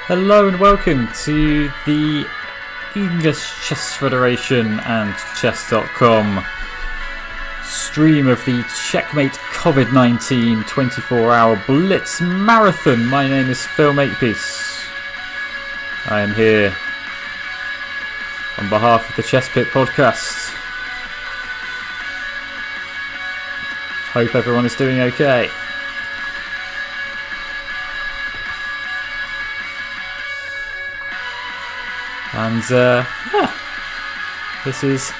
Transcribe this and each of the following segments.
Hello and welcome to the English Chess Federation and Chess.com stream of the Checkmate Covid-19 24-hour blitz marathon. My name is Phil Makepeace. I am here on behalf of the Chess Pit podcast. Hope everyone is doing okay. And this is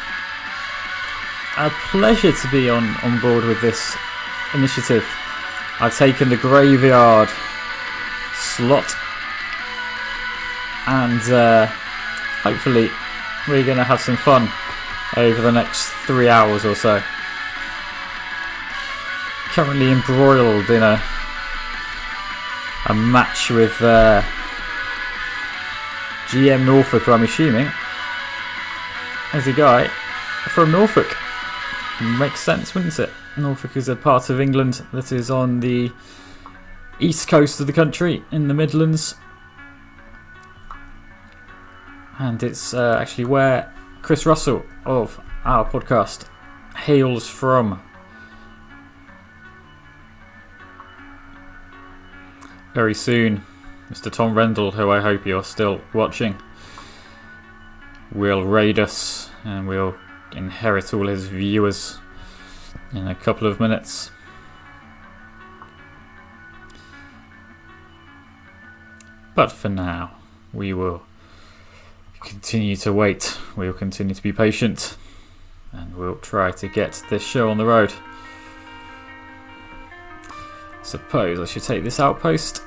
a pleasure to be on board with this initiative. I've taken the graveyard slot, and hopefully we're going to have some fun over the next 3 hours or so. Currently embroiled in a match with GM Norfolk, I'm assuming, as a guy from Norfolk. Makes sense, wouldn't it? Norfolk is a part of England that is on the east coast of the country, in the Midlands. And it's actually where Chris Russell of our podcast hails from. Very soon, Mr. Tom Rendell, who I hope you're still watching, will raid us and we'll inherit all his viewers in a couple of minutes. But for now, we will continue to wait. We will continue to be patient, and we'll try to get this show on the road. Suppose I should take this outpost.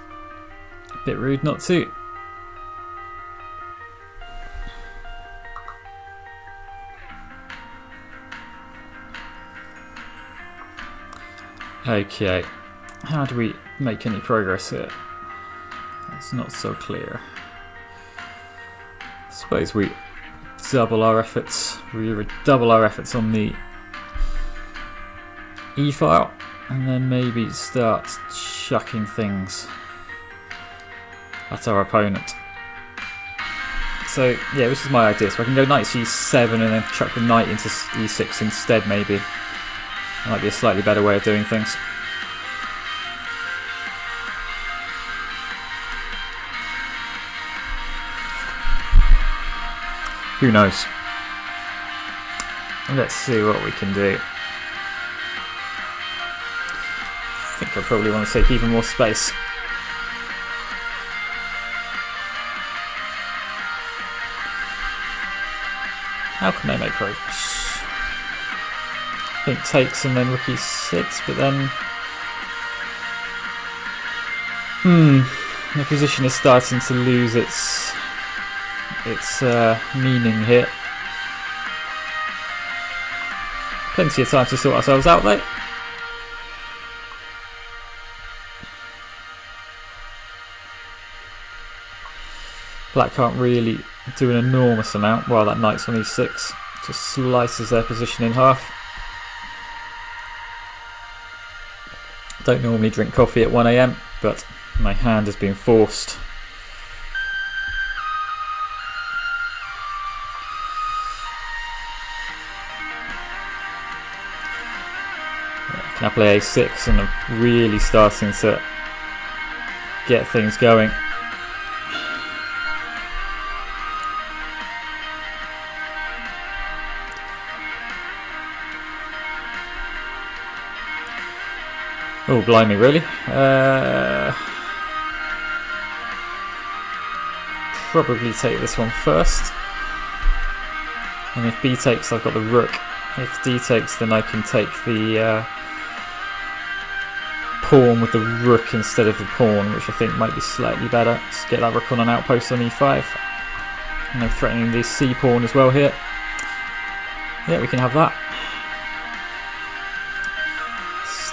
Bit rude not to. Okay, how do we make any progress here? It's not so clear. I suppose we double our efforts. We redouble our efforts on the E file, and then maybe start chucking things at our opponent. So yeah, this is my idea. So I can go knight c7 and then chuck the knight into e6 instead, maybe. That might be a slightly better way of doing things. Who knows? Let's see what we can do. I think I probably want to take even more space. How can they make progress? I think takes and then rook e6, but then the position is starting to lose its meaning here. Plenty of time to sort ourselves out though. Black can't really do an enormous amount while that knight's on e6. Just slices their position in half. Don't normally drink coffee at 1 AM, but my hand has been forced. Can I play a6 and I'm really starting to get things going. Oh, blimey, really? Probably take this one first. And if B takes, I've got the rook. If D takes, then I can take the pawn with the rook instead of the pawn, which I think might be slightly better. Just get that rook on an outpost on e5. And I'm threatening the C pawn as well here. Yeah, we can have that.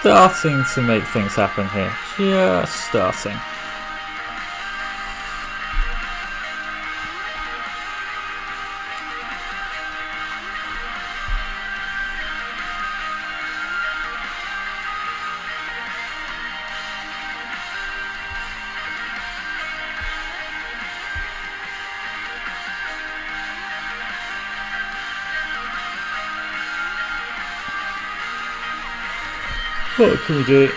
Starting to make things happen here. Just starting. What can we do?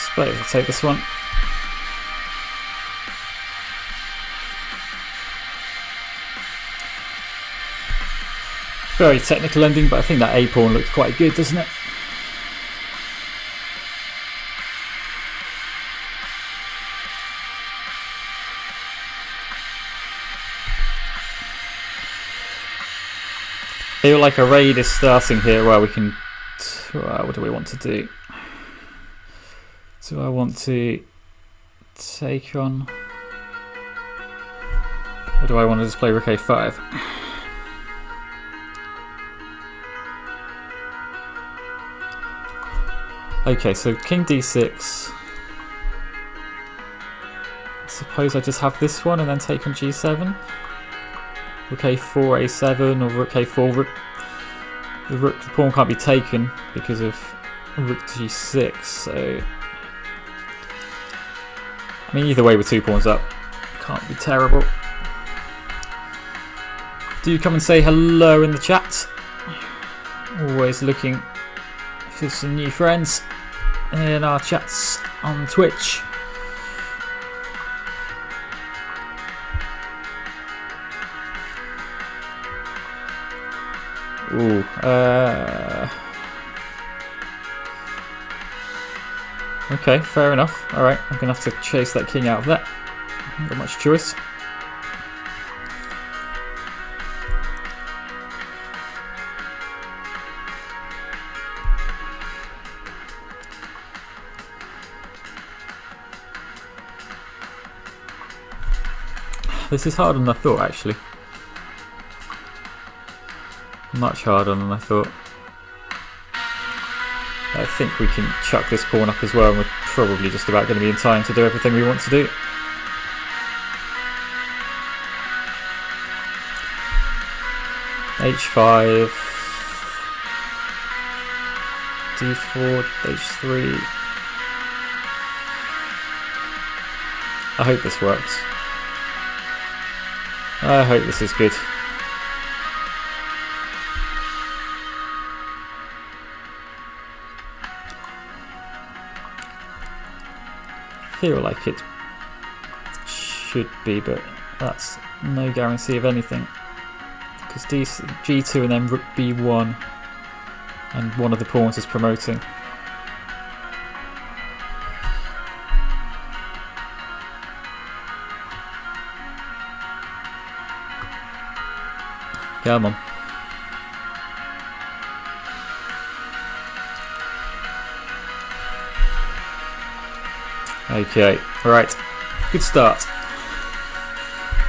Suppose I'll take this one. Very technical ending, but I think that A pawn looks quite good, doesn't it? I feel like a raid is starting here where we can... what do we want to do? Do I want to take on... or do I want to just play rook a5? Okay, so king d6. I suppose I just have this one and then take on g7. Rook a4, a7, or rook a4. The pawn can't be taken because of rook g6, so... I mean, either way with 2 pawns up, can't be terrible. Do come and say hello in the chat. Always looking for some new friends in our chats on Twitch. Ooh, okay, fair enough. Alright, I'm going to have to chase that king out of that. Not got much choice. This is harder than I thought, actually. Much harder than I thought. I think we can chuck this pawn up as well, and we're probably just about going to be in time to do everything we want to do. H5, D4, H3. I hope this works. I hope this is good. I feel like it should be, but that's no guarantee of anything. Because G2 and then rook B1, and one of the pawns is promoting. Come on. Okay, right. Good start.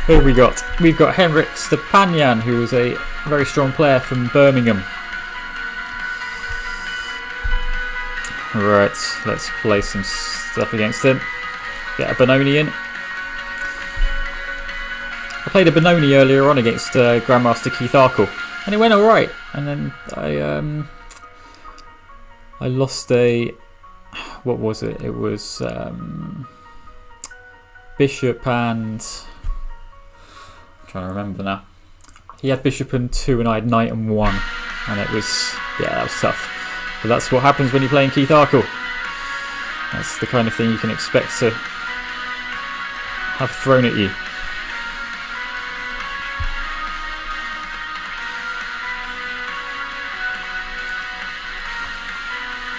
Who have we got? We've got Henrik Stepanyan, who is a very strong player from Birmingham. Right, let's play some stuff against him. Get a Benoni in. I played a Benoni earlier on against Grandmaster Keith Arkle, and it went alright. And then I lost a... what was it? It was Bishop and... I'm trying to remember now. He had Bishop and 2 and I had Knight and 1. And it was... yeah, that was tough. But that's what happens when you're playing Keith Arkle. That's the kind of thing you can expect to have thrown at you.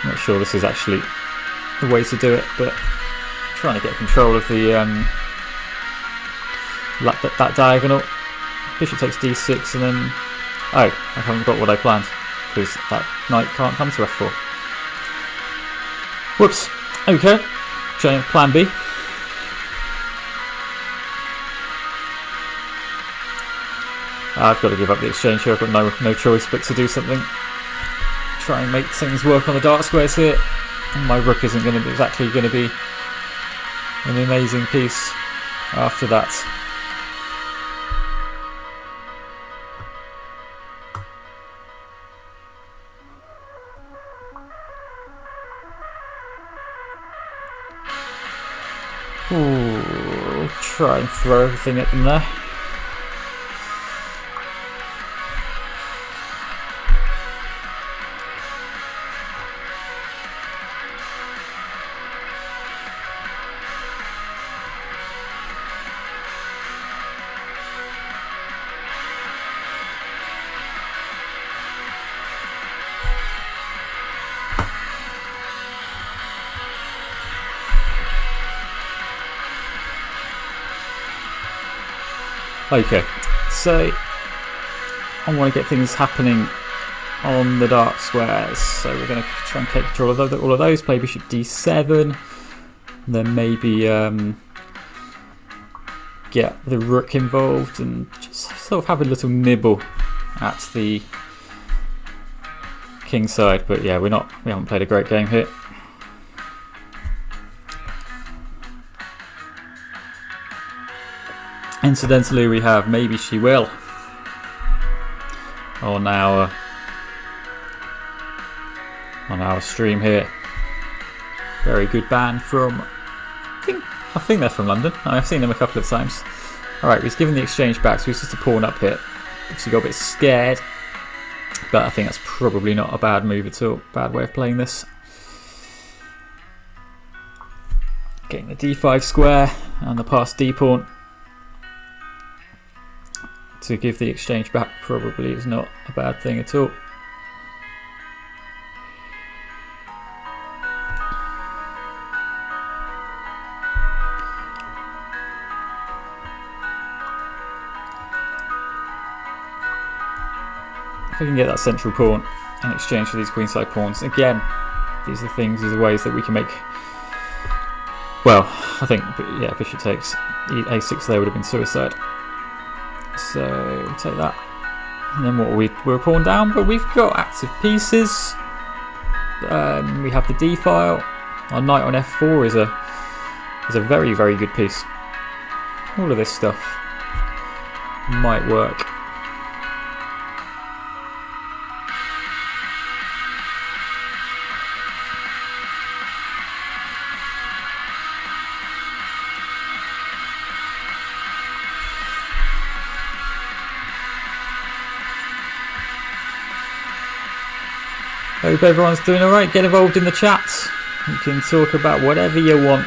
Not sure this is actually the way to do it, but I'm trying to get control of the that diagonal. Bishop takes d6 and then... oh, I haven't got what I planned because that knight can't come to f4. Whoops. Okay. Trying plan B. I've got to give up the exchange here. I've got no choice but to do something. Try and make things work on the dark squares here. And my rook isn't exactly going to be an amazing piece after that. Ooh, try and throw everything at them there. Okay, so I want to get things happening on the dark squares, so we're going to try and take control of all of those, play bishop d7, then maybe get the rook involved and just sort of have a little nibble at the king side. But yeah, we haven't played a great game here. Incidentally, we have Maybe She Will on our stream here. Very good band from, I think they're from London. I've seen them a couple of times. Alright, we've given the exchange back, so he's just a pawn up here. Obviously got a bit scared, but I think that's probably not a bad move at all. Bad way of playing this. Getting the d5 square and the passed d pawn to give the exchange back probably is not a bad thing at all. If we can get that central pawn in exchange for these queenside pawns, again, these are ways that we can make. Well, I think, yeah, bishop takes a6 there would have been suicide. So we'll take that, and then we're a pawn down, but we've got active pieces. We have the d file. Our knight on f4 is a very, very good piece. All of this stuff might work. Hope everyone's doing alright. Get involved in the chat. You can talk about whatever you want.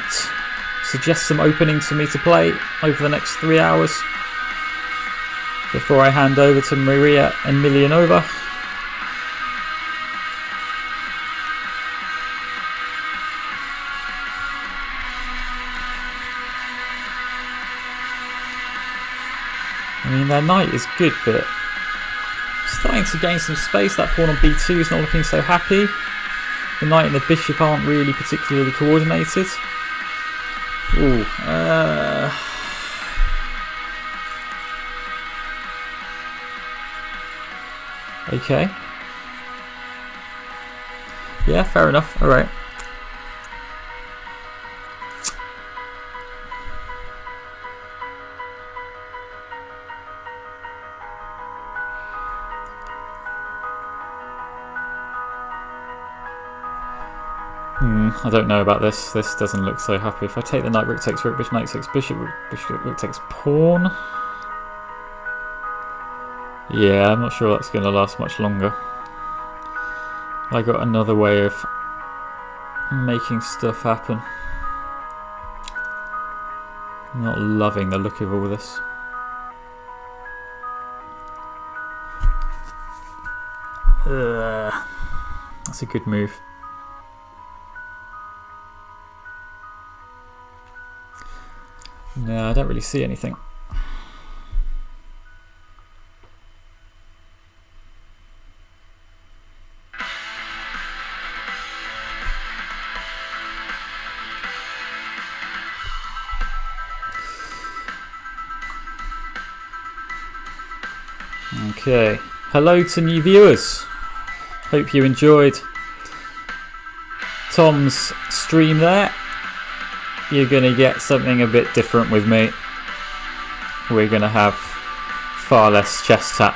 Suggest some openings for me to play over the next 3 hours before I hand over to Maria Emilianova. I mean, their knight is good, but starting to gain some space. That pawn on b2 is not looking so happy. The knight and the bishop aren't really particularly coordinated. Ooh, okay. Yeah, fair enough. All right. I don't know about this. This doesn't look so happy. If I take the knight, rook takes rook, bishop, knight takes bishop, rook takes pawn. Yeah, I'm not sure that's going to last much longer. I got another way of making stuff happen. I'm not loving the look of all this. That's a good move. No, I don't really see anything. Okay, hello to new viewers. Hope you enjoyed Tom's stream there. you're going to get something a bit different with me. We're going to have far less chess chat.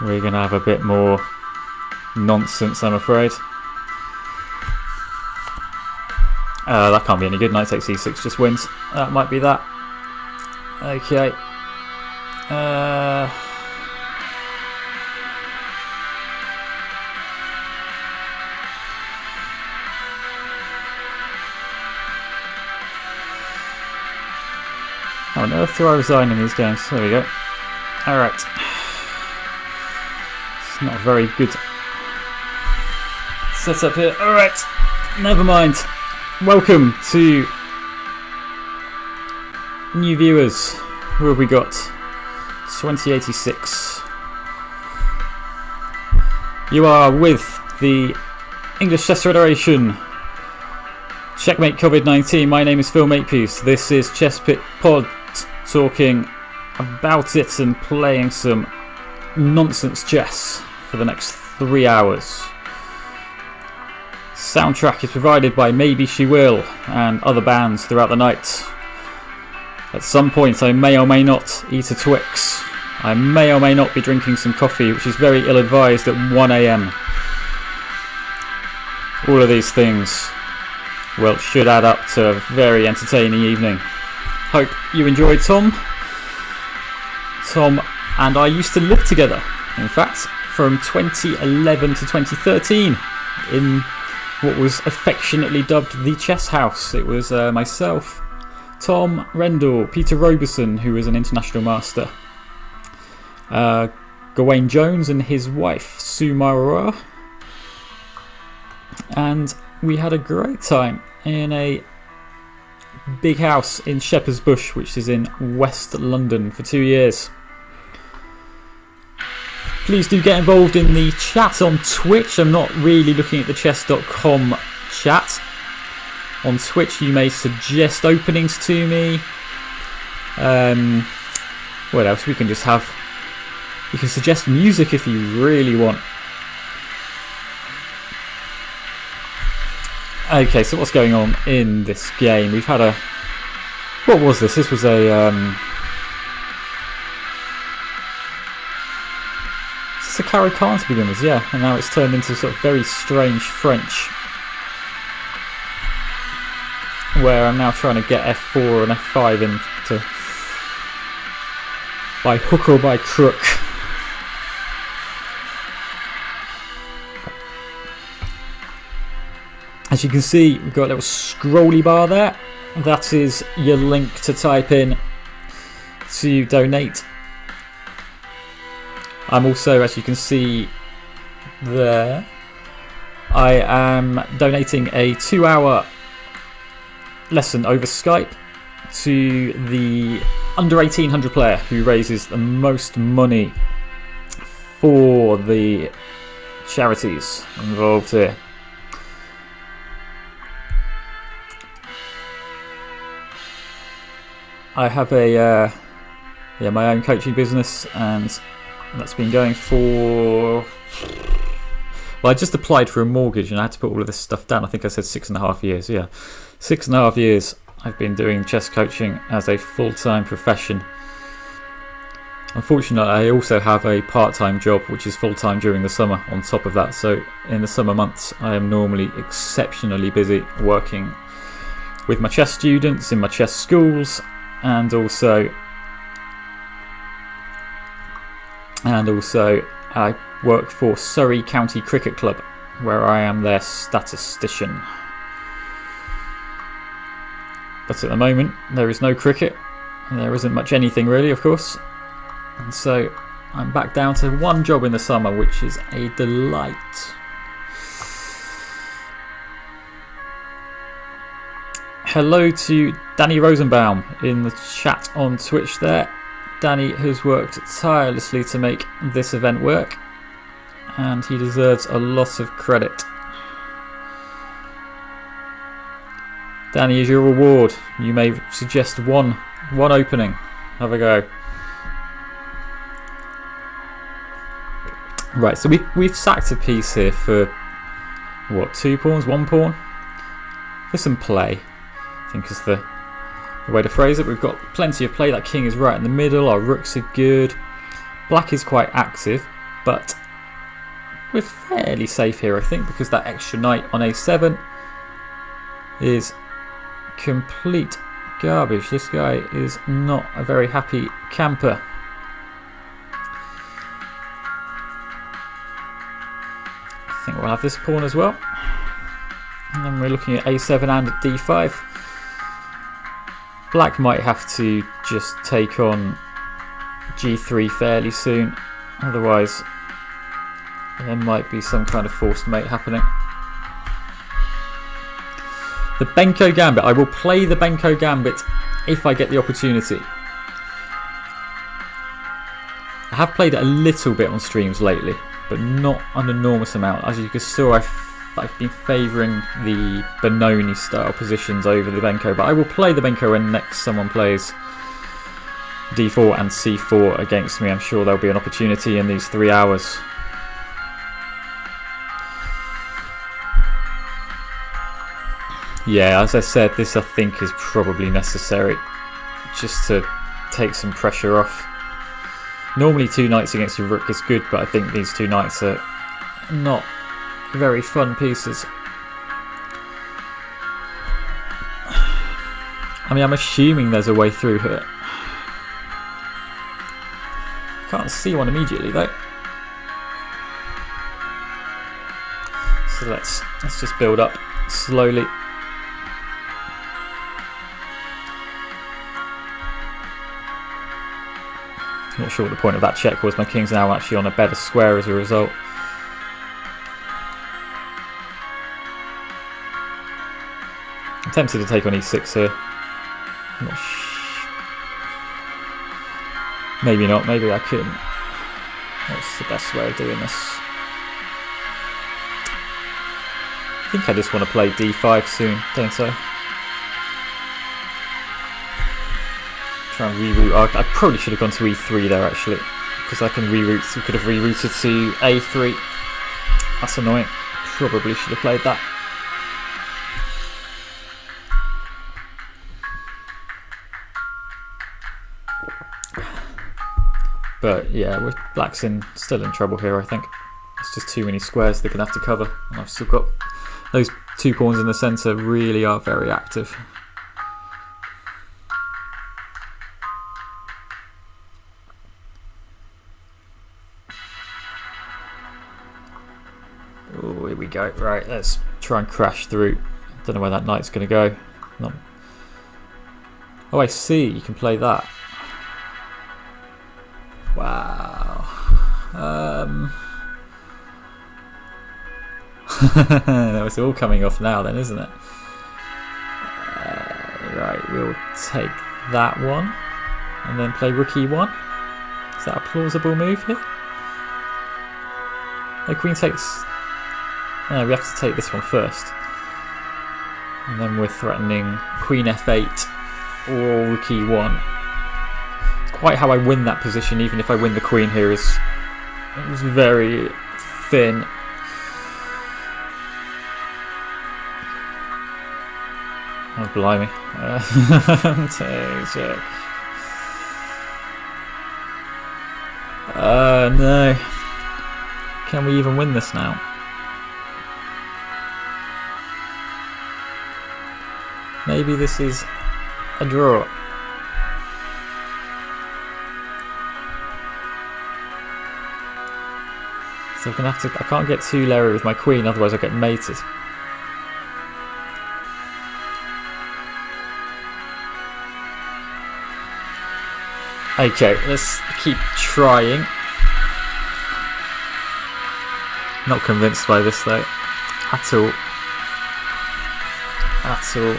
We're going to have a bit more nonsense, I'm afraid. That can't be any good. Knight takes e6 just wins. That might be that. Okay. How on earth do I resign in these games? There we go. Alright. It's not a very good setup here. Alright. Never mind. Welcome to new viewers. Who have we got? 2086. You are with the English Chess Federation Checkmate COVID-19. My name is Phil Makepeace. This is Chess Pit Pod, talking about it and playing some nonsense chess for the next 3 hours. Soundtrack is provided by Maybe She Will and other bands throughout the night. At some point I may or may not eat a Twix. I may or may not be drinking some coffee, which is very ill-advised at 1 AM. All of these things, well, should add up to a very entertaining evening. Hope you enjoyed Tom. Tom and I used to live together, in fact, from 2011 to 2013 in what was affectionately dubbed the Chess House. It was myself, Tom Rendell, Peter Roberson, who was an international master, Gawain Jones and his wife Sue Maroa, and we had a great time in a big house in Shepherd's Bush, which is in West London, for 2 years. Please do get involved in the chat on Twitch. I'm not really looking at the chess.com chat. On Twitch you may suggest openings to me. What else? We can just have... You can suggest music if you really want. Okay, so what's going on in this game? We've had a... What was this? This was a... Is this a Carry Khan to begin with? Yeah, and now it's turned into sort of very strange French, where I'm now trying to get f4 and f5 into... by hook or by crook. As you can see, we've got a little scrolly bar there. That is your link to type in to donate. I'm also, as you can see there, I am donating a 2-hour lesson over Skype to the under 1800 player who raises the most money for the charities involved here. I have a my own coaching business, and that's been going for... Well, I just applied for a mortgage and I had to put all of this stuff down. I think I said 6.5 years. Yeah, 6.5 years I've been doing chess coaching as a full-time profession. Unfortunately, I also have a part-time job which is full-time during the summer on top of that. So in the summer months I am normally exceptionally busy working with my chess students in my chess schools, and also I work for Surrey County Cricket Club, where I am their statistician. But at the moment there is no cricket, and there isn't much anything really, of course, and so I'm back down to one job in the summer, which is a delight. Hello to Danny Rosenbaum in the chat on Twitch there. Danny has worked tirelessly to make this event work, and he deserves a lot of credit. Danny, is your reward. You may suggest one opening. Have a go. Right, so we've sacked a piece here for what, 2 pawns, 1 pawn? For some play, I think is the way to phrase it. We've got plenty of play. That king is right in the middle. Our rooks are good. Black is quite active, but we're fairly safe here, I think, because that extra knight on a7 is complete garbage. This guy is not a very happy camper. I think we'll have this pawn as well. And then we're looking at a7 and at d5. Black might have to just take on g3 fairly soon, otherwise there might be some kind of forced mate happening. The Benko Gambit. I will play the Benko Gambit if I get the opportunity. I have played it a little bit on streams lately, but not an enormous amount. As you saw, I've been favouring the Benoni style positions over the Benko, but I will play the Benko when next someone plays d4 and c4 against me. I'm sure there'll be an opportunity in these 3 hours. Yeah, as I said, this I think is probably necessary just to take some pressure off. Normally 2 knights against your rook is good, but I think these 2 knights are not very fun pieces. I mean, I'm assuming there's a way through here. Can't see one immediately though. So let's just build up slowly. Not sure what the point of that check was. My king's now actually on a better square as a result. I'm tempted to take on e6 here. Maybe not, maybe I couldn't. What's the best way of doing this? I think I just want to play d5 soon, don't I? Try and reroute. I probably should have gone to e3 there actually, because I can reroute. We could have rerouted to a3. That's annoying. Probably should have played that. But yeah, Black's still in trouble here, I think. It's just too many squares they're going to have to cover. And I've still got those 2 pawns in the centre really are very active. Oh, here we go. Right, let's try and crash through. Don't know where that knight's going to go. No. Oh, I see. You can play that. Wow. That was all coming off now then, isn't it? Right, we'll take that one and then play rook e1. Is that a plausible move here? No, queen takes... No, we have to take this one first. And then we're threatening queen f8 or rook e1. Quite how I win that position, even if I win the queen here, is very thin. Oh blimey! Check. No. Can we even win this now? Maybe this is a draw. So I'm gonna have to. I can't get too leery with my queen, otherwise I'll get mated. Okay, let's keep trying. Not convinced by this though, at all. At all.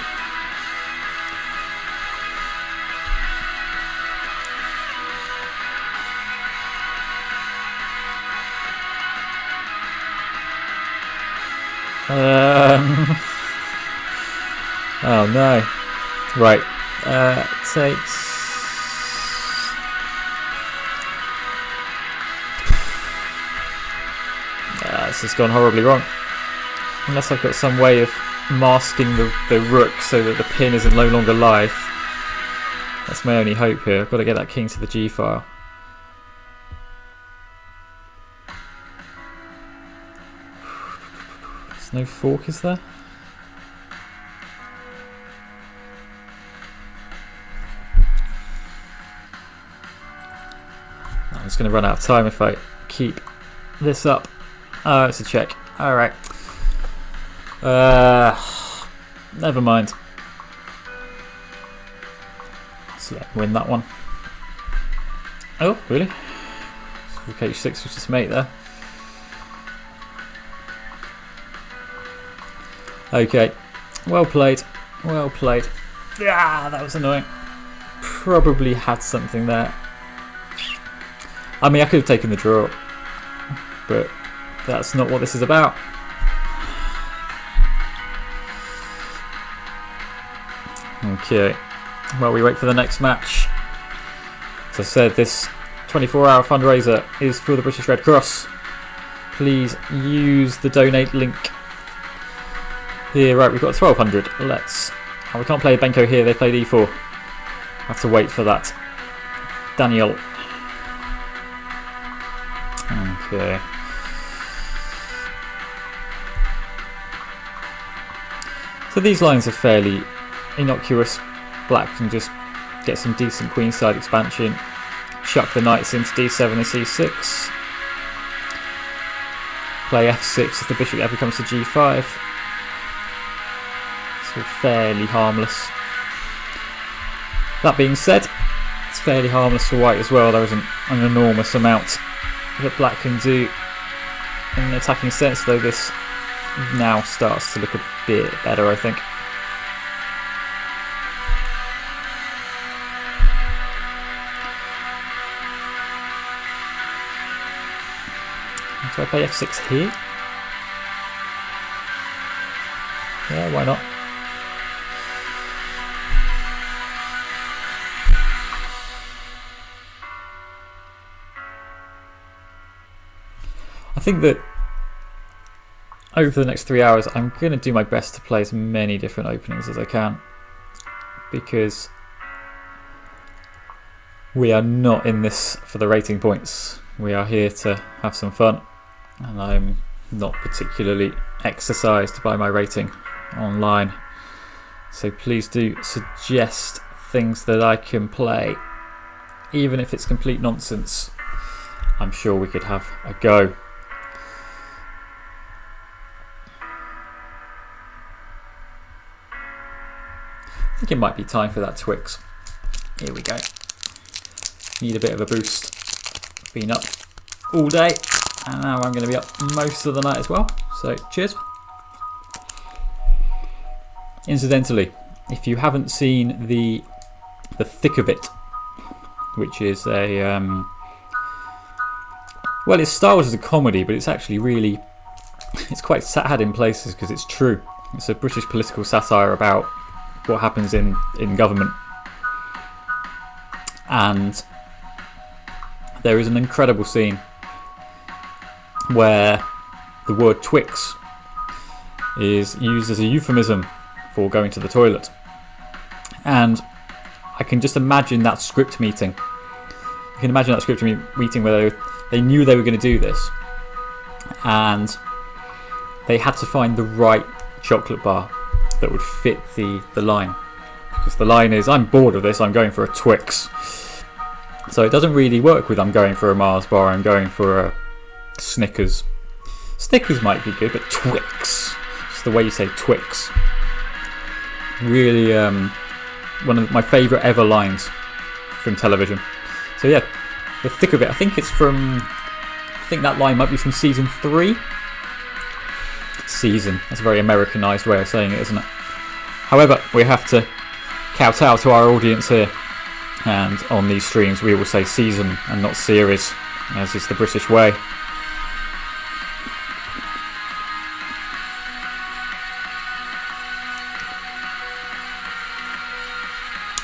Oh no. Right. Takes. This has gone horribly wrong. Unless I've got some way of masking the rook so that the pin is no longer live. That's my only hope here. I've got to get that king to the g file. There's no fork, is there? I'm just going to run out of time if I keep this up. Oh, it's a check. Alright. Never mind. So yeah, win that one. Oh, really? Rook h6 was just mate there. Okay. Well played. Well played. Ah, that was annoying. Probably had something there. I mean, I could have taken the draw, but that's not what this is about. Okay, well, we wait for the next match. As I said, this 24-hour fundraiser is for the British Red Cross. Please use the donate link here. Right, we've got 1200. Let's. Oh, we can't play Benko here. They played e4. Have to wait for that. Daniel. Okay. So these lines are fairly innocuous. Black can just get some decent queenside expansion, chuck the knights into d7 and c6, play f6 if the bishop ever comes to g5. It's all fairly harmless. That being said, it's fairly harmless for white as well. There isn't an enormous amount that black can do in an attacking sense, though this now starts to look a bit better, I think. Do I play f6 here? Yeah, why not? I think that over the next 3 hours I'm going to do my best to play as many different openings as I can, because we are not in this for the rating points. We are here to have some fun, and I'm not particularly exercised by my rating online, so please do suggest things that I can play. Even if it's complete nonsense, I'm sure we could have a go. I think it might be time for that Twix. Here we go. Need a bit of a boost. Been up all day, and now I'm going to be up most of the night as well. So cheers. Incidentally, if you haven't seen the Thick of It, which is a well, it's styled as a comedy, but it's actually really, it's quite sad in places because it's true. It's a British political satire about what happens in government, and there is an incredible scene where the word Twix is used as a euphemism for going to the toilet, and I can just imagine that script meeting. You can imagine that script meeting where they knew they were going to do this, and they had to find the right chocolate bar that would fit the line, because the line is, I'm bored of this, I'm going for a Twix. So it doesn't really work with I'm going for a Mars bar, I'm going for a Snickers. Snickers might be good, but Twix, just the way you say Twix, really one of my favourite ever lines from television. So yeah, the Thick of It, I think that line might be from season 3. Season, that's a very Americanized way of saying it, isn't it? However, we have to kowtow to our audience here, and on these streams we will say season and not series, as is the British way.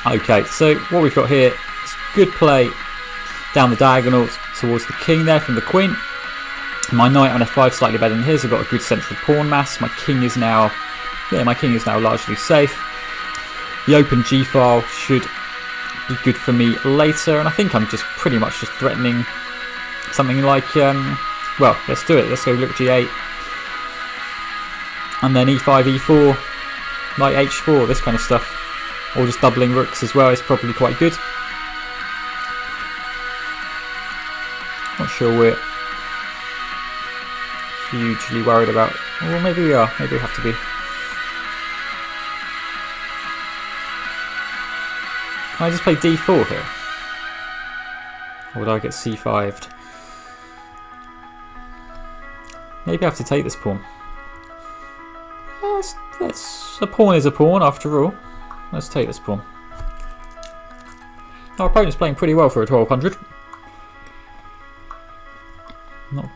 Okay, so what we've got here is good play down the diagonal towards the king there from the queen. My knight on f5 slightly better than his. I've got a good central pawn mass. My king is now largely safe. The open g file should be good for me later, and I think I'm just pretty much just threatening something like well, let's do it. Let's go rook g8, and then e5, e4, knight h4, this kind of stuff, or just doubling rooks as well is probably quite good. Not sure we're hugely worried about. Well, maybe we are. Maybe we have to be. Can I just play d4 here? Or would I get c5'd? Maybe I have to take this pawn. A pawn is a pawn after all. Let's take this pawn. Our opponent's playing pretty well for a 1200. Not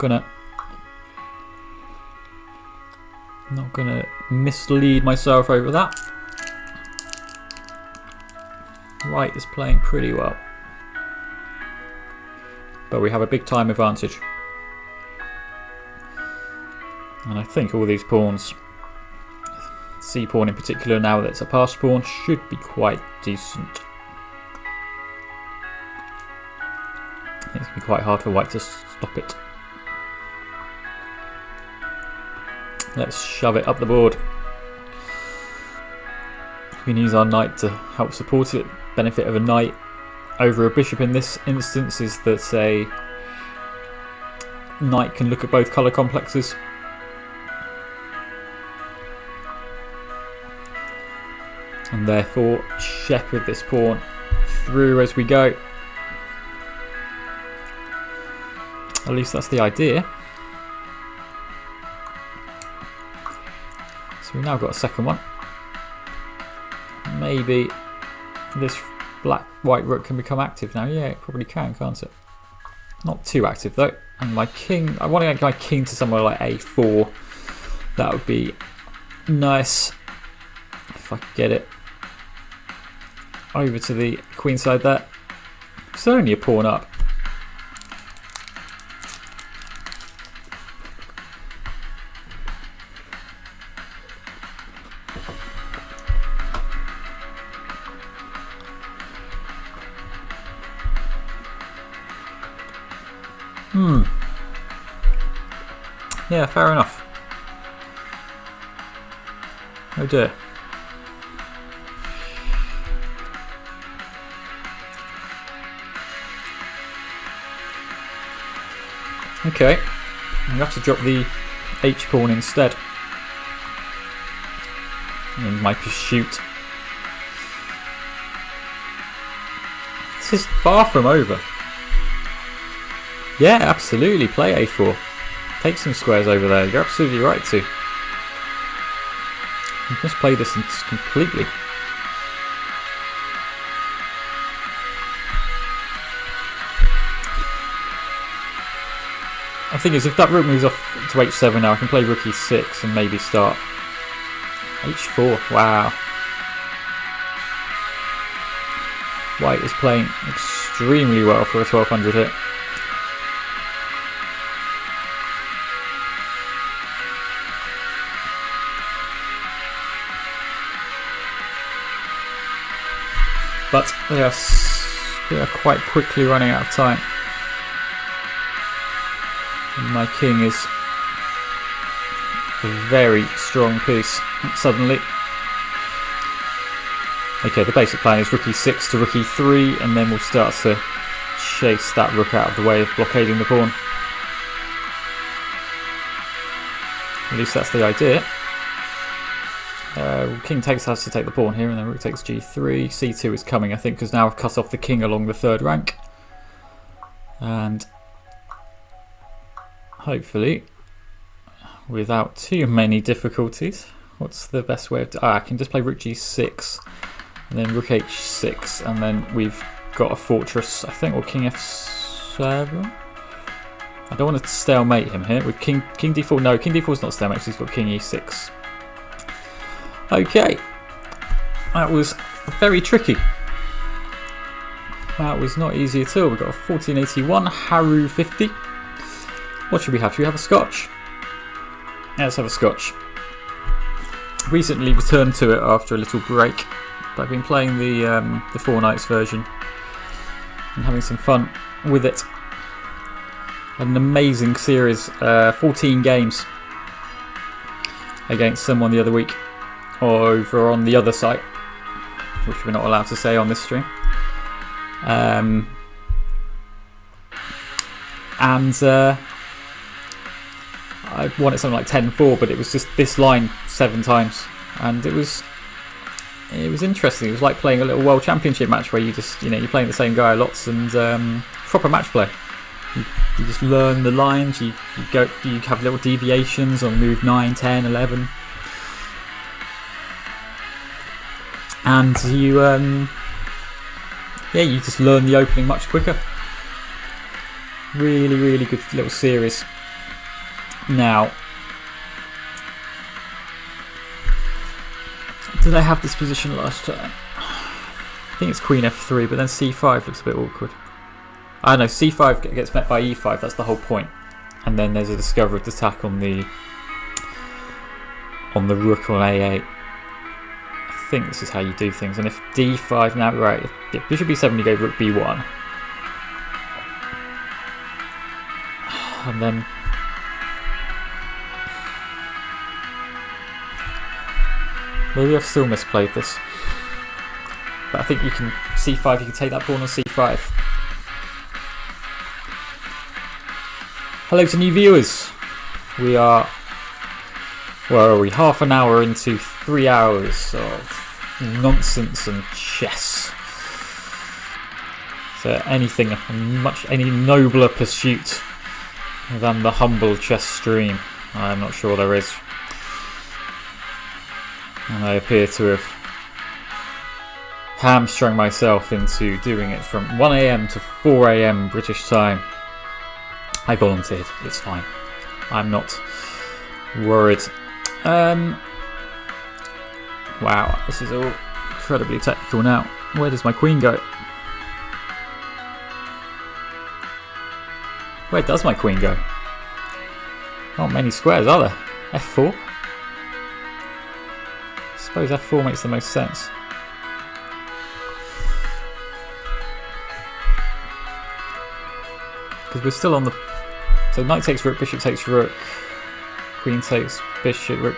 gonna mislead myself over that. White is playing pretty well, but we have a big time advantage, and I think all these pawns, C pawn in particular, now that it's a passed pawn, should be quite decent. I think it's going to be quite hard for white to stop it. Let's shove it up the board. We can use our knight to help support it. Benefit of a knight over a bishop in this instance is that a knight can look at both colour complexes. And therefore shepherd this pawn through as we go. At least that's the idea. So we've now got a second one. Maybe this black-white rook can become active now. Yeah, it probably can, can't it? Not too active though. And my king, I want to get my king to somewhere like a4. That would be nice if I could get it over to the queen side there. It's only a pawn up. Yeah, fair enough. Oh dear. Okay, you have to drop the H pawn instead in my pursuit. This is far from over. Yeah, absolutely, play a4. Take some squares over there, you're absolutely right to. You just play this completely. I think is if that rook moves off to h7 now, I can play rook e6 and maybe start h4. Wow. White is playing extremely well for a 1200 hit. But they are quite quickly running out of time. And my king is a very strong piece suddenly. Okay, the basic plan is rook e6 to rook e3, and then we'll start to chase that rook out of the way of blockading the pawn. At least that's the idea. King takes has to take the pawn here, and then rook takes g3. c2 is coming, I think, because now I've cut off the king along the third rank. And hopefully, without too many difficulties, what's the best way of... I can just play rook g6, and then rook h6, and then we've got a fortress, I think, or king f7. I don't want to stalemate him here with king d4. No, king d4 is not stalemate, so he's got king e6. Okay, that was very tricky. That was not easy at all. We got a 1481 Haru 50. What should we have? Should we have a scotch? Yeah, let's have a scotch. Recently returned to it after a little break, but I've been playing the 4 nights version and having some fun with it. An amazing series, 14 games against someone the other week, or over on the other site, which we're not allowed to say on this stream. And I won it something like 10-4, but it was just this line 7 times, and it was interesting. It was like playing a little World Championship match where you just, you're playing the same guy lots, and proper match play. You just learn the lines. You have little deviations on move 9, 10, 11, and you just learn the opening much quicker. Really, really good little series. Now, did I have this position last time? I think it's Queen F3, but then C5 looks a bit awkward. I know, C5 gets met by E5, that's the whole point. And then there's a discovered attack on the rook on A8. I think this is how you do things. And if D5, now, right, if bishop B7, you go rook B1. And then maybe I've still misplayed this, but I think you can C5. You can take that pawn on C5. Hello to new viewers. We are, where are we? Half an hour into 3 hours of nonsense and chess. So any nobler pursuit than the humble chess stream? I'm not sure there is. And I appear to have hamstrung myself into doing it from 1 AM to 4 AM British time. I volunteered, it's fine. I'm not worried. Wow, this is all incredibly technical now. Where does my queen go? Where does my queen go? Not many squares, are there? F4? I suppose F4 makes the most sense. Because we're still on the... So knight takes rook, bishop takes rook, queen takes bishop, rook...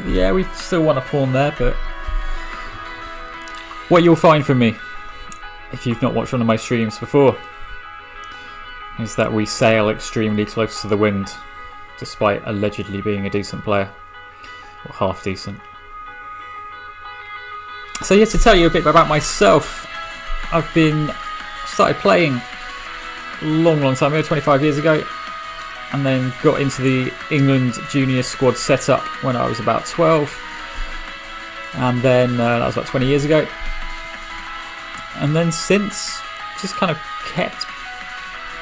Yeah, we still want a pawn there, but... What you'll find from me, if you've not watched one of my streams before, is that we sail extremely close to the wind, despite allegedly being a decent player. Or half decent. So yeah, to tell you a bit about myself, I've started playing a long time ago, 25 years ago, and then got into the England junior squad setup when I was about 12, and then that was about 20 years ago, and then since just kind of kept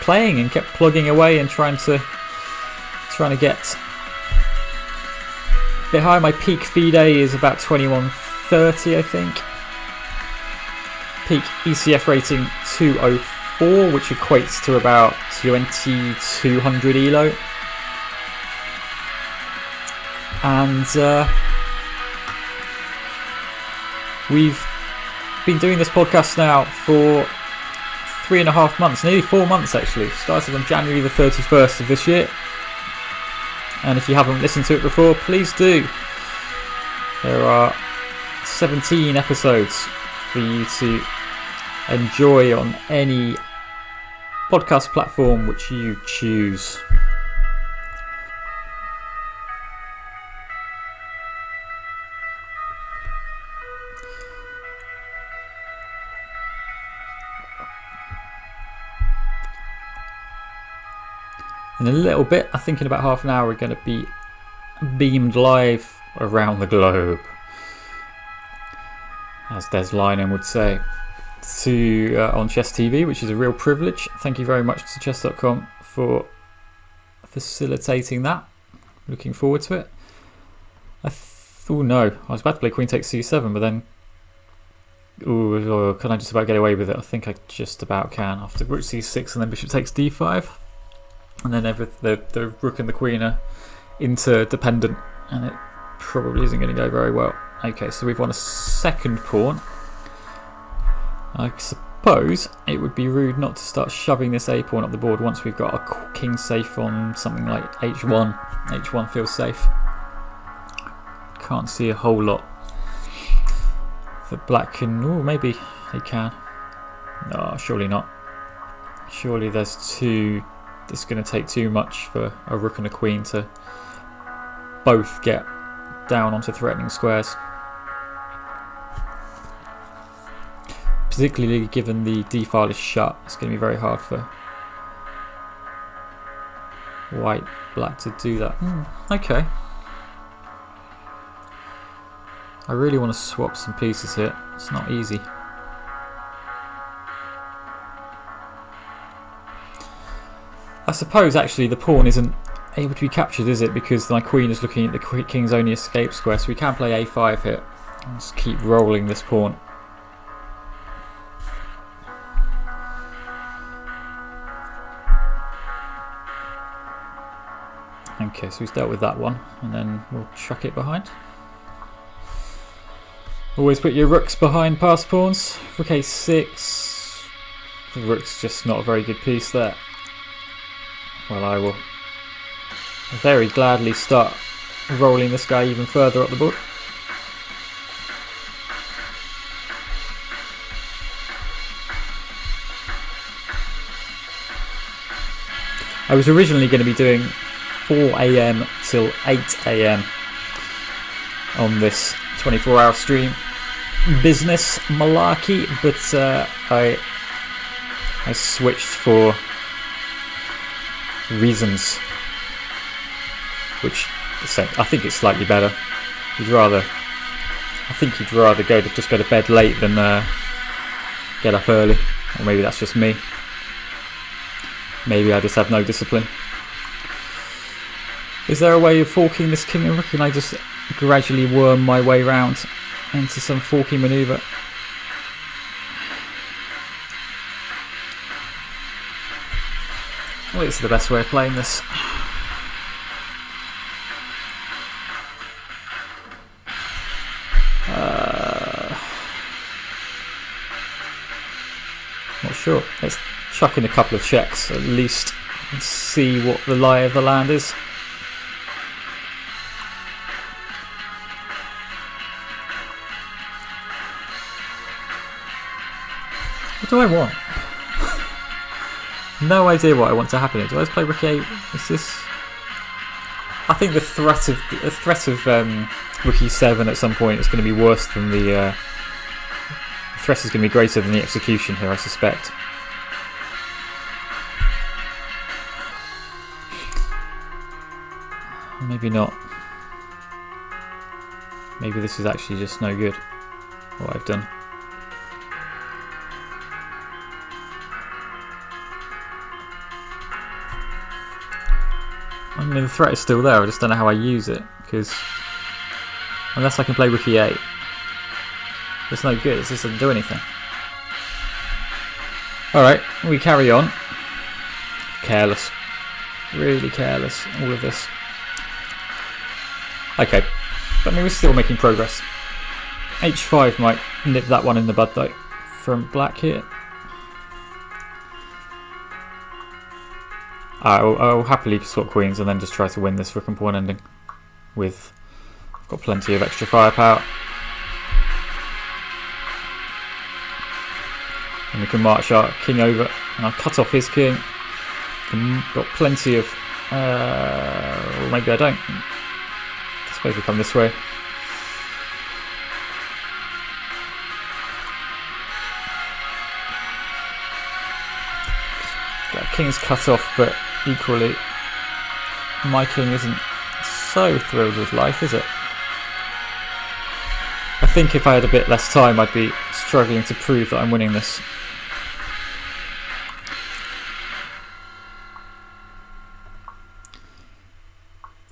playing and kept plugging away and trying to get a bit higher. My peak FIDE is about 2130, I think. Peak ECF rating 204, which equates to about 2200 ELO. And we've been doing this podcast now for 3.5 months, nearly 4 months actually. Started on January the 31st of this year. And if you haven't listened to it before, please do. There are 17 episodes for you to enjoy on any podcast platform which you choose. In a little bit, I think in about half an hour, we're going to be beamed live around the globe, as Des Lynam would say, on Chess TV, which is a real privilege. Thank you very much to chess.com for facilitating that. Looking forward to it. Oh no, I was about to play Queen takes C7, but then... Ooh, can I just about get away with it? I think I just about can. After Rook C6 and then Bishop takes D5. and then the rook and the queen are interdependent, and it probably isn't going to go very well. Okay, so we've won a second pawn. I suppose it would be rude not to start shoving this a pawn up the board once we've got a king safe on something like h1. h1 feels safe. Can't see a whole lot. The black can... oh, maybe they can. No, surely not. Surely there's too... it's going to take too much for a rook and a queen to both get down onto threatening squares. Particularly given the d-file is shut, it's going to be very hard for black to do that. Okay. I really want to swap some pieces here. It's not easy. I suppose actually the pawn isn't able to be captured, is it? Because my queen is looking at the king's only escape square, so we can play a5 here. Let's keep rolling this pawn. Okay, so he's dealt with that one, and then we'll chuck it behind. Always put your rooks behind past pawns. Rook a6. The rook's just not a very good piece there. Well, I will very gladly start rolling this guy even further up the board. I was originally going to be doing 4 AM till 8 AM on this 24-hour stream business malarkey, but I switched for reasons, which I think it's slightly better. I think he'd rather just go to bed late than get up early, or maybe that's just me. Maybe I just have no discipline. Is there a way of forking this king and rook? Can I just gradually worm my way round into some forking manoeuvre? Well, it's the best way of playing this. Not sure. Let's chuck in a couple of checks at least and see what the lie of the land is. What do I want? No idea what I want to happen here. Do I just play rook a8? Is this? I think the threat of rook e7 at some point is going to be worse than the threat is going to be greater than the execution here, I suspect. Maybe not. Maybe this is actually just no good, what I've done. I mean, the threat is still there, I just don't know how I use it, because unless I can play rook e8, it's no good, it just doesn't do anything. Alright, we carry on. Careless. Really careless, all of this. Okay, but I mean, we're still making progress. h5 might nip that one in the bud though, from black here. I'll happily swap queens and then just try to win this rook and pawn ending. I've got plenty of extra firepower. And we can march our king over, and I'll cut off his king. Got plenty of... or maybe I don't. I suppose we come this way. Got king's cut off, but equally my king isn't so thrilled with life, is it? I think if I had a bit less time I'd be struggling to prove that I'm winning this.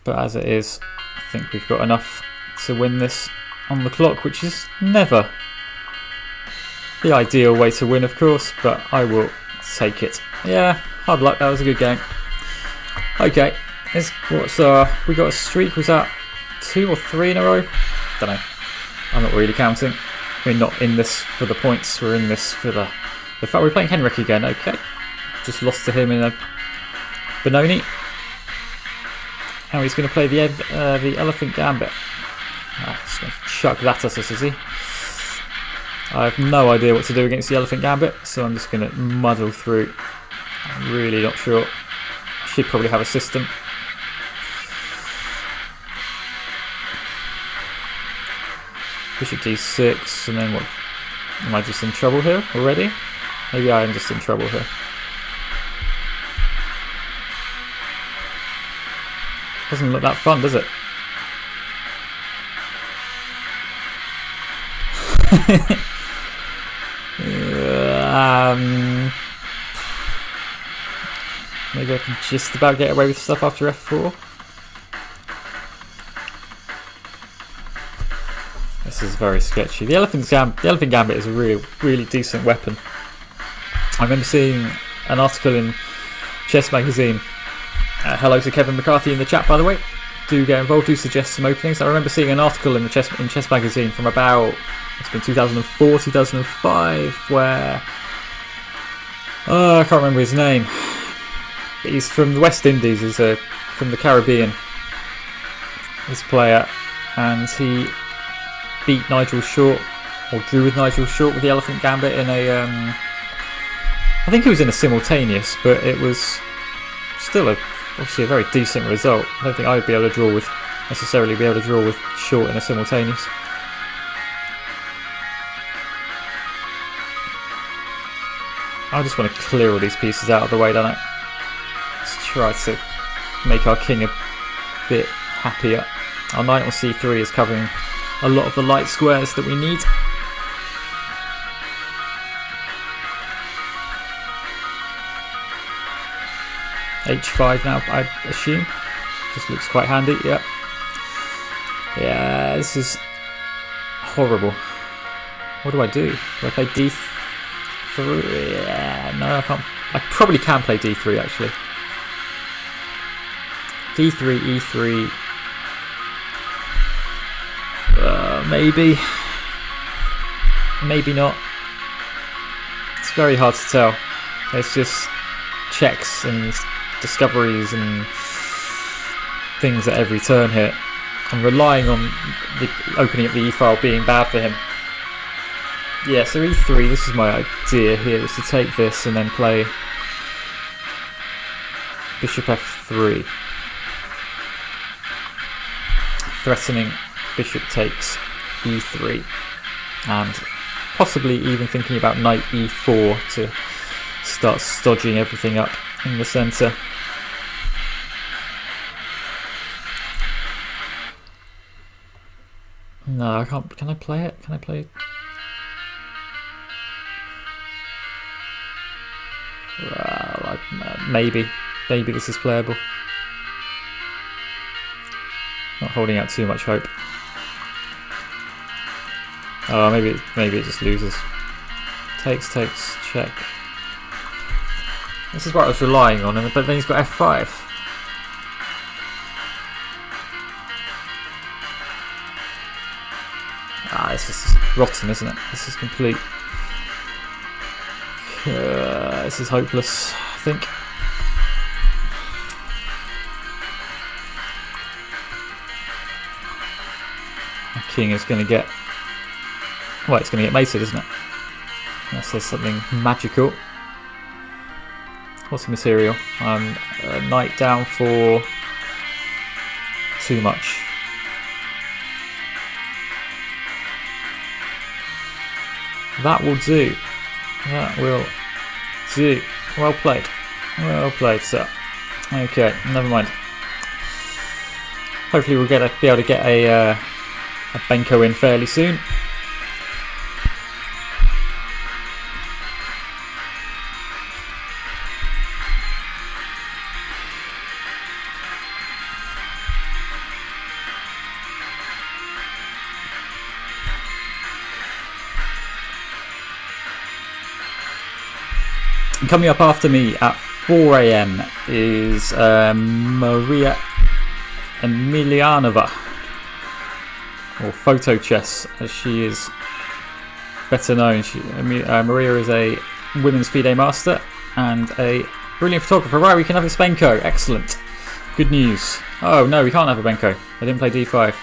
But as it is, I think we've got enough to win this on the clock, which is never the ideal way to win, of course, but I will take it. Yeah, hard luck, that was a good game. Okay, we got a streak. Was that 2 or 3 in a row? Don't know. I'm not really counting. We're not in this for the points. We're in this for the fact we're playing Henrik again. Okay, just lost to him in a Benoni. How he's going to play the Elephant Gambit. He's going to chuck that at us, is he? I have no idea what to do against the Elephant Gambit, so I'm just going to muddle through. I'm really not sure. Should probably have a system. Bishop d6, and then what? Am I just in trouble here already? Maybe I am just in trouble here. Doesn't look that fun, does it? Maybe I can just about get away with stuff after f4. This is very sketchy. The Elephant Gambit is a really decent weapon. I remember seeing an article in Chess Magazine. Hello to Kevin McCarthy in the chat, by the way. Do get involved, do suggest some openings. I remember seeing an article in Chess Magazine from about, it's been 2004, 2005, where I can't remember his name. He's from the West Indies. He's from the Caribbean. This player, and he beat Nigel Short, or drew with Nigel Short with the Elephant Gambit in a. I think it was in a simultaneous, but it was still obviously a very decent result. I don't think I'd be able to necessarily be able to draw with Short in a simultaneous. I just want to clear all these pieces out of the way, don't I? Let's try to make our king a bit happier. Our knight on c3 is covering a lot of the light squares that we need. h5 now, I assume. Just looks quite handy, yep. Yeah, this is horrible. What do I do? Do I play d3? Yeah, no, I can't. I probably can play d3 actually. d3, e3. Maybe. Maybe not. It's very hard to tell. It's just checks and discoveries and things at every turn here. I'm relying on the opening up the e-file being bad for him. Yeah, so e3, this is my idea here, is to take this and then play bishop f3. Threatening bishop takes e3. And possibly even thinking about knight e4 to start stodging everything up in the centre. No, I can't. Can I play it? Can I play it? Well, maybe this is playable. Not holding out too much hope. Oh, maybe it just loses. Takes, check. This is what I was relying on, but then he's got f5. This is rotten, isn't it? This is complete. This is hopeless, I think. My king is going to get... Well, it's going to get mated, isn't it? Unless there's something magical. What's the material? Knight down for... too much. That will do. That will do. Well played. Well played, sir. Okay, never mind. Hopefully we'll be able to get a Benko in fairly soon. Coming up after me at 4 a.m. is Maria Emilianova, or Photo Chess as she is better known. Maria is a women's FIDE master and a brilliant photographer. Right, we can have a Spenko. Excellent. Good news. Oh no, we can't have a Benko. I didn't play d5.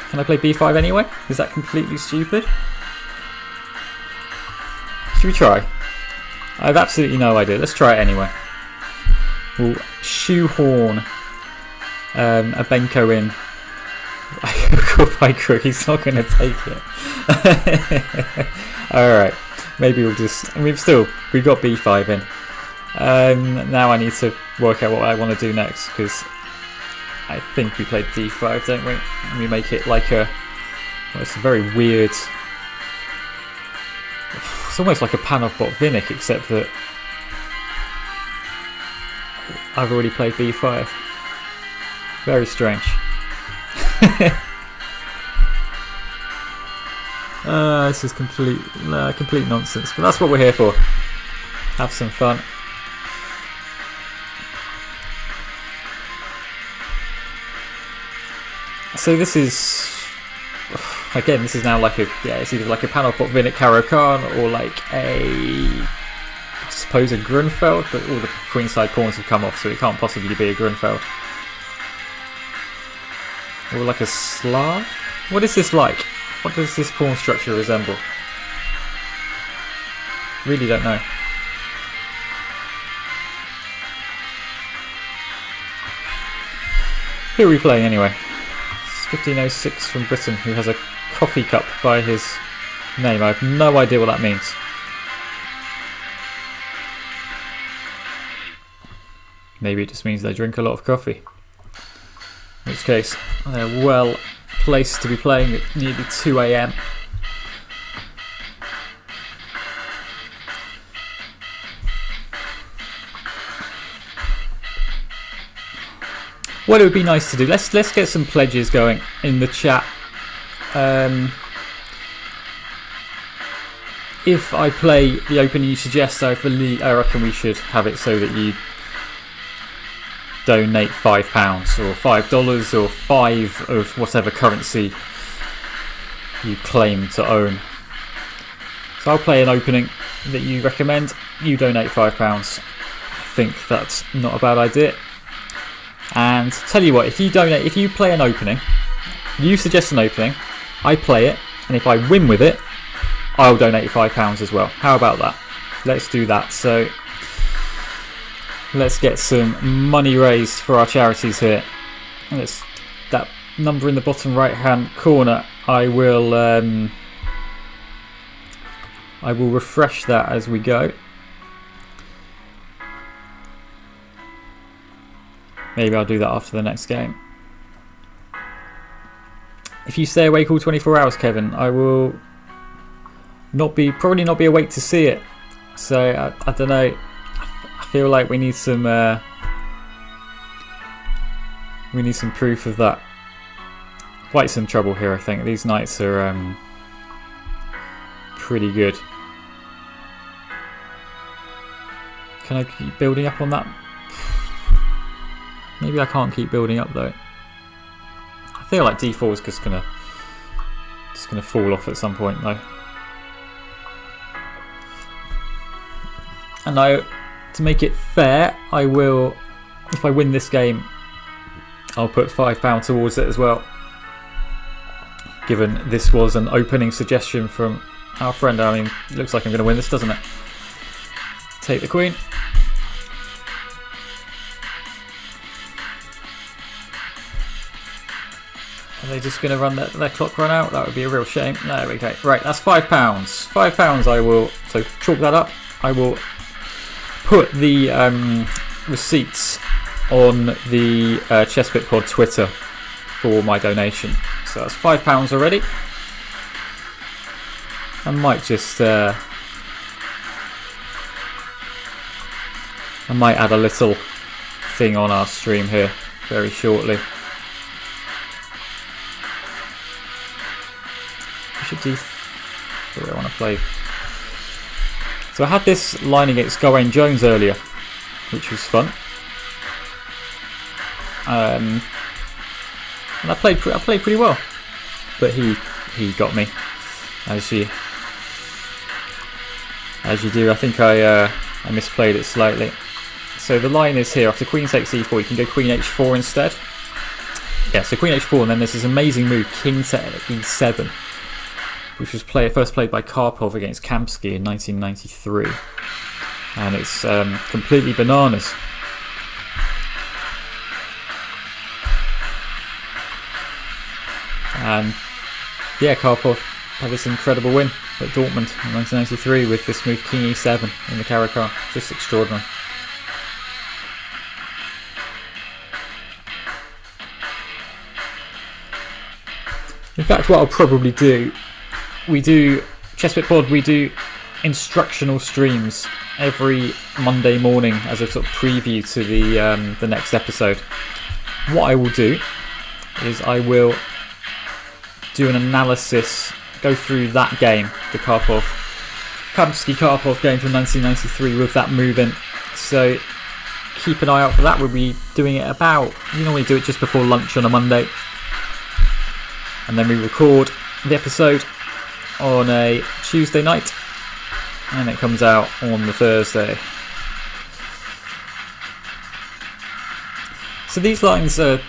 Can I play b5 anyway? Is that completely stupid? Should we try? I have absolutely no idea. Let's try it anyway. We'll shoehorn a Benko in. By crook, he's not going to take it. Alright, maybe we'll just... we've got b5 in. Now I need to work out what I want to do next, because I think we played d5, don't we? And we make it like a... well, it's a very weird... it's almost like a Panov Botvinnik, except that I've already played b5. Very strange. This is complete nonsense, but that's what we're here for. Have some fun. So this is, again, this is now like a, yeah, it's either like a Panov Botvinnik Karo Khan or like a, I suppose a Grunfeld, but all the queenside pawns have come off, so it can't possibly be a Grunfeld. Or like a Slav? What is this like? What does this pawn structure resemble? Really don't know. Who are we playing anyway? It's 1506 from Britain, who has a coffee cup by his name. I have no idea what that means. Maybe it just means they drink a lot of coffee. In which case, they're well placed to be playing at nearly 2 a.m. What it would be nice to do, let's get some pledges going in the chat. If I play the opening you suggest, I reckon we should have it so that you donate £5 or $5 or 5 of whatever currency you claim to own. So I'll play an opening that you recommend, you donate £5. I think that's not a bad idea. And tell you what, if you play an opening, you suggest an opening, I play it, and if I win with it, I'll donate £5 as well. How about that? Let's do that. So let's get some money raised for our charities here. That number in the bottom right hand corner, I will refresh that as we go. Maybe I'll do that after the next game. If you stay awake all 24 hours, Kevin, I will probably not be awake to see it. So I don't know. I feel like we need some proof of that. Quite some trouble here, I think. These knights are pretty good. Can I keep building up on that? Maybe I can't keep building up though. I feel like d4 is just gonna fall off at some point though. And now, to make it fair, I will, if I win this game, I'll put £5 towards it as well. Given this was an opening suggestion from our friend, I mean, it looks like I'm going to win this, doesn't it? Take the queen. Are they just going to run their clock run out? That would be a real shame. There we go. Right, that's £5. £5 I will, so chalk that up. I will put the receipts on the Chessbit Pod Twitter for my donation. So that's £5 already. I might just I might add a little thing on our stream here very shortly. Bishop d3, I want to play. So I had this line against Gawain Jones earlier, which was fun. And I played pretty well, but he got me, as you do. I think I misplayed it slightly. So the line is here: after queen takes e4, you can go queen h4 instead. Yeah, so queen h4, and then there's this amazing move, king to e7, which was first played by Karpov against Kamsky in 1993, and it's completely bananas. And yeah, Karpov had this incredible win at Dortmund in 1993 with this move king e7 in the Caro-Kann. Just extraordinary. In fact, what I'll probably do, Checkmate Pod, we do instructional streams every Monday morning as a sort of preview to the next episode. What I will do is I will do an analysis, go through that game, the Kamsky-Karpov game from 1993 with that move in. So keep an eye out for that. We'll be doing it you normally do it just before lunch on a Monday. And then we record the episode on a Tuesday night, and it comes out on the Thursday. So these lines are,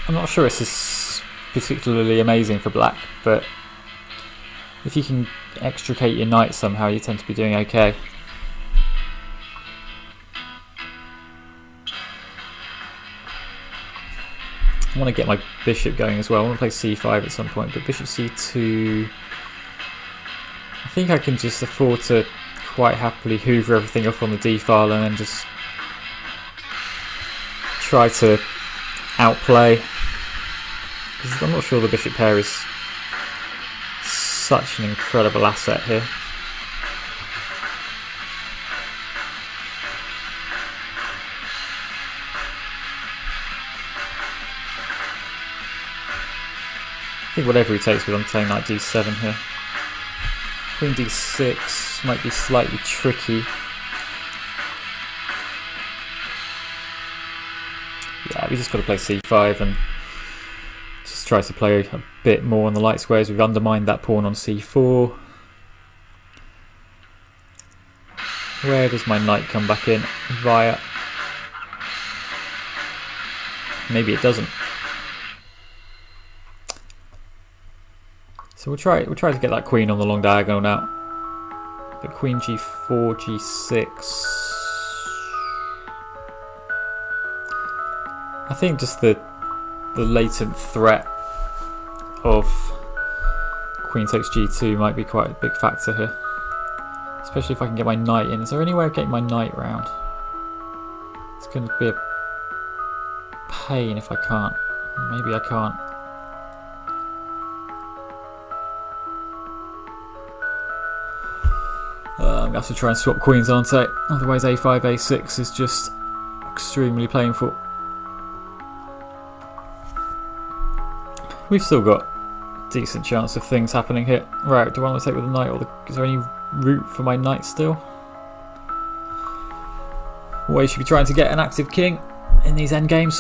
I'm not sure this is particularly amazing for black, but if you can extricate your knight somehow, you tend to be doing okay. I want to get my bishop going as well. I want to play c5 at some point, but bishop c2, I think I can just afford to quite happily hoover everything up on the d file and then just try to outplay, because I'm not sure the bishop pair is such an incredible asset here. I think whatever he takes with, I'm playing knight d7 here. Queen d6 might be slightly tricky. Yeah, we just got to play c5 and just try to play a bit more on the light squares. We've undermined that pawn on c4. Where does my knight come back in? Via. Maybe it doesn't. So we'll try to get that queen on the long diagonal now. But queen g4, g6. I think just the latent threat of queen takes g2 might be quite a big factor here. Especially if I can get my knight in. Is there any way of getting my knight round? It's going to be a pain if I can't. Maybe I can't. I'm going to have to try and swap queens, aren't I? Otherwise a5, a6 is just extremely painful. We've still got a decent chance of things happening here. Right, do I want to take with the knight, or is there any route for my knight still? Well, you should be trying to get an active king in these endgames.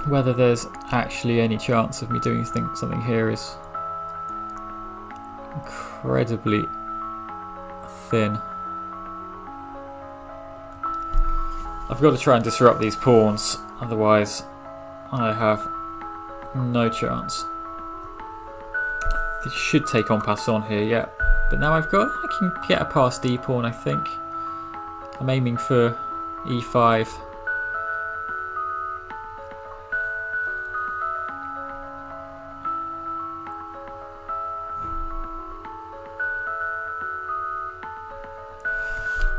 Whether there's actually any chance of me doing something here is incredibly thin. I've got to try and disrupt these pawns, otherwise I have no chance. They should take en passant here, yeah. But now I can get a past d pawn, I think. I'm aiming for e5.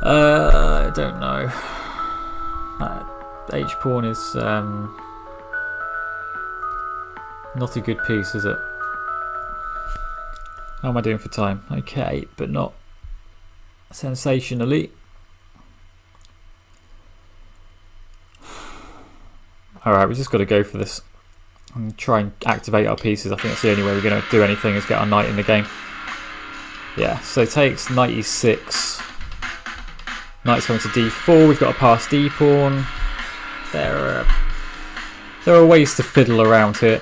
I don't know. That h pawn is not a good piece, is it? How am I doing for time? Okay, but not sensationally. Alright, we just got to go for this and try and activate our pieces. I think that's the only way we're going to do anything, is get our knight in the game. Yeah, so takes knight e6. Knight's coming to d4. We've got a pass d pawn. There are ways to fiddle around here.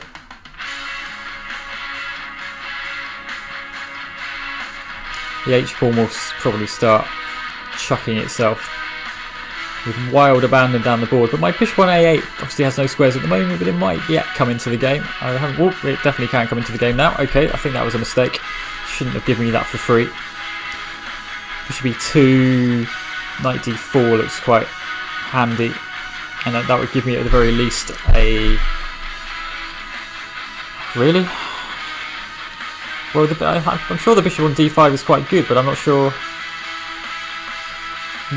The h pawn will probably start chucking itself with wild abandon down the board, but my bishop on a8 obviously has no squares at the moment, but it might yet come into the game. It definitely can come into the game now. Okay, I think that was a mistake. Shouldn't have given me that for free. Bishop e2, knight d4 looks quite handy, and that would give me at the very least a... Really? Well, I'm sure the bishop on d5 is quite good, but I'm not sure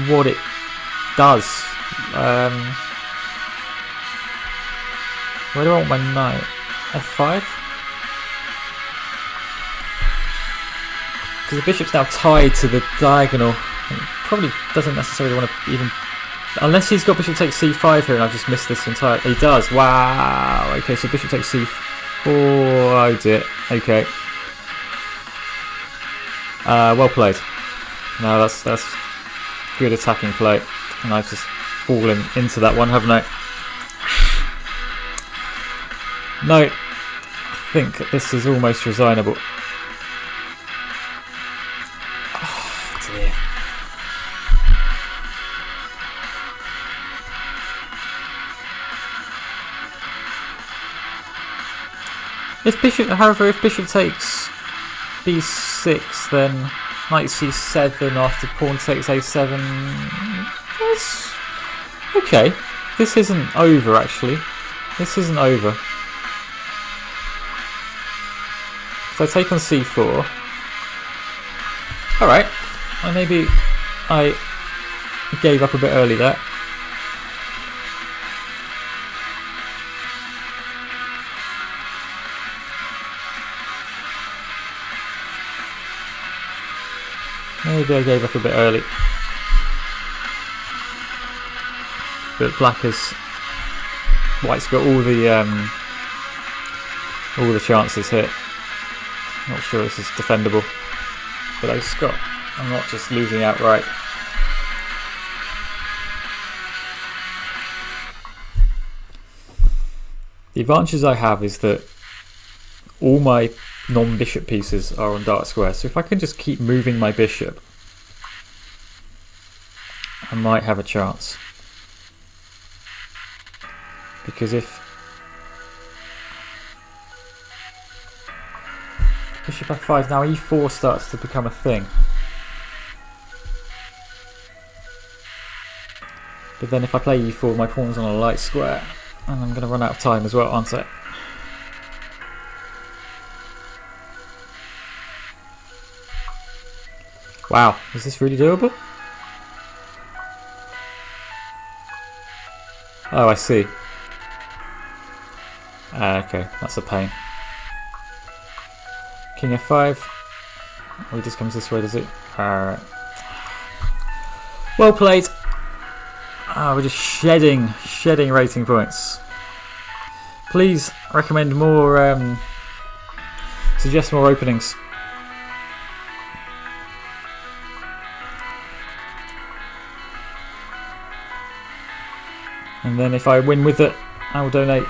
what it does. Where do I want my knight? f5? Because the bishop's now tied to the diagonal. It probably doesn't necessarily want to even... Unless he's got bishop takes c5 here and I've just missed this entire... He does. Wow. Okay, so bishop takes c4. Oh dear. Okay. Well played. No, that's good attacking play. And I've just fallen into that one, haven't I? No. I think this is almost resignable. Oh dear. However, if bishop takes b6, then knight c7 after pawn takes a7. Yes. Okay, this isn't over actually. This isn't over. So I take on c4. Alright, maybe I gave up a bit early there. Maybe I gave up a bit early. But White's got all the chances here. Not sure this is defendable, but I'm not just losing outright. The advantage I have is that all my non-bishop pieces are on dark squares, so if I can just keep moving my bishop, I might have a chance. Because if bishop f5, now e4 starts to become a thing. But then if I play e4, my pawn's on a light square, and I'm going to run out of time as well, aren't I? Wow, is this really doable? Oh, I see. Okay, that's a pain. King f5. Oh, he just comes this way, does it? Alright. Well played. We're just shedding rating points. Please recommend more, suggest more openings. And then if I win with it, I will donate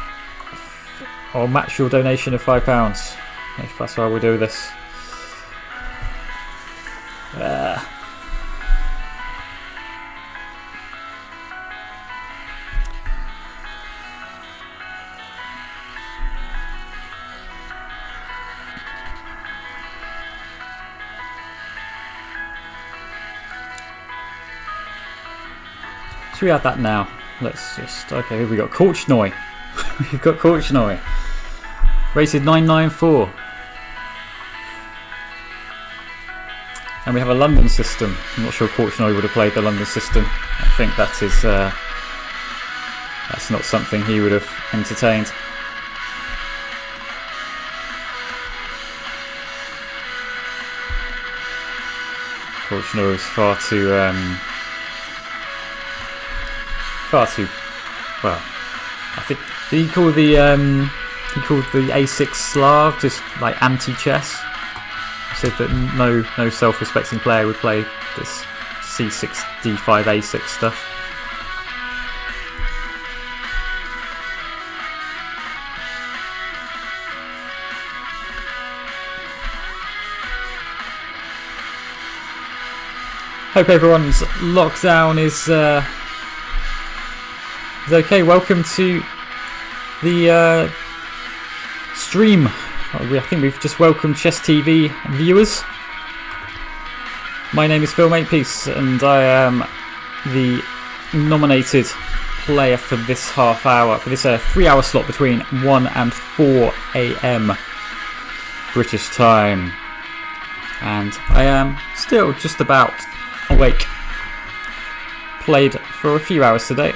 or match your donation of £5. If that's how we do this. Should we add that now? Let's just... Okay, here we got Korchnoi. We've got Korchnoi. Rated 994. And we have a London system. I'm not sure Korchnoi would have played the London system. I think that is... that's not something he would have entertained. Korchnoi was far too... well, I think he called the A6 Slav just like anti-chess. He said that no self-respecting player would play this c6, d5, a6 stuff. Hope everyone's lockdown is okay. Welcome to the stream. I think we've just welcomed Chess TV viewers. My name is Phil Makepeace, and I am the nominated player for this half hour, for this 3-hour slot between 1 and 4 AM British time. And I am still just about awake. Played for a few hours today.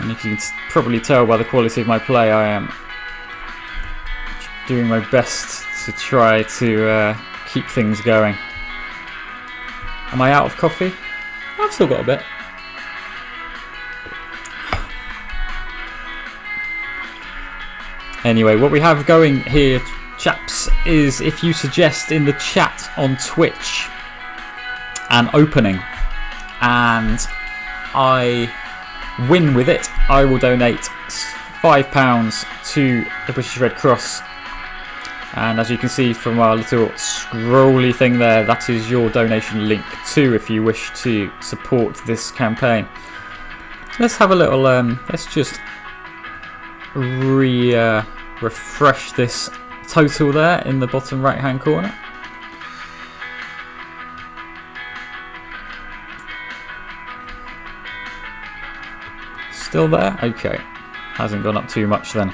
And if you can probably tell by the quality of my play, I am doing my best to try to keep things going. Am I out of coffee? I've still got a bit. Anyway, what we have going here, chaps, is if you suggest in the chat on Twitch an opening and I win with it, I will donate £5 to the British Red Cross. And as you can see from our little scrolly thing there, that is your donation link too if you wish to support this campaign. Let's have a little, let's just refresh this total there in the bottom right hand corner. Still there? Okay. Hasn't gone up too much then.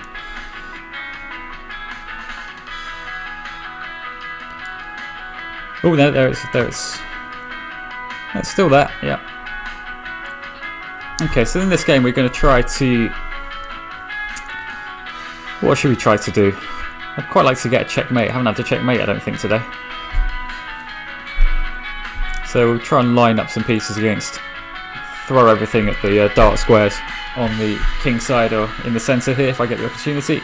Oh, no, there it's still there, yeah. Okay, so in this game we're going to try to... What should we try to do? I'd quite like to get a checkmate. I haven't had a checkmate, I don't think, today. So we'll try and line up some pieces against... Throw everything at the dark squares on the king side or in the centre here if I get the opportunity.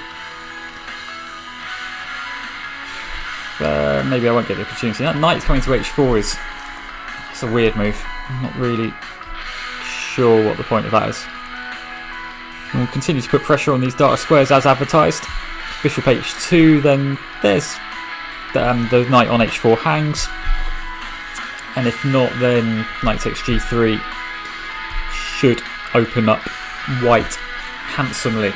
Maybe I won't get the opportunity. That knight's coming to h4 is... It's a weird move. I'm not really sure what the point of that is. And we'll continue to put pressure on these dark squares as advertised. Bishop h2, then there's the knight on h4 hangs. And if not, then knight takes g3 should open up white handsomely.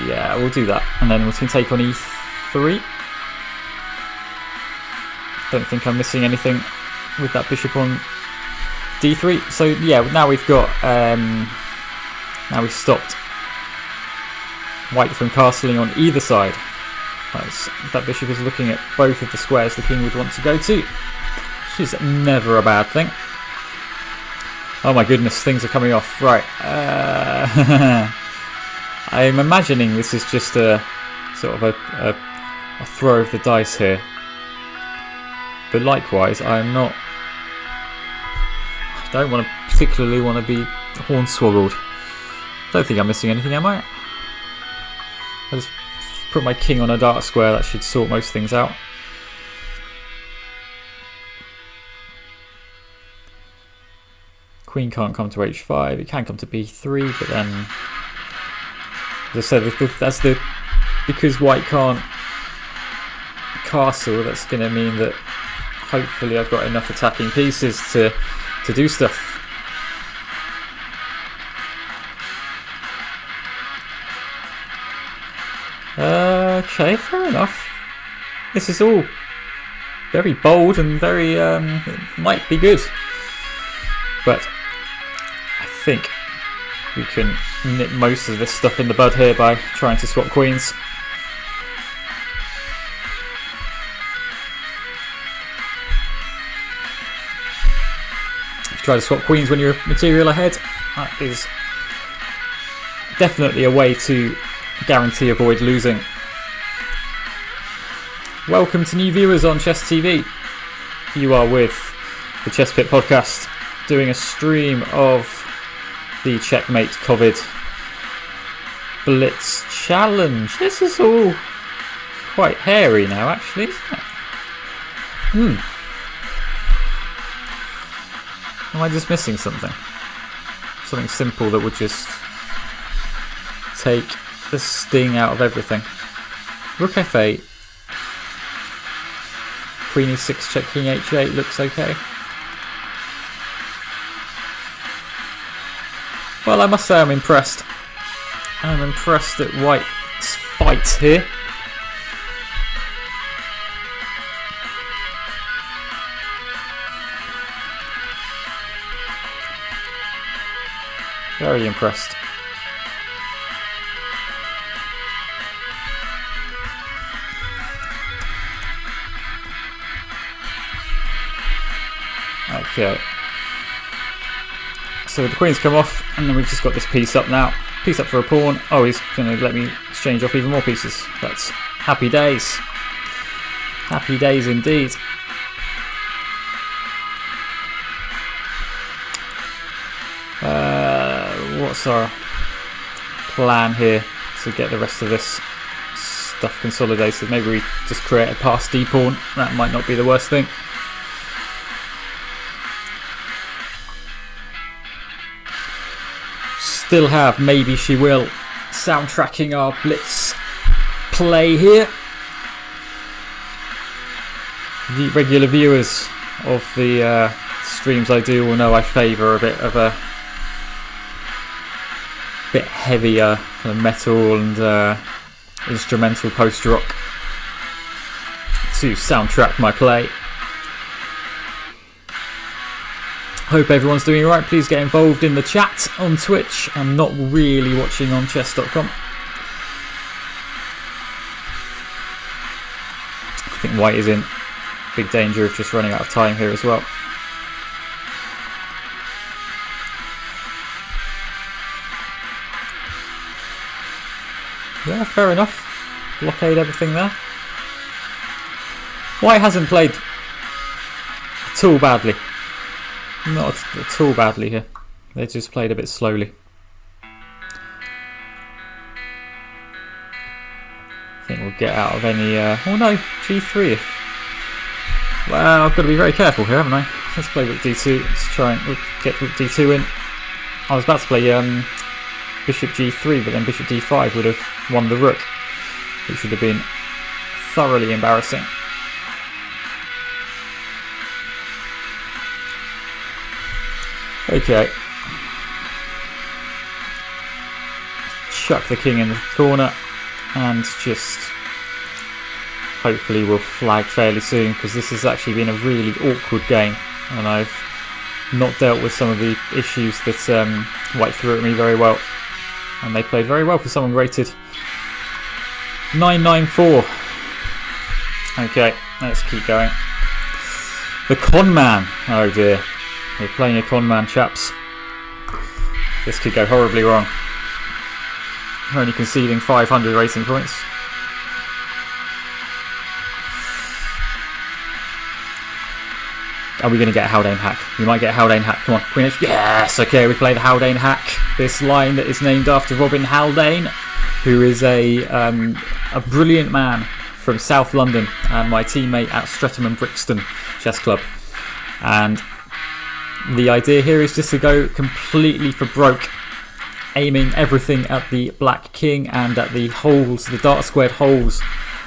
Yeah, we'll do that, and then we can take on e3. Don't think I'm missing anything with that bishop on d3. So yeah, now we've got now we've stopped white from castling on either side. That bishop is looking at both of the squares the king would want to go to, which is never a bad thing. Oh my goodness, things are coming off. Right. I'm imagining this is just a sort of a throw of the dice here. But likewise, I don't particularly want to be hornswoggled. Don't think I'm missing anything, am I? I just put my king on a dark square, that should sort most things out. Queen can't come to h5, it can come to b3, but then, as I said, because white can't castle, that's going to mean that hopefully I've got enough attacking pieces to do stuff. Okay, fair enough. This is all very bold and very, it might be good. But I think we can nip most of this stuff in the bud here by trying to swap queens. If you try to swap queens when you're material ahead, that is definitely a way to guarantee avoid losing. Welcome to new viewers on Chess TV. You are with the Chess Pit podcast, doing a stream of the Checkmate Covid blitz challenge. This is all quite hairy now, actually, isn't it? Am I just missing something? Something simple that would just take the sting out of everything. Rook f8. Queen e6, check king h8 looks okay. Well, I must say I'm impressed. I'm impressed at White's fight here. Very impressed. Okay. So the queen's come off, and then we've just got this piece up now. Piece up for a pawn. Oh, he's going to let me exchange off even more pieces. That's happy days. Happy days indeed. What's our plan here to get the rest of this stuff consolidated? Maybe we just create a pass d pawn. That might not be the worst thing. Still have maybe she will soundtracking our blitz play here. The regular viewers of the streams I do will know I favour a bit of a bit heavier kind of metal and instrumental post rock to soundtrack my play. Hope everyone's doing alright. Please get involved in the chat on Twitch. I'm not really watching on chess.com. I think White is in big danger of just running out of time here as well. Yeah, fair enough. Blockade everything there. White hasn't played at all badly. Not at all badly here. They just played a bit slowly. I think we'll get out of any... oh no, g3. Well, I've got to be very careful here, haven't I? Let's play rook d2. Let's try and get rook d2 in. I was about to play bishop g3, but then bishop d5 would have won the rook, which would have been thoroughly embarrassing. Okay. Chuck the king in the corner and just hopefully we'll flag fairly soon, because this has actually been a really awkward game and I've not dealt with some of the issues that White threw at me very well, and they played very well for someone rated 994. Okay, let's keep going. The con man. Oh dear. We're playing a con man, chaps. This could go horribly wrong. We're only conceding 500 racing points. Are we going to get a Haldane hack? We might get a Haldane hack. Come on, Queen H. Yes! Okay, we play the Haldane hack. This line that is named after Robin Haldane, who is a brilliant man from South London and my teammate at Streatham and Brixton Chess Club. And the idea here is just to go completely for broke, aiming everything at the black king and at the holes, the dark squared holes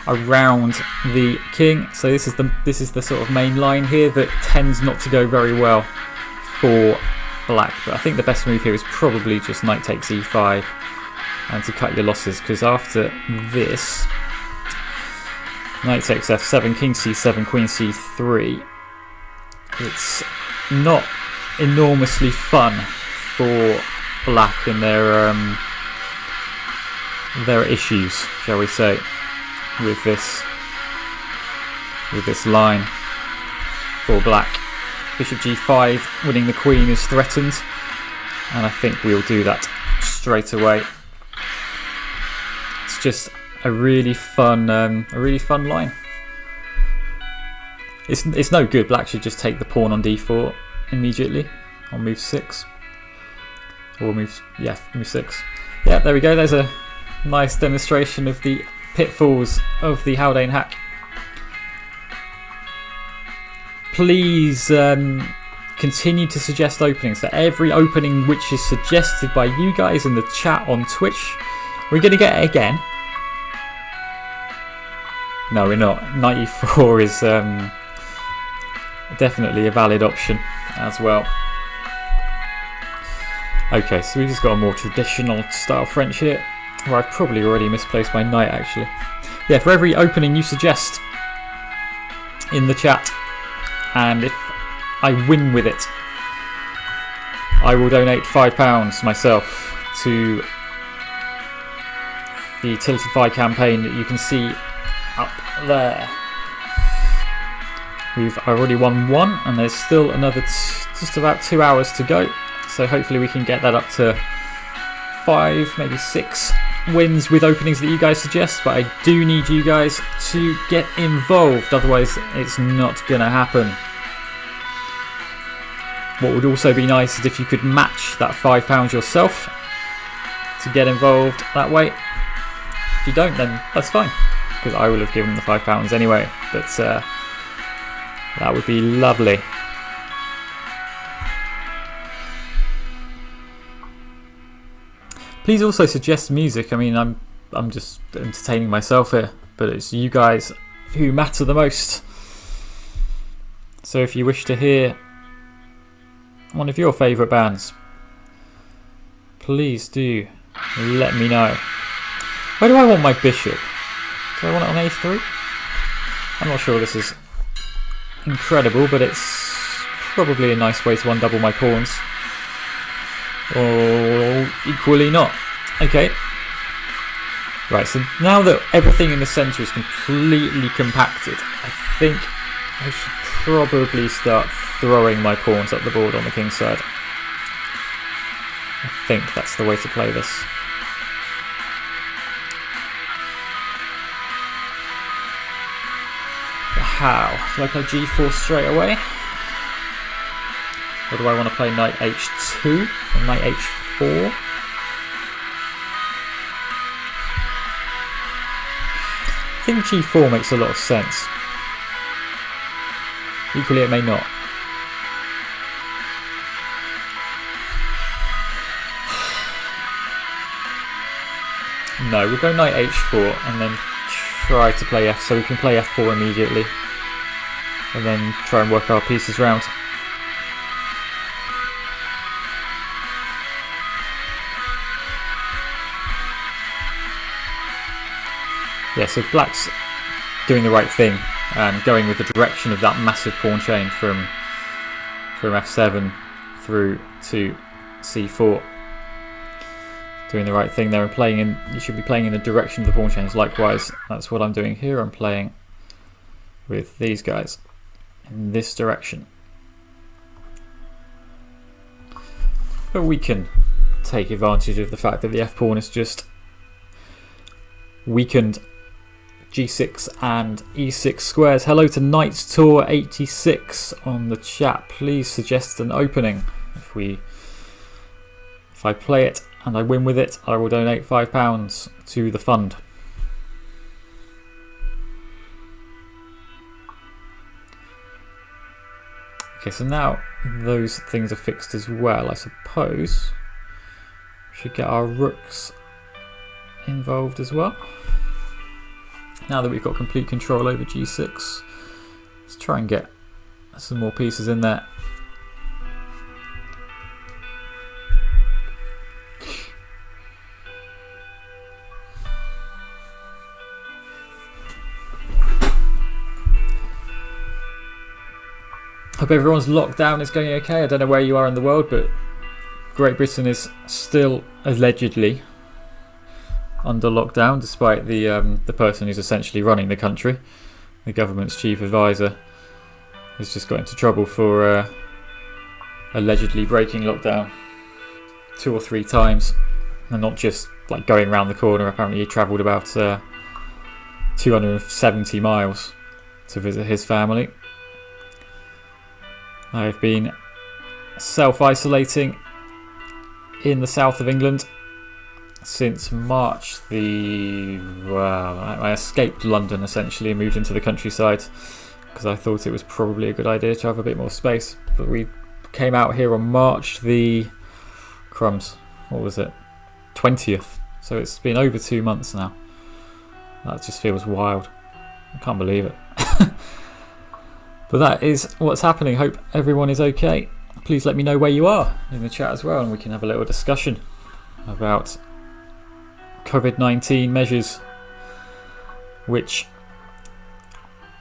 around the king. So this is the sort of main line here that tends not to go very well for black. But I think the best move here is probably just knight takes e5 and to cut your losses, because after this, knight takes f7, king c7, queen c3, it's not enormously fun for black and their issues, shall we say, with this line for black. Bishop g5, winning the queen is threatened, and I think we'll do that straight away. It's just a really fun line. It's no good. Black should just take the pawn on d4 immediately on move 6. Or move 6. Yeah, there we go. There's a nice demonstration of the pitfalls of the Haldane hack. Please continue to suggest openings. For every opening which is suggested by you guys in the chat on Twitch, we're going to get it again. No, we're not. 94 is definitely a valid option as well. Okay, so we've just got a more traditional style French here, where I've probably already misplaced my knight actually. Yeah, for every opening you suggest in the chat, and if I win with it, I will donate £5 myself to the Tiltify campaign that you can see up there. I've already won 1, and there's still another just about 2 hours to go. So hopefully we can get that up to 5, maybe 6 wins with openings that you guys suggest. But I do need you guys to get involved, otherwise it's not going to happen. What would also be nice is if you could match that £5 yourself to get involved that way. If you don't, then that's fine, because I will have given the £5 anyway. But that would be lovely. Please also suggest music. I mean, I'm just entertaining myself here, but it's you guys who matter the most. So if you wish to hear one of your favourite bands, please do let me know. Where do I want my bishop? Do I want it on a3? I'm not sure this is incredible, but it's probably a nice way to undouble my pawns. Or equally not. Okay. Right, so now that everything in the centre is completely compacted, I think I should probably start throwing my pawns up the board on the king's side. I think that's the way to play this. But how? Do I play g4 straight away? Or do I want to play knight h2 or knight h4? I think g4 makes a lot of sense. Equally it may not. No, we'll go knight h4 and then try to play f, so we can play f4 immediately. And then try and work our pieces round. Yeah, so black's doing the right thing and going with the direction of that massive pawn chain from f7 through to c4. Doing the right thing there and playing in. You should be playing in the direction of the pawn chains. Likewise, that's what I'm doing here. I'm playing with these guys in this direction. But we can take advantage of the fact that the f pawn is just weakened g6 and e6 squares. Hello to Knight Tour 86 on the chat. Please suggest an opening. If I play it and I win with it, I will donate £5 to the fund. Okay, so now those things are fixed as well. I suppose we should get our rooks involved as well. Now that we've got complete control over g6, let's try and get some more pieces in there. Hope everyone's lockdown is going okay. I don't know where you are in the world, but Great Britain is still allegedly under lockdown, despite the person who's essentially running the country, the government's chief advisor, has just got into trouble for allegedly breaking lockdown 2 or 3 times, and not just like going around the corner. Apparently he travelled about 270 miles to visit his family. I've been self-isolating in the south of England since March I escaped London essentially and moved into the countryside because I thought it was probably a good idea to have a bit more space. But we came out here on March the 20th. So it's been over 2 months now. That just feels wild. I can't believe it. But that is what's happening. Hope everyone is okay. Please let me know where you are in the chat as well, and we can have a little discussion about COVID-19 measures, which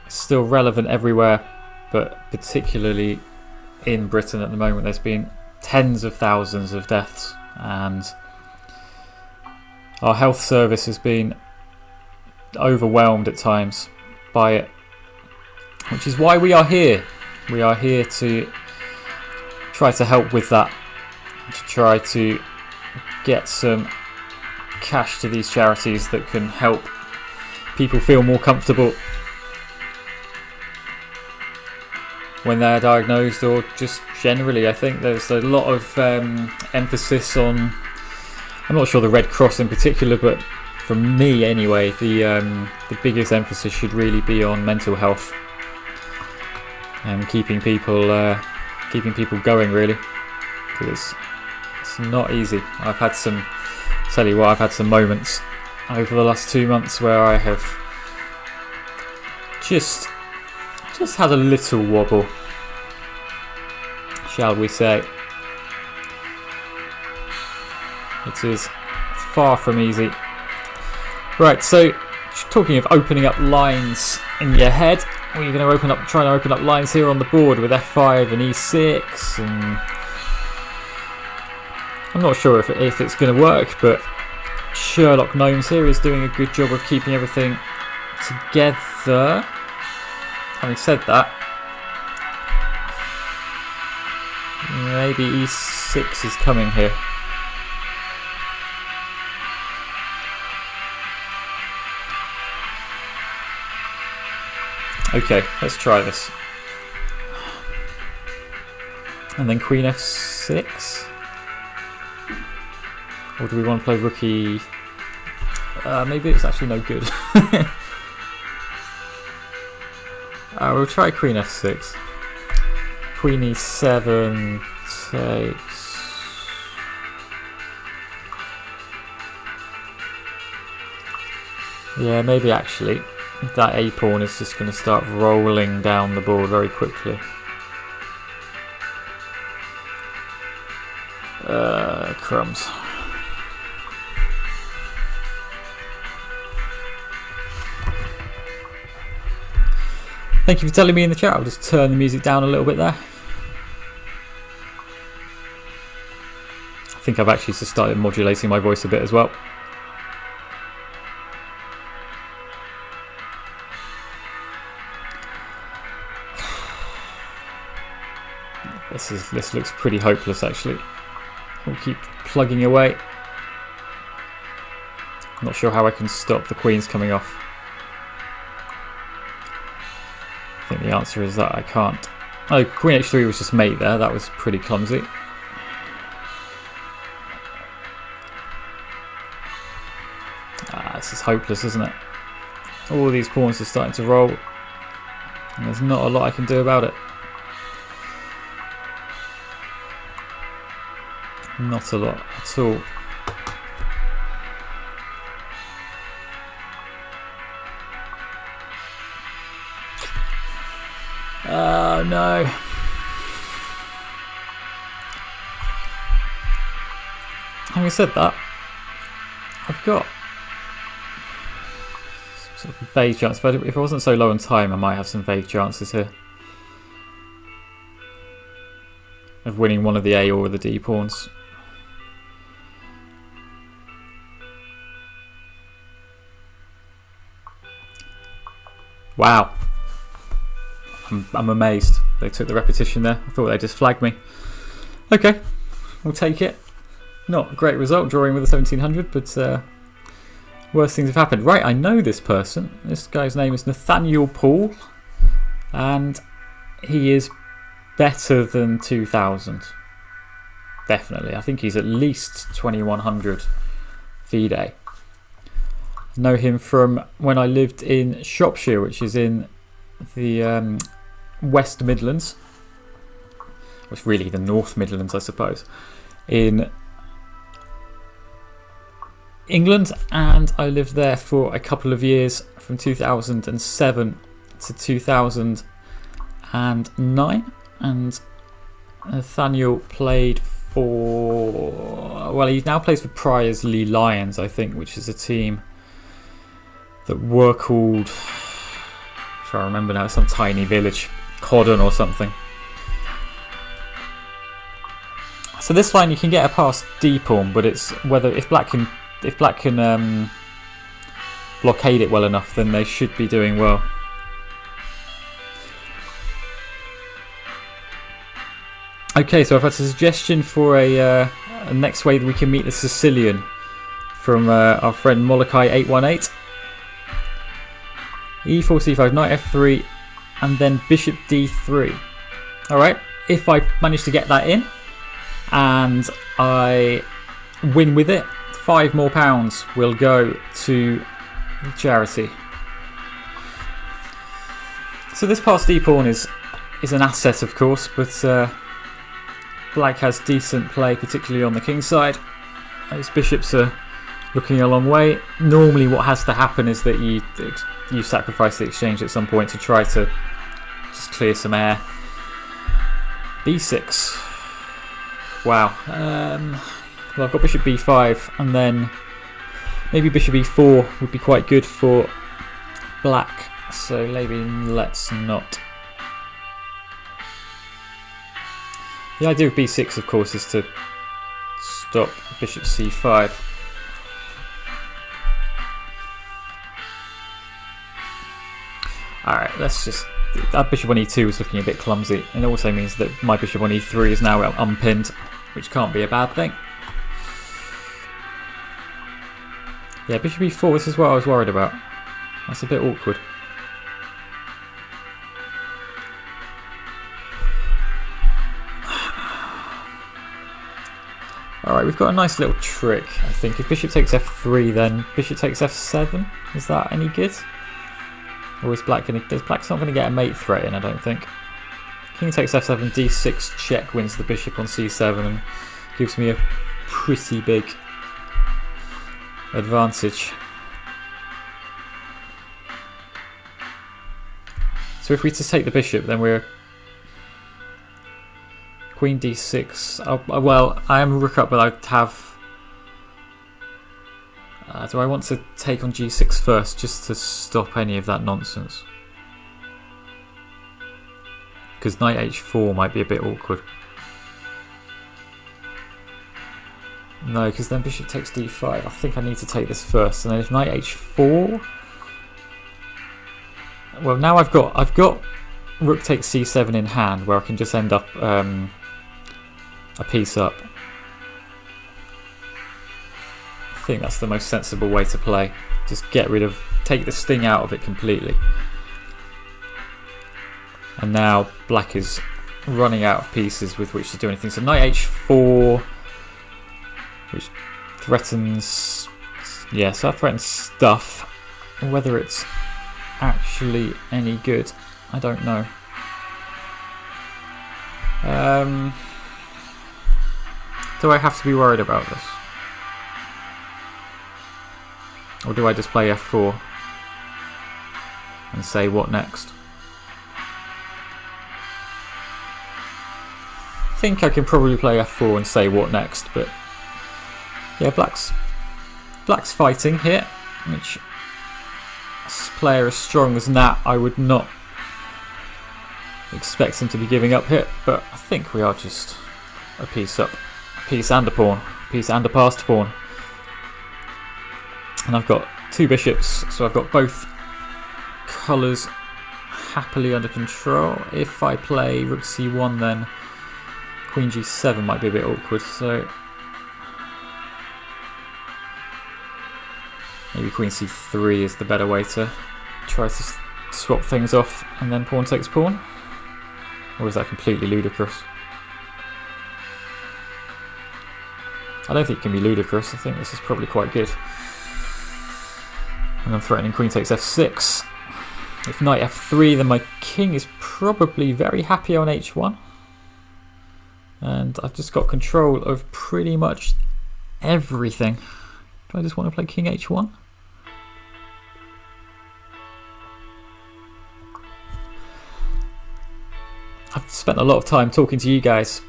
is still relevant everywhere, but particularly in Britain at the moment. There's been tens of thousands of deaths, and our health service has been overwhelmed at times by it, which is why we are here. We are here to try to help with that, to try to get some cash to these charities that can help people feel more comfortable when they're diagnosed, or just generally. I think there's a lot of emphasis on, I'm not sure the Red Cross in particular, but for me anyway, the biggest emphasis should really be on mental health and keeping people going, really, because it's not easy. I've had some moments over the last 2 months where I have just had a little wobble, shall we say. It is far from easy. Right, so talking of opening up lines in your head, we're going to try to open up lines here on the board with F5 and E6, and I'm not sure if it's going to work, but Sherlock Gnomes here is doing a good job of keeping everything together. Having said that, maybe E6 is coming here. Okay, let's try this. And then Queen F6? Or do we want to play Rookie? Maybe it's actually no good. We'll try Queen F6. Queen E7 takes... Yeah, maybe actually that A pawn is just going to start rolling down the board very quickly. Crumbs. Thank you for telling me in the chat. I'll just turn the music down a little bit there. I think I've actually just started modulating my voice a bit as well. This looks pretty hopeless, actually. We'll keep plugging away. I'm not sure how I can stop the queens coming off. I think the answer is that I can't. Oh, Queen H3 was just mate there. That was pretty clumsy. This is hopeless, isn't it? All of these pawns are starting to roll, and there's not a lot I can do about it. Not a lot at all. Oh no. Having said that, I've got some sort of vague chance. If I wasn't so low on time, I might have some vague chances here of winning one of the A or the D pawns. Wow. I'm amazed. They took the repetition there. I thought they just flagged me. Okay, we'll take it. Not a great result, drawing with a 1700, but worse things have happened. Right, I know this person. This guy's name is Nathaniel Paul, and he is better than 2000. definitely. I think he's at least 2100 FIDE. Know him from when I lived in Shropshire, which is in the West Midlands. It's really the North Midlands, I suppose, in England, and I lived there for a couple of years from 2007 to 2009, and Nathaniel played for, well, he now plays for Priorslee Lions, I think, which is a team that were called, I'm trying to remember now, some tiny village, Codden or something. So this line you can get a past d-pawn, but it's whether if black can blockade it well enough, then they should be doing well. Okay, so I've had a suggestion for a next way that we can meet the Sicilian from our friend Molokai818. E4, c5, knight f3, and then bishop d3. Alright, if I manage to get that in and I win with it, £5 more will go to charity. So this passed d-pawn is an asset, of course, but black has decent play, particularly on the king side. Those bishops are looking a long way. Normally what has to happen is that you sacrifice the exchange at some point to try to just clear some air. b6. Wow. Well, I've got bishop b5, and then maybe bishop e4 would be quite good for black. So maybe let's not. The idea of b6, of course, is to stop bishop c5. Alright, let's just... That bishop on e2 is looking a bit clumsy. And it also means that my bishop on e3 is now unpinned, which can't be a bad thing. Yeah, bishop e4, this is what I was worried about. That's a bit awkward. Alright, we've got a nice little trick, I think. If bishop takes f3, then bishop takes f7. Is that any good? Or is black going to... Black's not going to get a mate threat in, I don't think. King takes f7, d6 check wins the bishop on c7 and gives me a pretty big advantage. So if we just take the bishop, then we're... Queen d6. Oh, well, I am rook up, but I have... do I want to take on g6 first, just to stop any of that nonsense? Because knight h4 might be a bit awkward. No, because then bishop takes d5. I think I need to take this first, and then if knight h4... Well, now I've got rook takes c7 in hand, where I can just end up a piece up. I think that's the most sensible way to play. Just take the sting out of it completely. And now black is running out of pieces with which to do anything. So knight h4, which threatens... Yeah, so that threatens stuff. Whether it's actually any good, I don't know. Do I have to be worried about this? Or do I just play f4 and say what next? I think I can probably play f4 and say what next, but yeah, black's fighting here, which a player as strong as Nat, I would not expect him to be giving up here, but I think we are just a piece up, a piece and a pawn, a piece and a passed pawn. And I've got two bishops, so I've got both colours happily under control. If I play rook c1, then queen g7 might be a bit awkward, so maybe queen c3 is the better way to try to swap things off, and then pawn takes pawn. Or is that completely ludicrous? I don't think it can be ludicrous. I think this is probably quite good. And I'm threatening queen takes f6. If knight f3, then my king is probably very happy on h1. And I've just got control of pretty much everything. Do I just want to play king h1? I've spent a lot of time talking to you guys,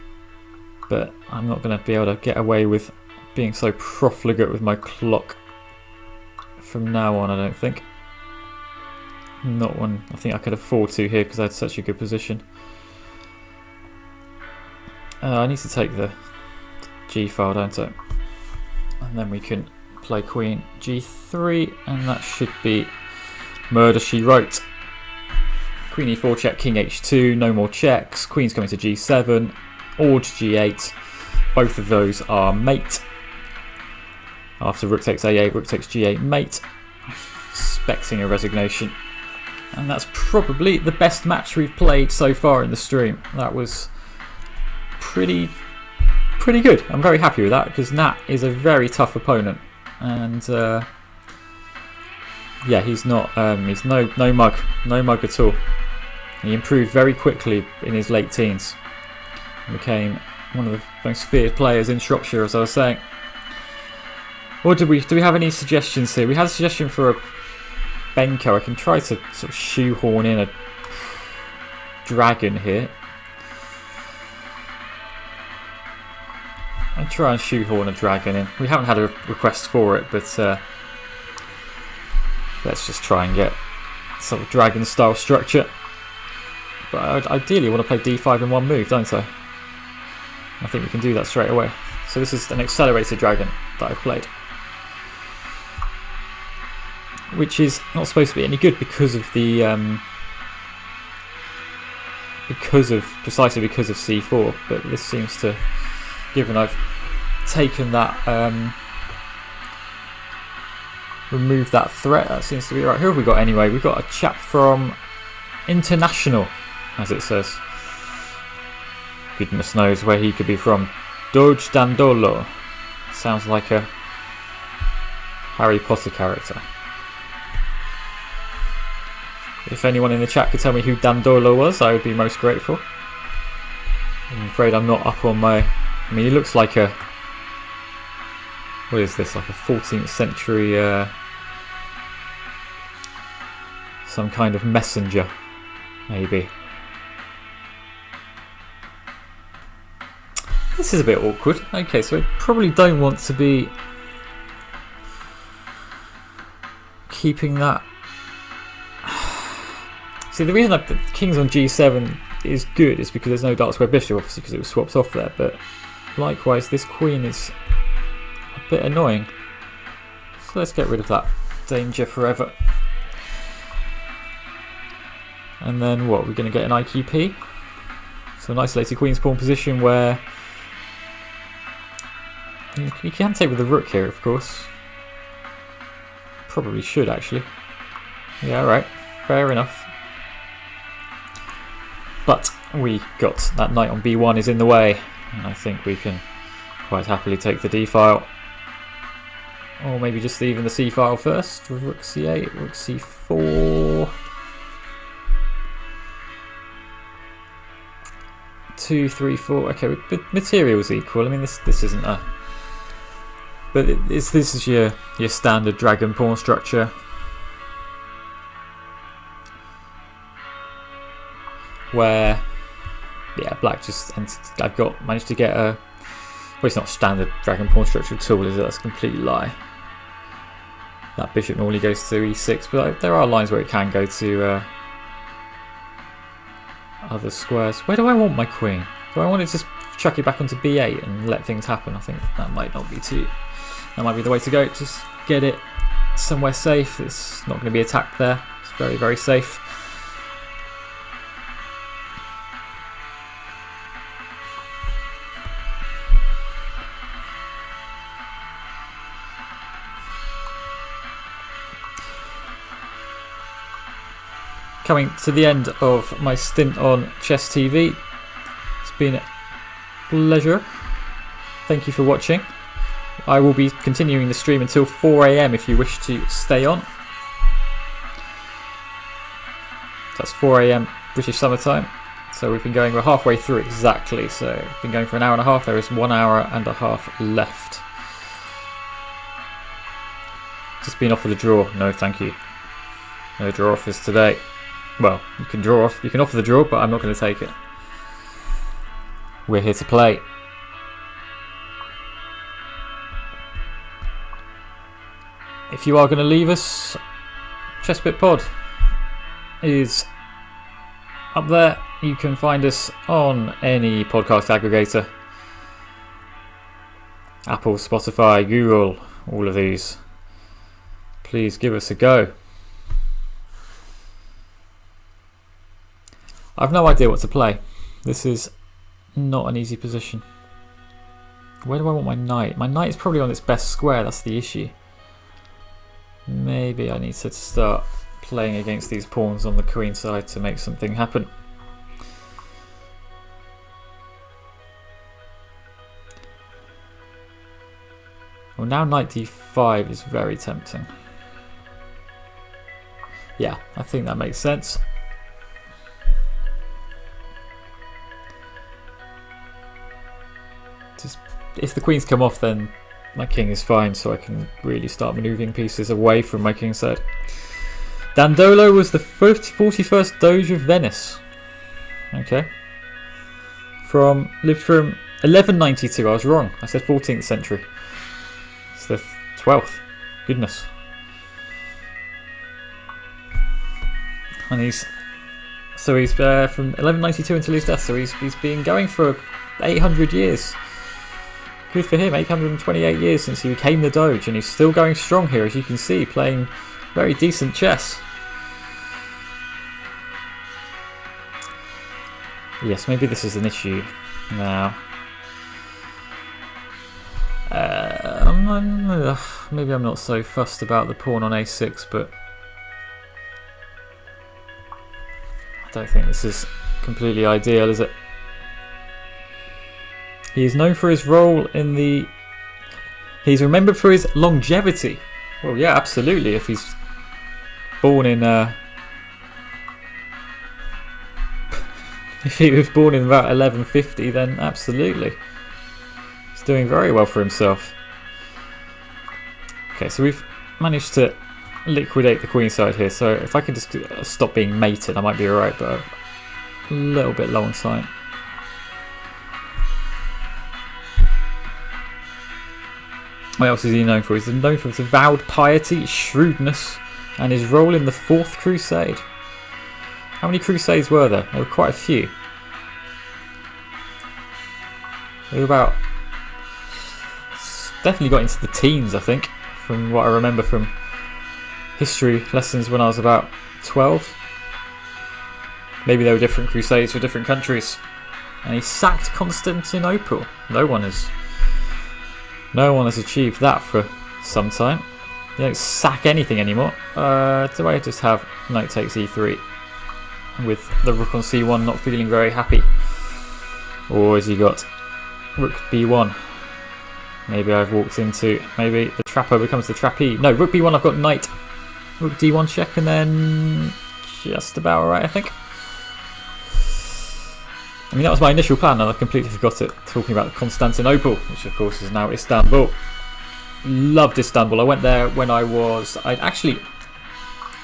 but I'm not going to be able to get away with being so profligate with my clock from now on, I don't think. Not one I think I could afford to here because I had such a good position. I need to take the g file, don't I? And then we can play queen g3, and that should be murder she wrote. Queen e4 check, king h2, no more checks. Queen's coming to g7, or to g8. Both of those are mate. After rook takes a8, rook takes g8 mate. Expecting a resignation. And that's probably the best match we've played so far in the stream. That was pretty good. I'm very happy with that because Nat is a very tough opponent, and yeah, he's not he's no mug at all. He improved very quickly in his late teens. He became one of the most feared players in Shropshire, as I was saying. Or do we have any suggestions here? We had a suggestion for a Benko. I can try to sort of shoehorn in a dragon here. I'll try and shoehorn a dragon in. We haven't had a request for it, but let's just try and get sort of dragon style structure. But I ideally want to play d5 in one move, don't I? I think we can do that straight away. So this is an accelerated dragon that I've played, which is not supposed to be any good because of the precisely because of c4. But this seems to, given I've taken that, removed that threat, that seems to be right. Who have we got anyway? We've got a chap from International, as it says. Goodness knows where he could be from. Doge Dandolo. Sounds like a Harry Potter character. If anyone in the chat could tell me who Dandolo was, I would be most grateful. I'm afraid I'm not up on my... I mean, he looks like a... What is this? Like a 14th century... some kind of messenger, maybe. This is a bit awkward. Okay, so I probably don't want to be keeping that. See, the reason I put kings on g7 is good is because there's no dark square bishop, obviously, because it was swapped off there. But likewise, this queen is a bit annoying. So let's get rid of that danger forever. And then what? We're going to get an IQP. So an isolated queen's pawn position where you can take with the rook here, of course. Probably should, actually. Yeah, alright. Fair enough. But we got that knight on b1 is in the way. And I think we can quite happily take the d file. Or maybe just even the c file first. With rook c8, rook c4. 2, 3, 4. Okay, but material's equal. I mean, this isn't a... But this is your standard dragon pawn structure. Where, yeah, black just... I've managed to get a... Well, it's not standard dragon pawn structure at all, is it? That's a complete lie. That bishop normally goes to e6, but there are lines where it can go to... other squares. Where do I want my queen? Do I want to just chuck it back onto b8 and let things happen? I think that might not be too... That might be the way to go. Just get it somewhere safe. It's not going to be attacked there. It's very, very safe. Coming to the end of my stint on Chess TV. It's been a pleasure. Thank you for watching. I will be continuing the stream until 4 AM if you wish to stay on. That's 4 AM British Summer Time. So we've been going, we're halfway through exactly. So we've been going for an hour and a half. There is 1 hour and a half left. Just been offered a draw. No, thank you. No draw offers today. Well, you can offer the draw, but I'm not going to take it. We're here to play. If you are going to leave us, Chessbit Pod is up there. You can find us on any podcast aggregator. Apple, Spotify, Google, all of these. Please give us a go. I've no idea what to play. This is not an easy position. Where do I want my knight? My knight is probably on its best square, that's the issue. Maybe I need to start playing against these pawns on the queen side to make something happen. Well, now knight d5 is very tempting. Yeah, I think that makes sense. Just if the queens come off, then my king is fine, so I can really start manoeuvring pieces away from my king's side. Dandolo was the 41st Doge of Venice. Okay. Lived from 1192. I was wrong. I said 14th century. It's the 12th. Goodness. And he's from 1192 until his death. So he's been going for 800 years. Good for him. 828 years since he became the Doge, and he's still going strong here, as you can see, playing very decent chess. Yes, maybe this is an issue now. Maybe I'm not so fussed about the pawn on a6, but I don't think this is completely ideal, is it? He is known for his role in the... He's remembered for his longevity. Well, yeah, absolutely. If he's born in... If he was born in about 1150, then absolutely. He's doing very well for himself. Okay, so we've managed to liquidate the queen side here. So if I can just stop being mated, I might be alright, but a little bit low on sight. What else is he known for? He's known for his avowed piety, shrewdness, and his role in the Fourth Crusade. How many crusades were there? There were quite a few. They were about... Definitely got into the teens, I think, from what I remember from history lessons when I was about 12. Maybe there were different crusades for different countries. And he sacked Constantinople. No one has achieved that for some time. You don't sack anything anymore. Do I just have knight takes e3 with the rook on c1 not feeling very happy? Or has he got rook b1? Maybe I've walked into... Maybe the trapper becomes the trappee. No, rook b1, I've got knight. Rook d1 check, and then just about alright, I think. I mean, that was my initial plan, and I completely forgot it, talking about Constantinople, which of course is now Istanbul. Loved Istanbul. I went there when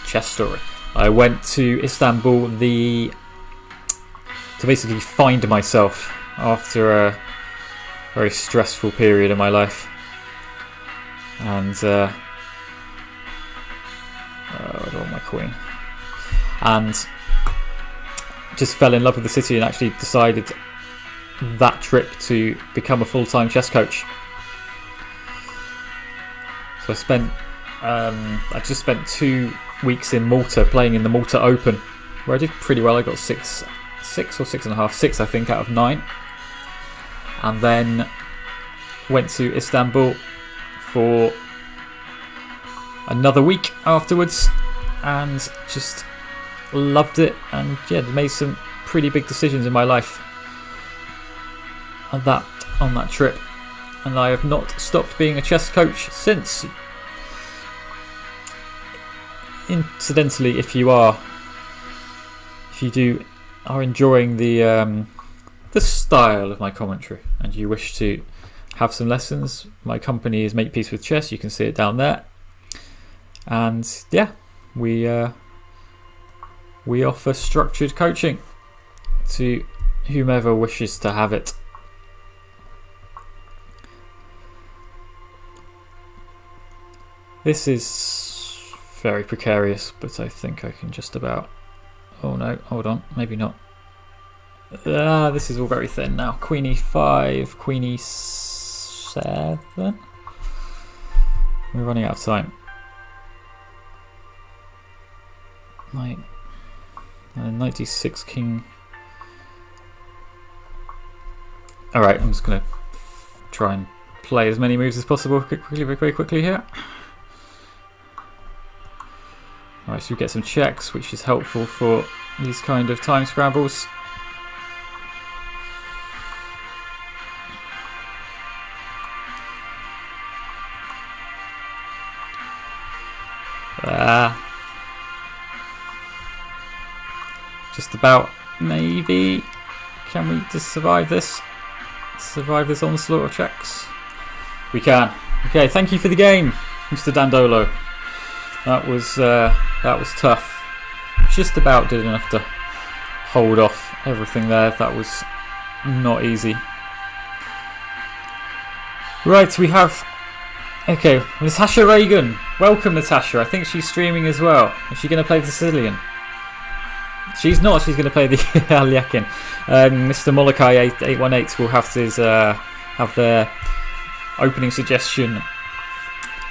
chess story. I went to Istanbul to basically find myself after a very stressful period in my life. And, I don't want my queen. And just fell in love with the city and actually decided that trip to become a full-time chess coach. So I just spent 2 weeks in Malta playing in the Malta Open, where I did pretty well. I got 6 or 6.5, 6 I think out of 9. And then went to Istanbul for another week afterwards and just loved it, and yeah, made some pretty big decisions in my life on that trip. and I have not stopped being a chess coach since. Incidentally, if you are enjoying the style of my commentary and you wish to have some lessons, my company is Make Peace with Chess. You can see it down there, and yeah, we offer structured coaching to whomever wishes to have it. This is very precarious, but I think I can just about... Oh no, hold on, maybe not. This is all very thin now. Queen e5, queen e7. We're running out of time. 96 king. Alright, I'm just going to try and play as many moves as possible very quickly here. Alright, so we get some checks, which is helpful for these kind of time scrambles. Just about, maybe. Can we just survive this? Survive this onslaught of checks? We can. Okay, thank you for the game, Mr. Dandolo. That was tough. Just about did enough to hold off everything there. That was not easy. Right, we have... Okay, Natasha Reagan. Welcome, Natasha. I think she's streaming as well. Is she going to play the Sicilian? She's not. She's going to play the Alyakin. Mr. Molokai 818 will have their opening suggestion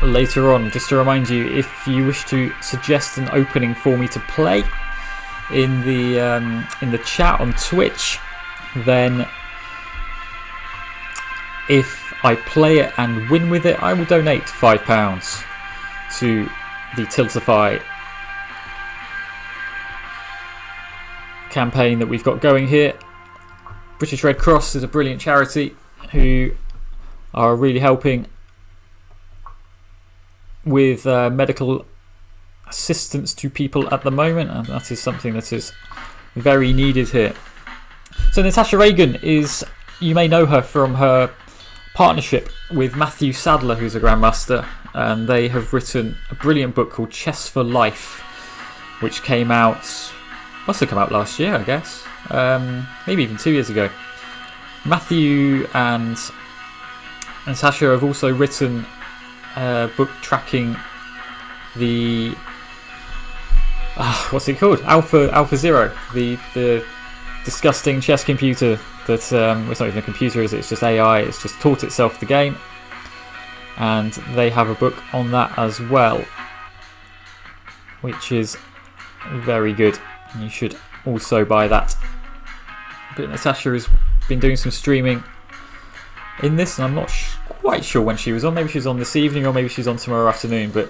later on. Just to remind you, if you wish to suggest an opening for me to play in the chat on Twitch, then if I play it and win with it, I will donate £5 to the Tiltify campaign that we've got going here. British Red Cross is a brilliant charity who are really helping with medical assistance to people at the moment, and that is something that is very needed here. So Natasha Reagan is, you may know her from her partnership with Matthew Sadler, who's a grandmaster, and they have written a brilliant book called Chess for Life, which must have come out last year, I guess, maybe even 2 years ago. Matthew and Natasha have also written a book tracking the what's it called? Alpha Zero, the disgusting chess computer that it's not even a computer, is it? It's just AI. It's just taught itself the game, and they have a book on that as well, which is very good. You should also buy that. But Natasha has been doing some streaming in this, and I'm not quite sure when she was on. Maybe she's on this evening, or maybe she's on tomorrow afternoon. But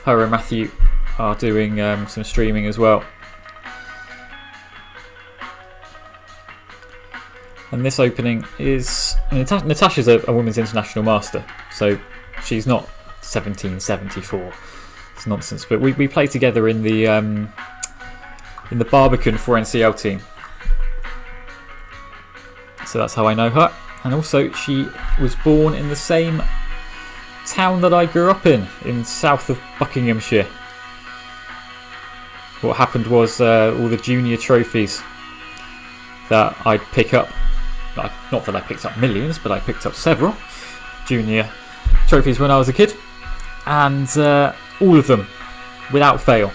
her and Matthew are doing some streaming as well. And this opening is... Natasha's a women's international master, so she's not 1774. It's nonsense. But we play together in the Barbican 4NCL team. So that's how I know her. And also, she was born in the same town that I grew up in south of Buckinghamshire. What happened was all the junior trophies that I'd pick up, not that I picked up millions, but I picked up several junior trophies when I was a kid, and all of them, without fail,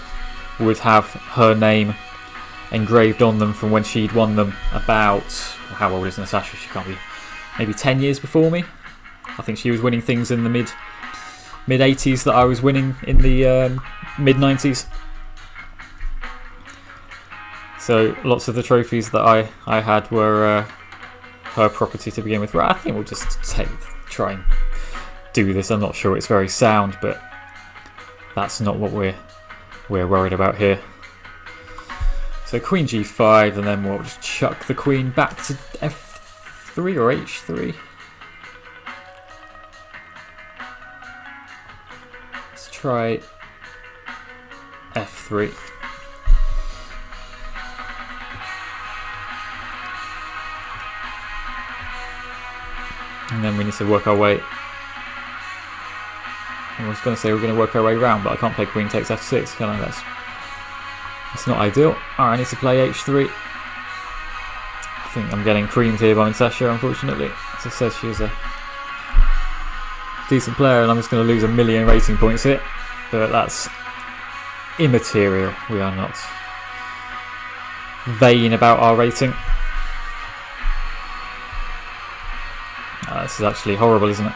would have her name engraved on them from when she'd won them. About, how old is Natasha? She can't be, maybe 10 years before me. I think she was winning things in the mid 80s that I was winning in the mid 90s. So lots of the trophies that I had were her property to begin with. Right, I think we'll just try and do this. I'm not sure it's very sound, but that's not what we're worried about here. So queen g5, and then we'll just chuck the queen back to f3 or h3. try f3. And then we need to work our way. I was going to say we're going to work our way around, but I can't play queen takes f6, can I? That's not ideal. Alright, I need to play h3. I think I'm getting creamed here by Natasha, unfortunately. As I said, she's a decent player, and I'm just going to lose 1 million rating points here. But that's immaterial. We are not vain about our rating. This is actually horrible, isn't it?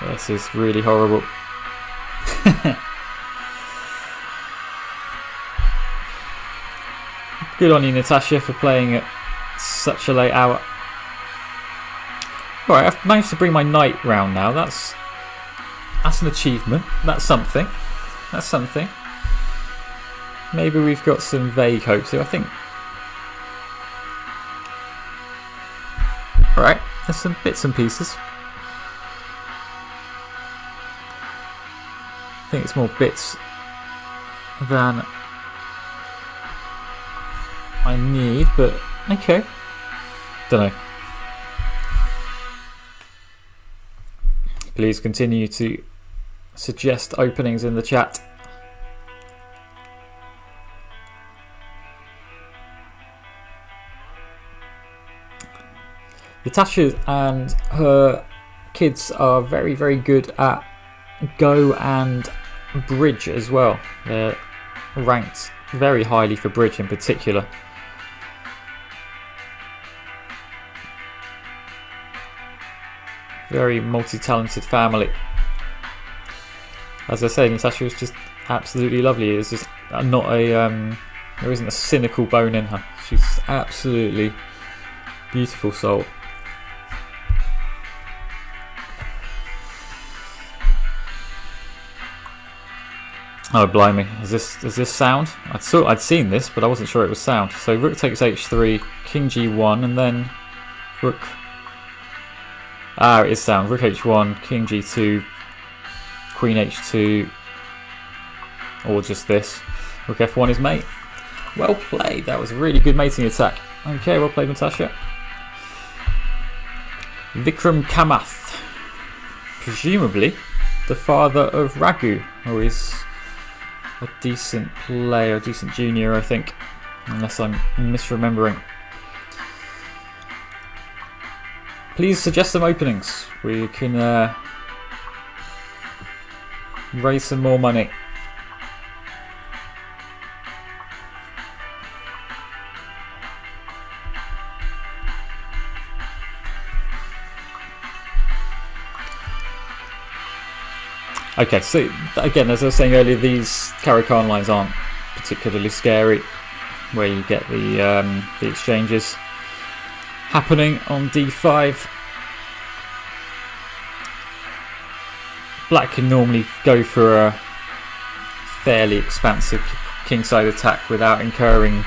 This is really horrible. Good on you, Natasha, for playing at such a late hour. Alright, I've managed to bring my knight round now. That's an achievement. That's something. That's something. Maybe we've got some vague hopes here, I think. Alright, there's some bits and pieces. I think it's more bits than I need, but okay. Don't know. Please continue to suggest openings in the chat. Natasha and her kids are very, very good at Go and Bridge as well. They're ranked very highly for Bridge in particular. Very multi-talented family. As I say, Natasha is just absolutely lovely. It's just not a there isn't a cynical bone in her. She's absolutely beautiful soul. Oh blimey! Is this sound? I'd seen this, but I wasn't sure it was sound. So rook takes h3, king g1, and then rook. Ah, it is sound. Rook h1, king g2, queen h2, or just this. Rook f1 is mate. Well played. That was a really good mating attack. Okay, well played, Natasha. Vikram Kamath, presumably the father of Raghu, who is a decent player, a decent junior, I think, unless I'm misremembering. Please suggest some openings. We can raise some more money. Okay, so again, as I was saying earlier, these Caro-Kann lines aren't particularly scary, where you get the exchanges happening on d5. Black can normally go for a fairly expansive kingside attack without incurring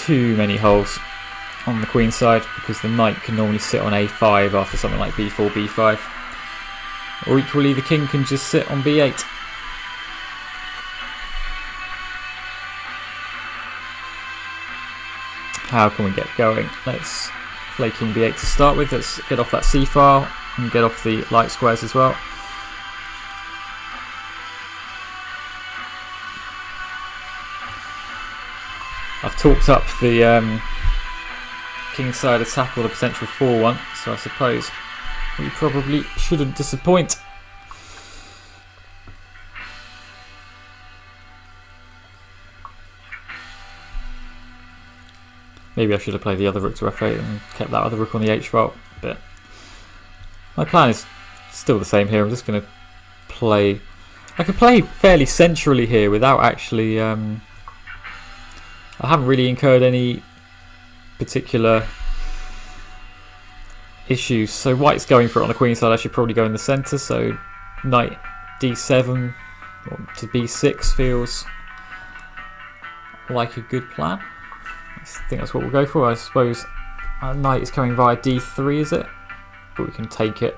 too many holes on the queen side, because the knight can normally sit on a5 after something like b4, b5. Or equally, the king can just sit on b8. How can we get going? Let's play king b8 to start with. Let's get off that c file and get off the light squares as well. I've talked up the kingside attack, or the potential for one, so I suppose we probably shouldn't disappoint. Maybe I should have played the other rook to f8 and kept that other rook on the h file, but my plan is still the same here. I'm just going to play. I can play fairly centrally here without actually. I haven't really incurred any particular issues. So white's going for it on the queen side. I should probably go in the centre. So knight d7 to b6 feels like a good plan. I think that's what we'll go for. I suppose knight is coming via d3, is it? but we can take it.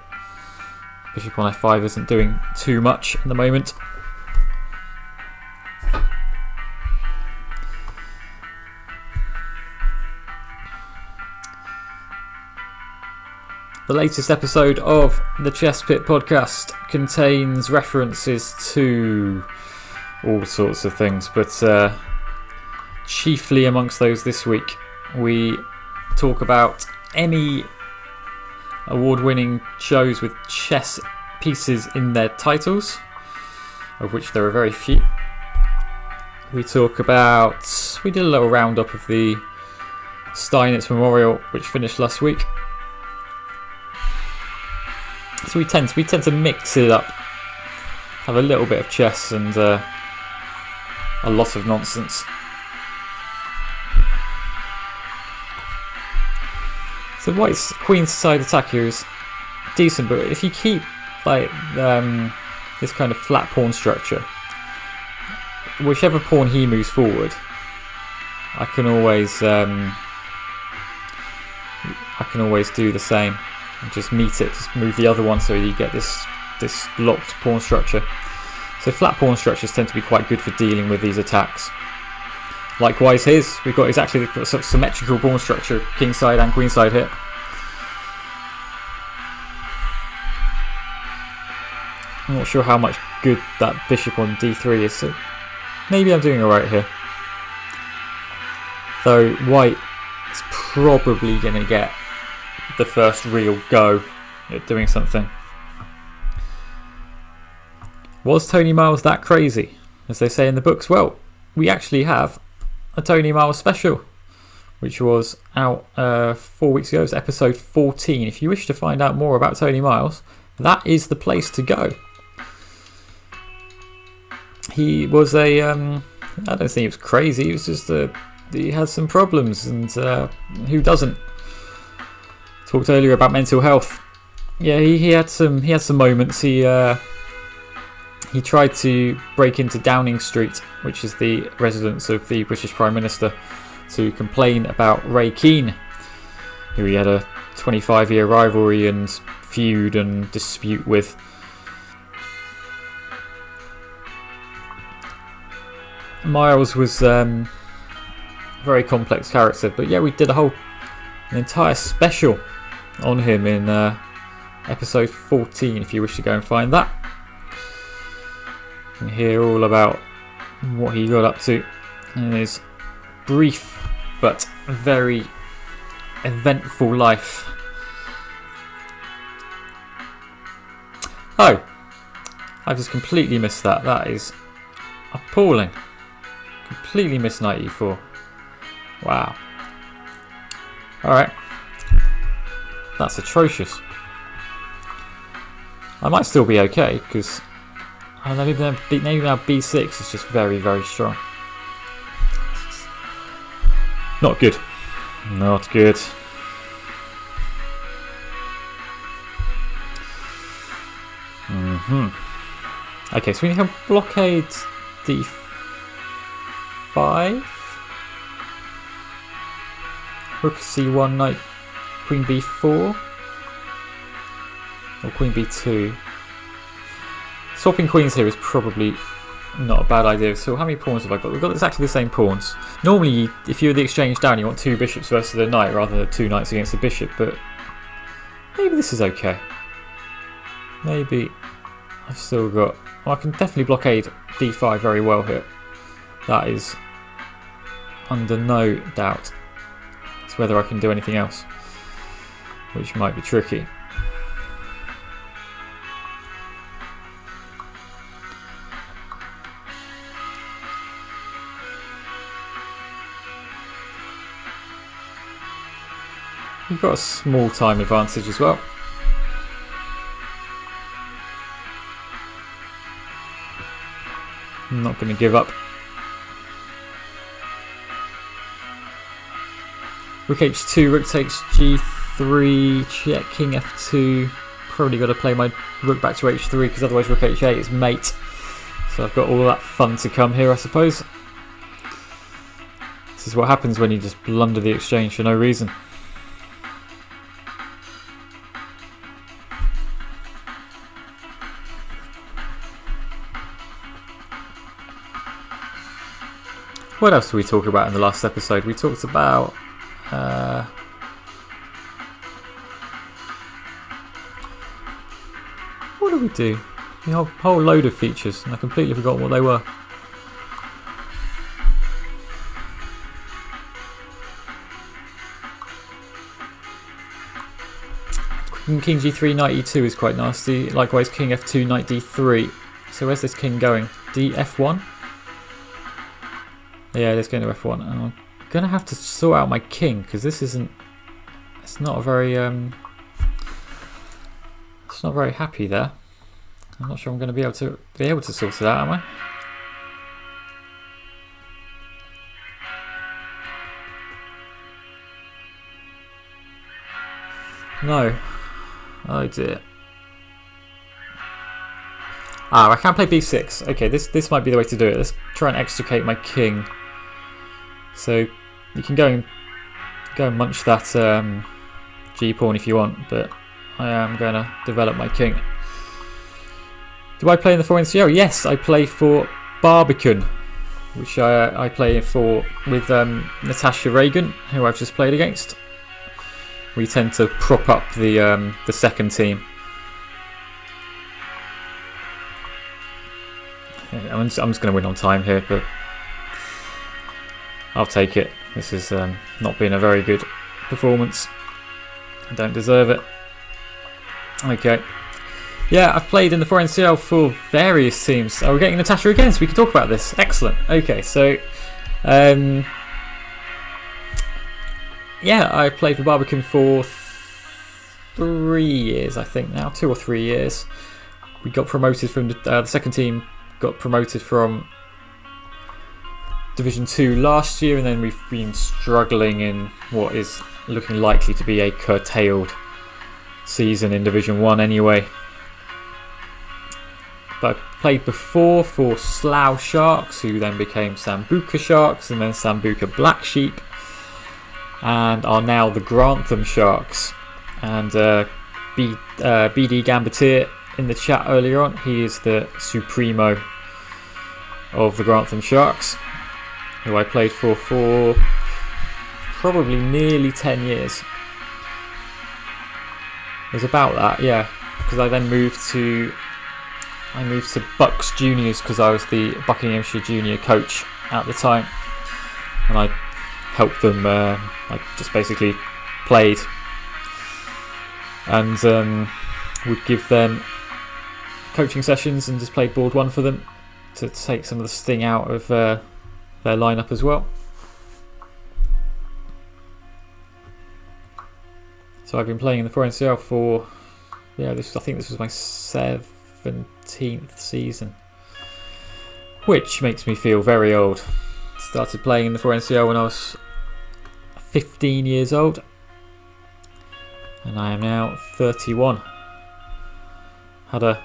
Bishop on f5 isn't doing too much at the moment. The latest episode of the Chess Pit podcast contains references to all sorts of things, but chiefly amongst those this week, we talk about Emmy award-winning shows with chess pieces in their titles, of which there are very few. We did a little roundup of the Steinitz Memorial, which finished last week. So we tend to mix it up, have a little bit of chess and a lot of nonsense. So White's queen side attack here is decent, but if you keep like this kind of flat pawn structure, whichever pawn he moves forward, I can always do the same. And just meet it, just move the other one so you get this locked pawn structure. So flat pawn structures tend to be quite good for dealing with these attacks. Likewise we've got exactly the symmetrical pawn structure, king side and queen side here. I'm not sure how much good that bishop on d3 is, so maybe I'm doing alright here. Though White is probably going to get the first real go at doing something. Was Tony Miles that crazy, as they say in the books? Well, we actually have a Tony Miles special, which was out 4 weeks ago. It's episode 14. If you wish to find out more about Tony Miles, that is the place to go. He was I don't think he was crazy. He was just he had some problems, and who doesn't? Talked earlier about mental health. Yeah, he had some moments. He tried to break into Downing Street, which is the residence of the British Prime Minister, to complain about Ray Keane, who he had a 25-year rivalry and feud and dispute with. Miles was a very complex character, but yeah, we did an entire special on him in episode 14 if you wish to go and find that and hear all about what he got up to in his brief but very eventful life. Oh, I just completely missed that. That is appalling. Completely missed knight e4. Wow. Alright. That's atrocious. I might still be okay, because maybe now b6 is just very, very strong. Not good. Not good. Okay, so we can blockade d5. Rook c1, knight, queen b4, or queen b2. Swapping queens here is probably not a bad idea. So how many pawns have I got? We've got exactly the same pawns. Normally, if you're the exchange down, you want two bishops versus a knight rather than two knights against a bishop, but maybe this is okay. Maybe I've still got... Well, I can definitely blockade d5 very well here. That is under no doubt. It's whether I can do anything else, which might be tricky. We've got a small time advantage as well. I'm not going to give up. Rook h2, rook takes g3, check, king f2. Probably got to play my rook back to h3 because otherwise rook h8 is mate. So I've got all that fun to come here, I suppose. This is what happens when you just blunder the exchange for no reason. What else did we talk about in the last episode? We talked about what did we do? A whole load of features, and I completely forgot what they were. King G3, knight E2 is quite nasty. Likewise, King F2, knight D3. So where's this king going? F1? Yeah, it is going to F1. And I'm going to have to sort out my king, because this isn't... It's not a very... It's not very happy there. I'm not sure I'm going to be able to sort it out, am I? No. Oh dear. I can't play b6. Okay, this might be the way to do it. Let's try and extricate my king. So you can go and munch that g pawn if you want, but I am going to develop my king. Do I play in the 4NCO? Yes, I play for Barbican, which I play for with Natasha Reagan, who I've just played against. We tend to prop up the second team. Yeah, I'm just going to win on time here, but I'll take it. This has not been a very good performance. I don't deserve it. Okay. Yeah, I've played in the 4NCL for various teams. Oh, we're getting Natasha again, so we can talk about this. Excellent. Okay, so... yeah, I played for Barbican for 3 years, I think now. 2 or 3 years. We got promoted from... the second team got promoted from Division 2 last year, and then we've been struggling in what is looking likely to be a curtailed season in Division 1 anyway. But I played before for Slough Sharks, who then became Sambuca Sharks, and then Sambuca Black Sheep, and are now the Grantham Sharks. And BD Gambatir in the chat earlier on, he is the Supremo of the Grantham Sharks, who I played for probably nearly 10 years. It was about that, yeah, because I then moved to Bucks Juniors because I was the Buckinghamshire Junior coach at the time, and I helped them. I just basically played and would give them coaching sessions and just played board 1 for them to take some of the sting out of their lineup as well. So I've been playing in the 4NCL for, yeah, I think this was my 17th season, which makes me feel very old. Started playing in the 4NCL when I was 15 years old, and I am now 31. Had a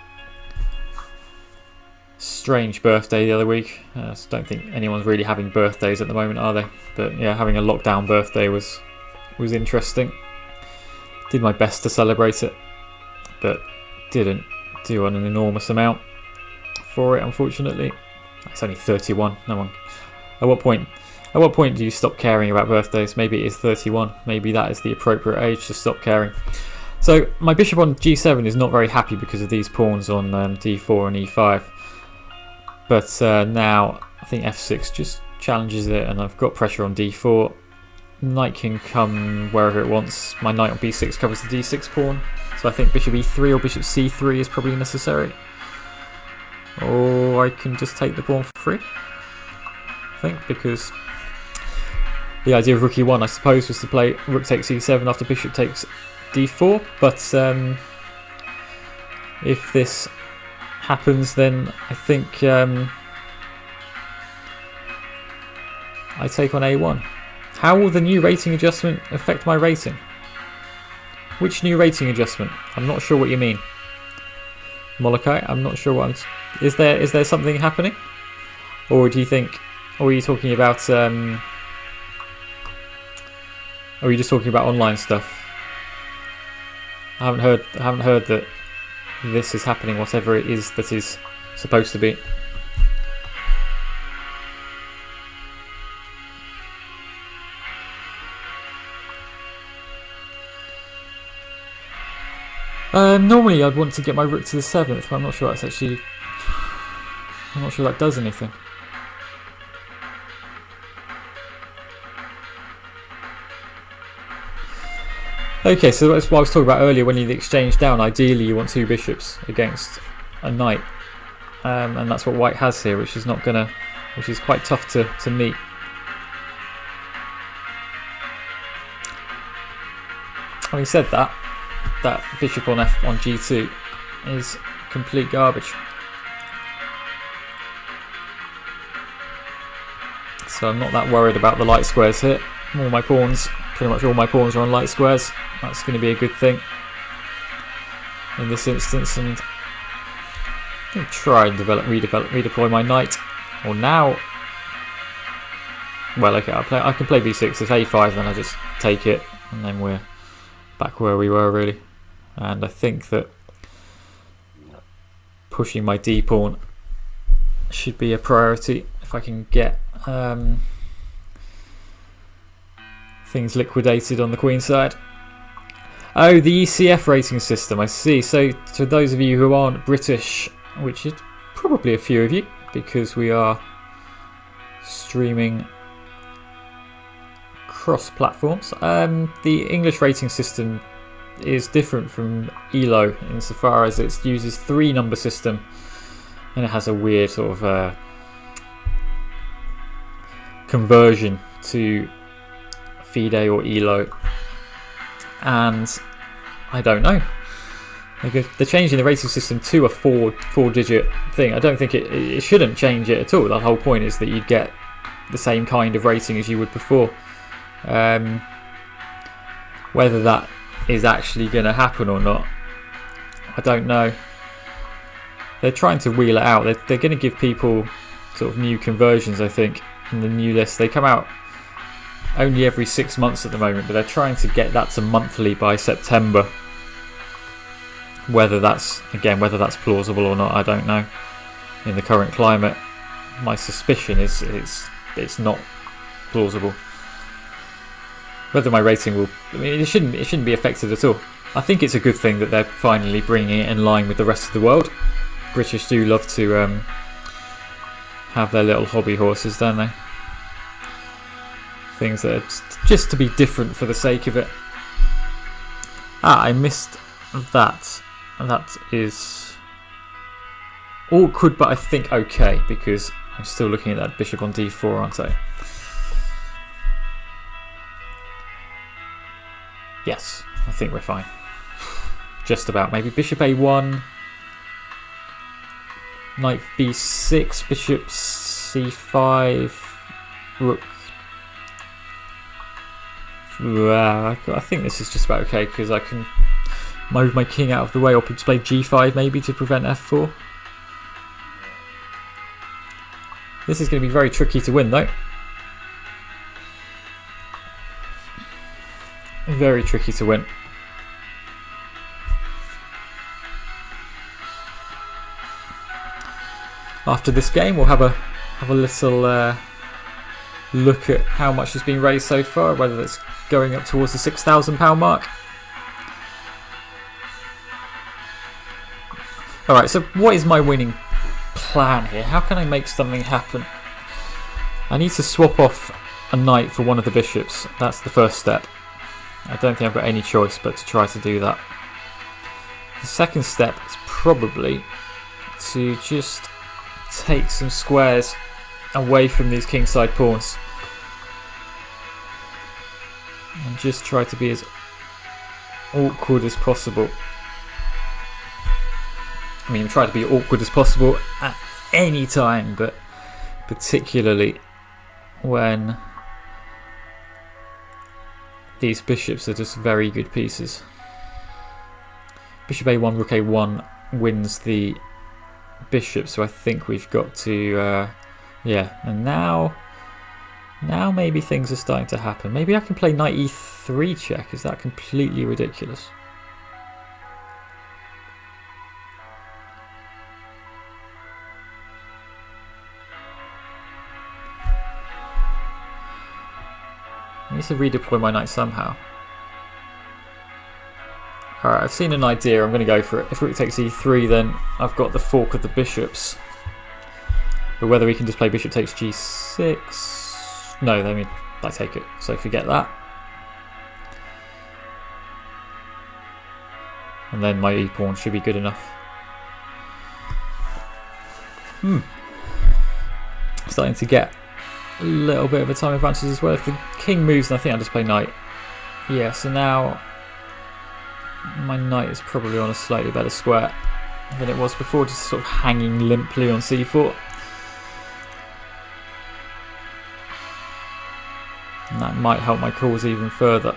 strange birthday the other week. I don't think anyone's really having birthdays at the moment, are they? But yeah, having a lockdown birthday was interesting. Did my best to celebrate it, but didn't do an enormous amount for it, unfortunately. It's only 31. No one. At what point do you stop caring about birthdays? Maybe it is 31. Maybe that is the appropriate age to stop caring. So my bishop on g7 is not very happy because of these pawns on d4 and e5. But now I think f6 just challenges it, and I've got pressure on d4. Knight can come wherever it wants. My knight on b6 covers the d6 pawn. So I think bishop e3 or bishop c3 is probably necessary. Or I can just take the pawn for free, I think, because the idea of rook e1, I suppose, was to play rook takes e7 after bishop takes d4. But if this happens, then I think I take on a1. How will the new rating adjustment affect my rating? Which new rating adjustment? I'm not sure what you mean, Molokai. I'm not sure what is there something happening? Or do you think, or are you talking about or are you just talking about online stuff? I haven't heard that this is happening, whatever it is that is supposed to be. Normally I'd want to get my rook to the 7th, but I'm not sure that's actually... I'm not sure that does anything. Okay, so that's what I was talking about earlier. When you exchange down, ideally you want 2 bishops against a knight, and that's what white has here, which is quite tough to meet. Having said that, that bishop on g2 is complete garbage. So I'm not that worried about the light squares here. Pretty much all my pawns are on light squares. That's going to be a good thing in this instance, and I'm going to try and redeploy my knight. Or now, well, okay, I can play b6. It's a5, then I just take it, and then we're back where we were really. And I think that pushing my d pawn should be a priority if I can get things liquidated on the queen side. Oh, the ECF rating system, I see. So to those of you who aren't British, which is probably a few of you, because we are streaming cross platforms, the English rating system is different from ELO insofar as it uses 3-number system, and it has a weird sort of conversion to FIDE or ELO, and I don't know. They're changing the rating system to a four-digit thing. I don't think it shouldn't change it at all. The whole point is that you'd get the same kind of rating as you would before. Whether that is actually going to happen or not, I don't know. They're trying to wheel it out. They're going to give people sort of new conversions, I think, in the new list. They come out only every 6 months at the moment, but they're trying to get that to monthly by September. Whether that's plausible or not, I don't know. In the current climate, my suspicion is it's not plausible. Whether my rating will, it shouldn't be affected at all. I think it's a good thing that they're finally bringing it in line with the rest of the world. British do love to have their little hobby horses, don't they? Things that are just to be different for the sake of it. I missed that. That is awkward, but I think okay, because I'm still looking at that bishop on d4, aren't I? Yes, I think we're fine. Just about. Maybe bishop a1, knight b6, bishop c5, rook. I think this is just about okay, because I can move my king out of the way, or play g5 maybe to prevent f4. This is going to be very tricky to win though. Very tricky to win. After this game we'll have a little look at how much has been raised so far, whether it's going up towards the £6,000 mark. Alright, so what is my winning plan here? How can I make something happen? I need to swap off a knight for one of the bishops. That's the first step. I don't think I've got any choice but to try to do that. The second step is probably to just take some squares away from these kingside pawns and just try to be as awkward as possible. I mean, try to be awkward as possible at any time, but particularly when these bishops are just very good pieces. Bishop a1, rook a1 wins the bishop, so I think we've got to yeah, and now maybe things are starting to happen. Maybe I can play knight e3 check. Is that completely ridiculous? I need to redeploy my knight somehow. Alright, I've seen an idea. I'm going to go for it. If rook takes e3, then I've got the fork of the bishops. But whether he can just play bishop takes g6... No, I mean, I take it. So forget that. And then my e-pawn should be good enough. Starting to get a little bit of a time advantage as well. If the king moves, then I think I'll just play knight. Yeah, so now my knight is probably on a slightly better square than it was before, just sort of hanging limply on c4. And that might help my cause even further.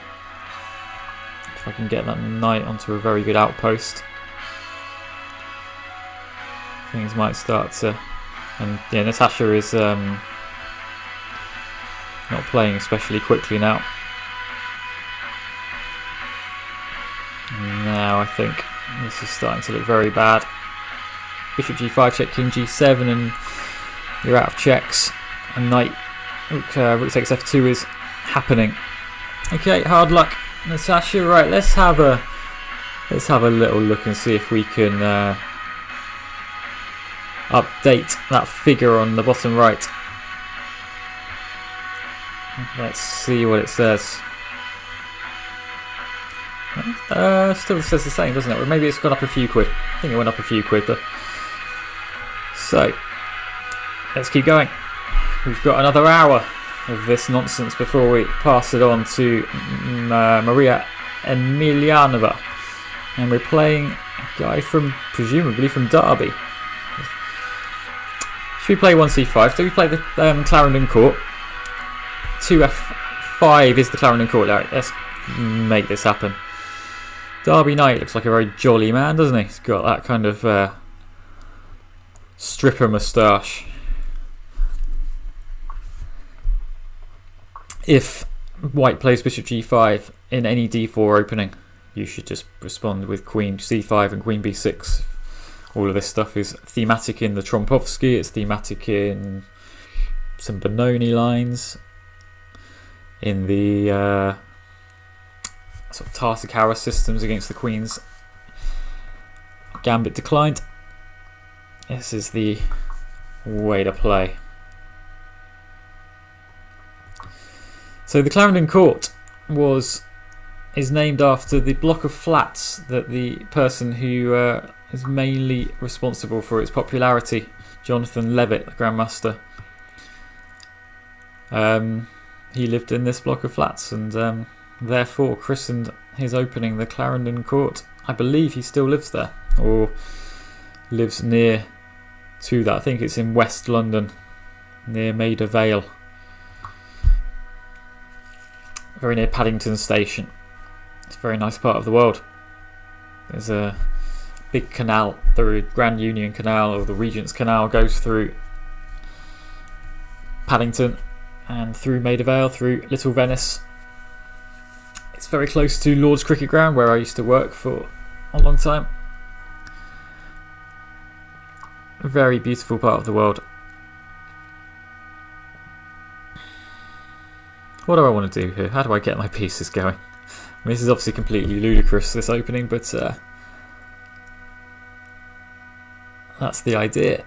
If I can get that knight onto a very good outpost, things might start to... And yeah, Natasha is not playing especially quickly now. Now I think this is starting to look very bad. Bishop g5, check king g7, and you're out of checks. And knight, rook takes f2 is happening. Okay, hard luck, Natasha. Right, let's have a little look and see if we can update that figure on the bottom right. Let's see what it says. Still says the same, doesn't it? Or maybe it's gone up a few quid. I think it went up a few quid. So, let's keep going. We've got another hour of this nonsense before we pass it on to Maria Emilianova. And we're playing a guy presumably from Derby. Should we play 1c5? Do we play the Clarendon Court? 2f5 is the Clarendon Court. Right, let's make this happen. Derby Knight looks like a very jolly man, doesn't he? He's got that kind of stripper moustache. If white plays bishop g5 in any d4 opening, you should just respond with queen c5 and queen b6. All of this stuff is thematic in the Trompovsky, it's thematic in some Benoni lines, in the sort of Tartakower systems against the queen's gambit declined. This is the way to play. So the Clarendon Court is named after the block of flats that the person who is mainly responsible for its popularity, Jonathan Levitt, the Grandmaster. He lived in this block of flats and therefore christened his opening the Clarendon Court. I believe he still lives there, or lives near to that. I think it's in West London, near Maida Vale. Very near Paddington Station. It's a very nice part of the world. There's a big canal, the Grand Union Canal or the Regent's Canal goes through Paddington and through Maida Vale, through Little Venice. It's very close to Lord's Cricket Ground, where I used to work for a long time. A very beautiful part of the world. What do I want to do here? How do I get my pieces going? I mean, this is obviously completely ludicrous, this opening, but that's the idea.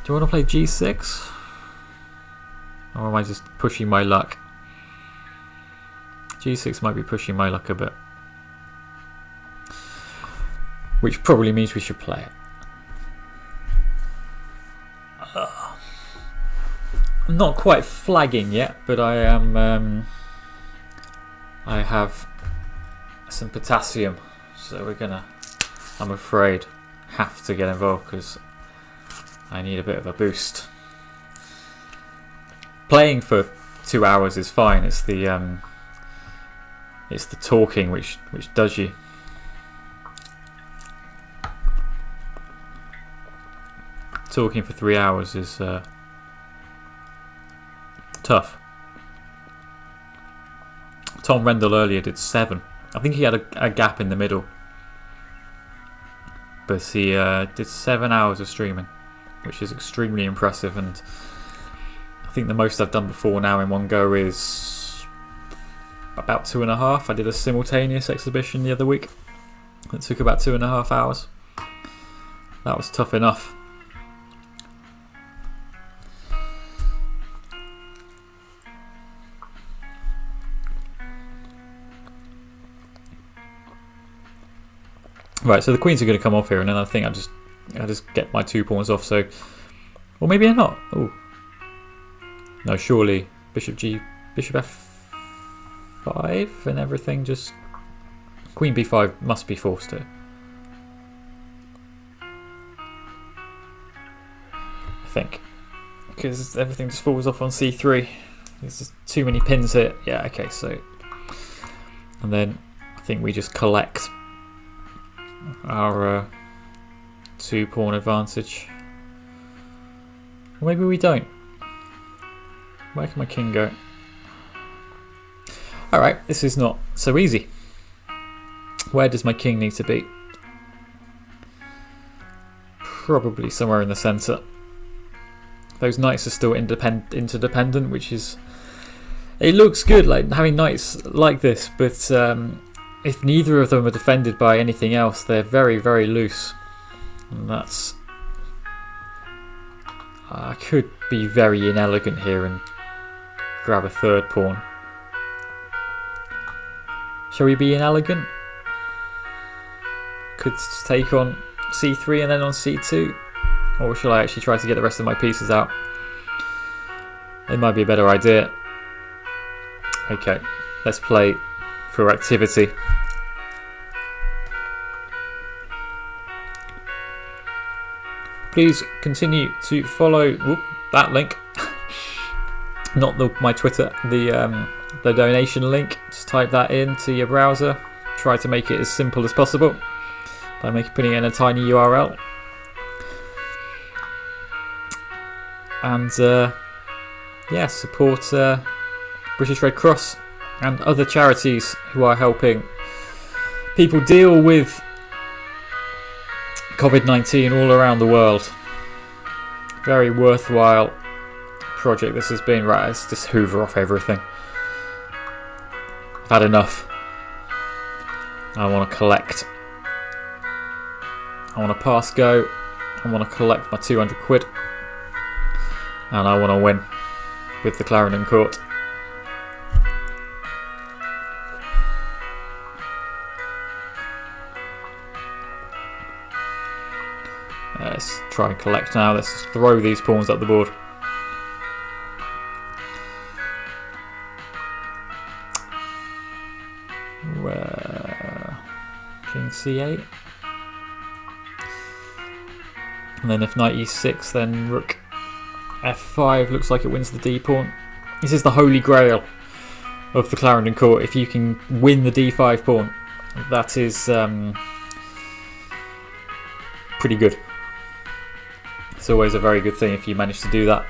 Do I want to play g6? Or am I just pushing my luck? g6 might be pushing my luck a bit. Which probably means we should play it. I'm not quite flagging yet, but I am. I have some potassium, so we're gonna, I'm afraid, have to get involved because I need a bit of a boost. Playing for 2 hours is fine. It's the talking which does you. Talking for 3 hours is tough. Tom Rendell earlier did 7. I think he had a gap in the middle, but he did 7 hours of streaming. which is extremely impressive. And I think the most I've done before now in one go is about 2.5. I did a simultaneous exhibition the other week that took about 2.5 hours. That was tough enough. Right, so the queens are going to come off here, and then I think I just get my 2 pawns off. So, or maybe I'm not. Oh, no, surely bishop f5 and everything. Just queen b5 must be forced to. I think because everything just falls off on c3. There's just too many pins here. Yeah, okay. So, and then I think we just collect our 2 pawn advantage. Or maybe we don't. Where can my king go? Alright, this is not so easy. Where does my king need to be? Probably somewhere in the centre. Those knights are still interdependent, which is... It looks good, like having knights like this, but if neither of them are defended by anything else, they're very, very loose. And that's... I could be very inelegant here and grab a 3rd pawn. Shall we be inelegant? Could take on c3 and then on c2. Or shall I actually try to get the rest of my pieces out? It might be a better idea. Okay, let's play for activity. Please continue to follow that link, not my Twitter, the donation link. Just type that into your browser. Try to make it as simple as possible by putting it in a tiny URL. And yeah, support British Red Cross and other charities who are helping people deal with COVID-19 all around the world. Very worthwhile project this has been. Right, let's just hoover off everything. I've had enough. I want to collect. I want to pass go. I want to collect my 200 quid. And I want to win with the Clarendon Court. Let's try and collect now. Let's just throw these pawns up the board. King c8. And then if knight e6, then rook f5 looks like it wins the d pawn. This is the holy grail of the Clarendon Court. If you can win the d5 pawn, that is pretty good. It's always a very good thing if you manage to do that.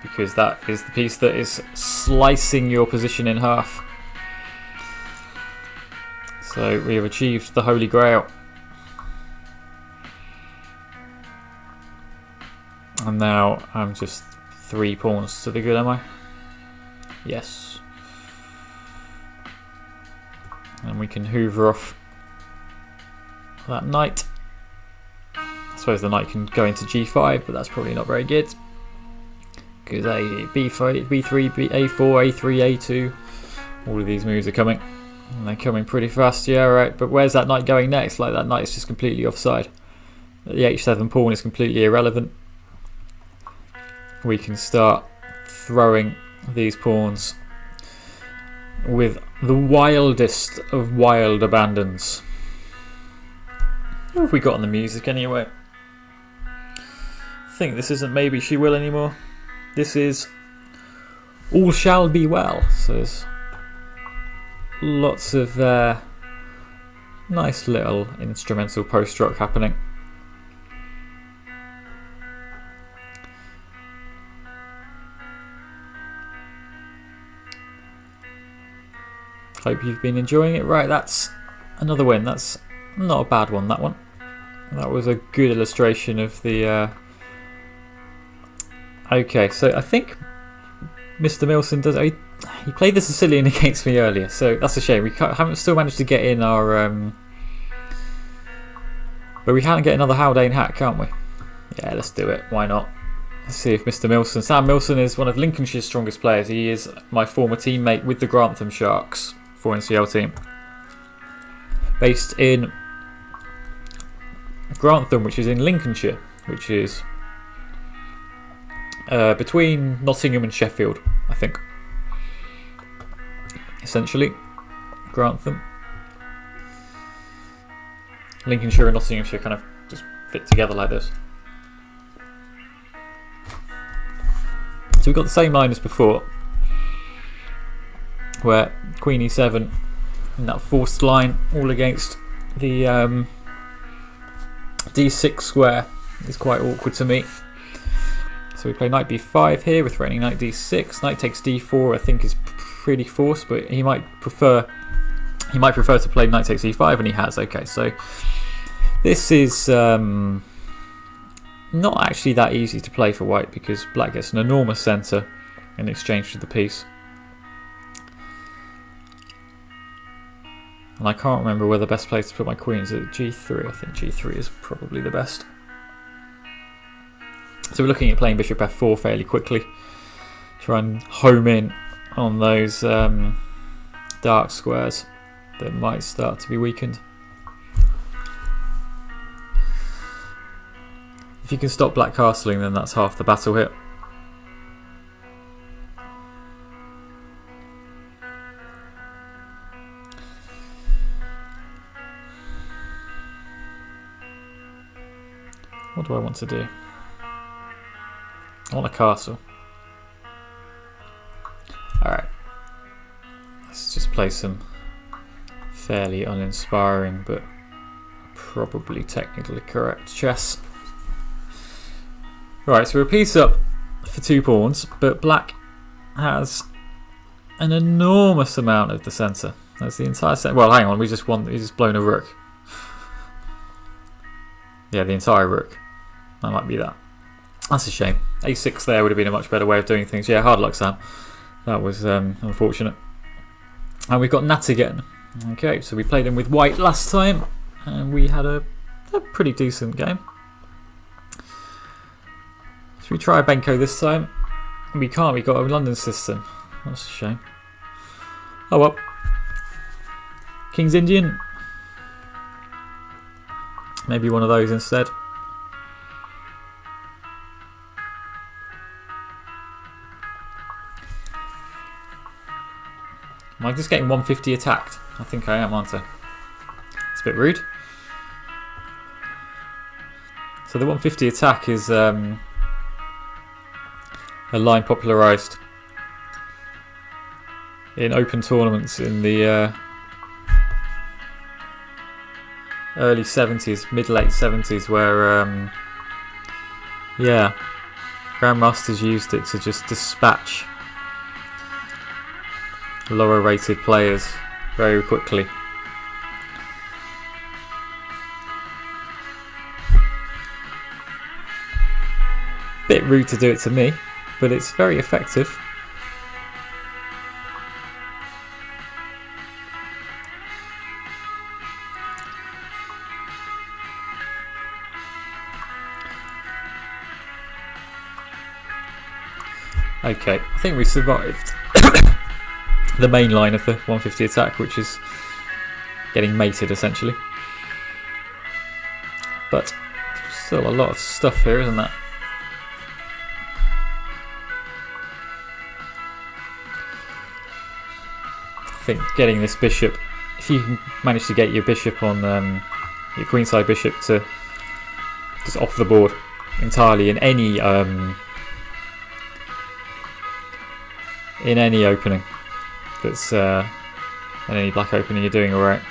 Because that is the piece that is slicing your position in half. So we have achieved the Holy Grail. And now I'm just 3 pawns to the good, am I? Yes. And we can hoover off that knight. I suppose the knight can go into g5, but that's probably not very good. Because b5, b3, a4, a3, a2, all of these moves are coming. And they're coming pretty fast, yeah, right. But where's that knight going next? Like, that knight is just completely offside. The h7 pawn is completely irrelevant. We can start throwing these pawns with the wildest of wild abandons. What have we got on the music anyway? I think this isn't Maybe She Will anymore. This is All Shall Be Well. So there's lots of nice little instrumental post-rock happening. Hope you've been enjoying it. Right, that's another win. That's not a bad one, that one. That was a good illustration of the... Okay, so I think Mr. Milson does... He played the Sicilian against me earlier, so that's a shame. We haven't still managed to get in our... But we can get another Haldane hat, can't we? Yeah, let's do it. Why not? Let's see if Mr. Milson... Sam Milson is one of Lincolnshire's strongest players. He is my former teammate with the Grantham Sharks, 4NCL team. Based in Grantham, which is in Lincolnshire, which is between Nottingham and Sheffield, I think. Essentially, Grantham. Lincolnshire and Nottinghamshire kind of just fit together like this. So we've got the same line as before, where Queen E7 in that forced line, all against the D6 square, is quite awkward to me. So we play Knight B5 here with threatening Knight D6. Knight takes D4, I think is pretty forced, but he might prefer to play Knight takes E5, and he has. Okay, so this is not actually that easy to play for White because Black gets an enormous centre in exchange for the piece. And I can't remember where the best place to put my queen is. At G3, I think G3 is probably the best. So we're looking at playing Bishop F4 fairly quickly. Try and home in on those dark squares that might start to be weakened. If you can stop Black castling, then that's half the battle here. What do I want to do? I want a castle. Alright. Let's just play some fairly uninspiring but probably technically correct chess. Right, so we're a piece up for 2 pawns, but Black has an enormous amount of the centre. That's the entire centre. Well, hang on, he's just blown a rook. Yeah, the entire rook. That might be that. That's a shame. A6 there would have been a much better way of doing things. Yeah, hard luck, Sam. That was unfortunate. And we've got Nat again. Okay, so we played him with White last time, and we had a pretty decent game. Should we try a Benko this time? We can't, we got a London system. That's a shame. Oh well. King's Indian. Maybe one of those instead. Am I just getting 150 attacked? I think I am, aren't I? It's a bit rude. So the 150 attack is a line popularised in open tournaments in the early 70s, mid-late 70s, where yeah, grandmasters used it to just dispatch lower rated players very quickly. Bit rude to do it to me, but it's very effective. Okay, I think we survived the main line of the 150 attack, which is getting mated essentially. But still a lot of stuff here, isn't there? I think getting this bishop, if you can manage to get your bishop on your queenside bishop to just off the board entirely in any opening that's in any black opening, you're doing alright.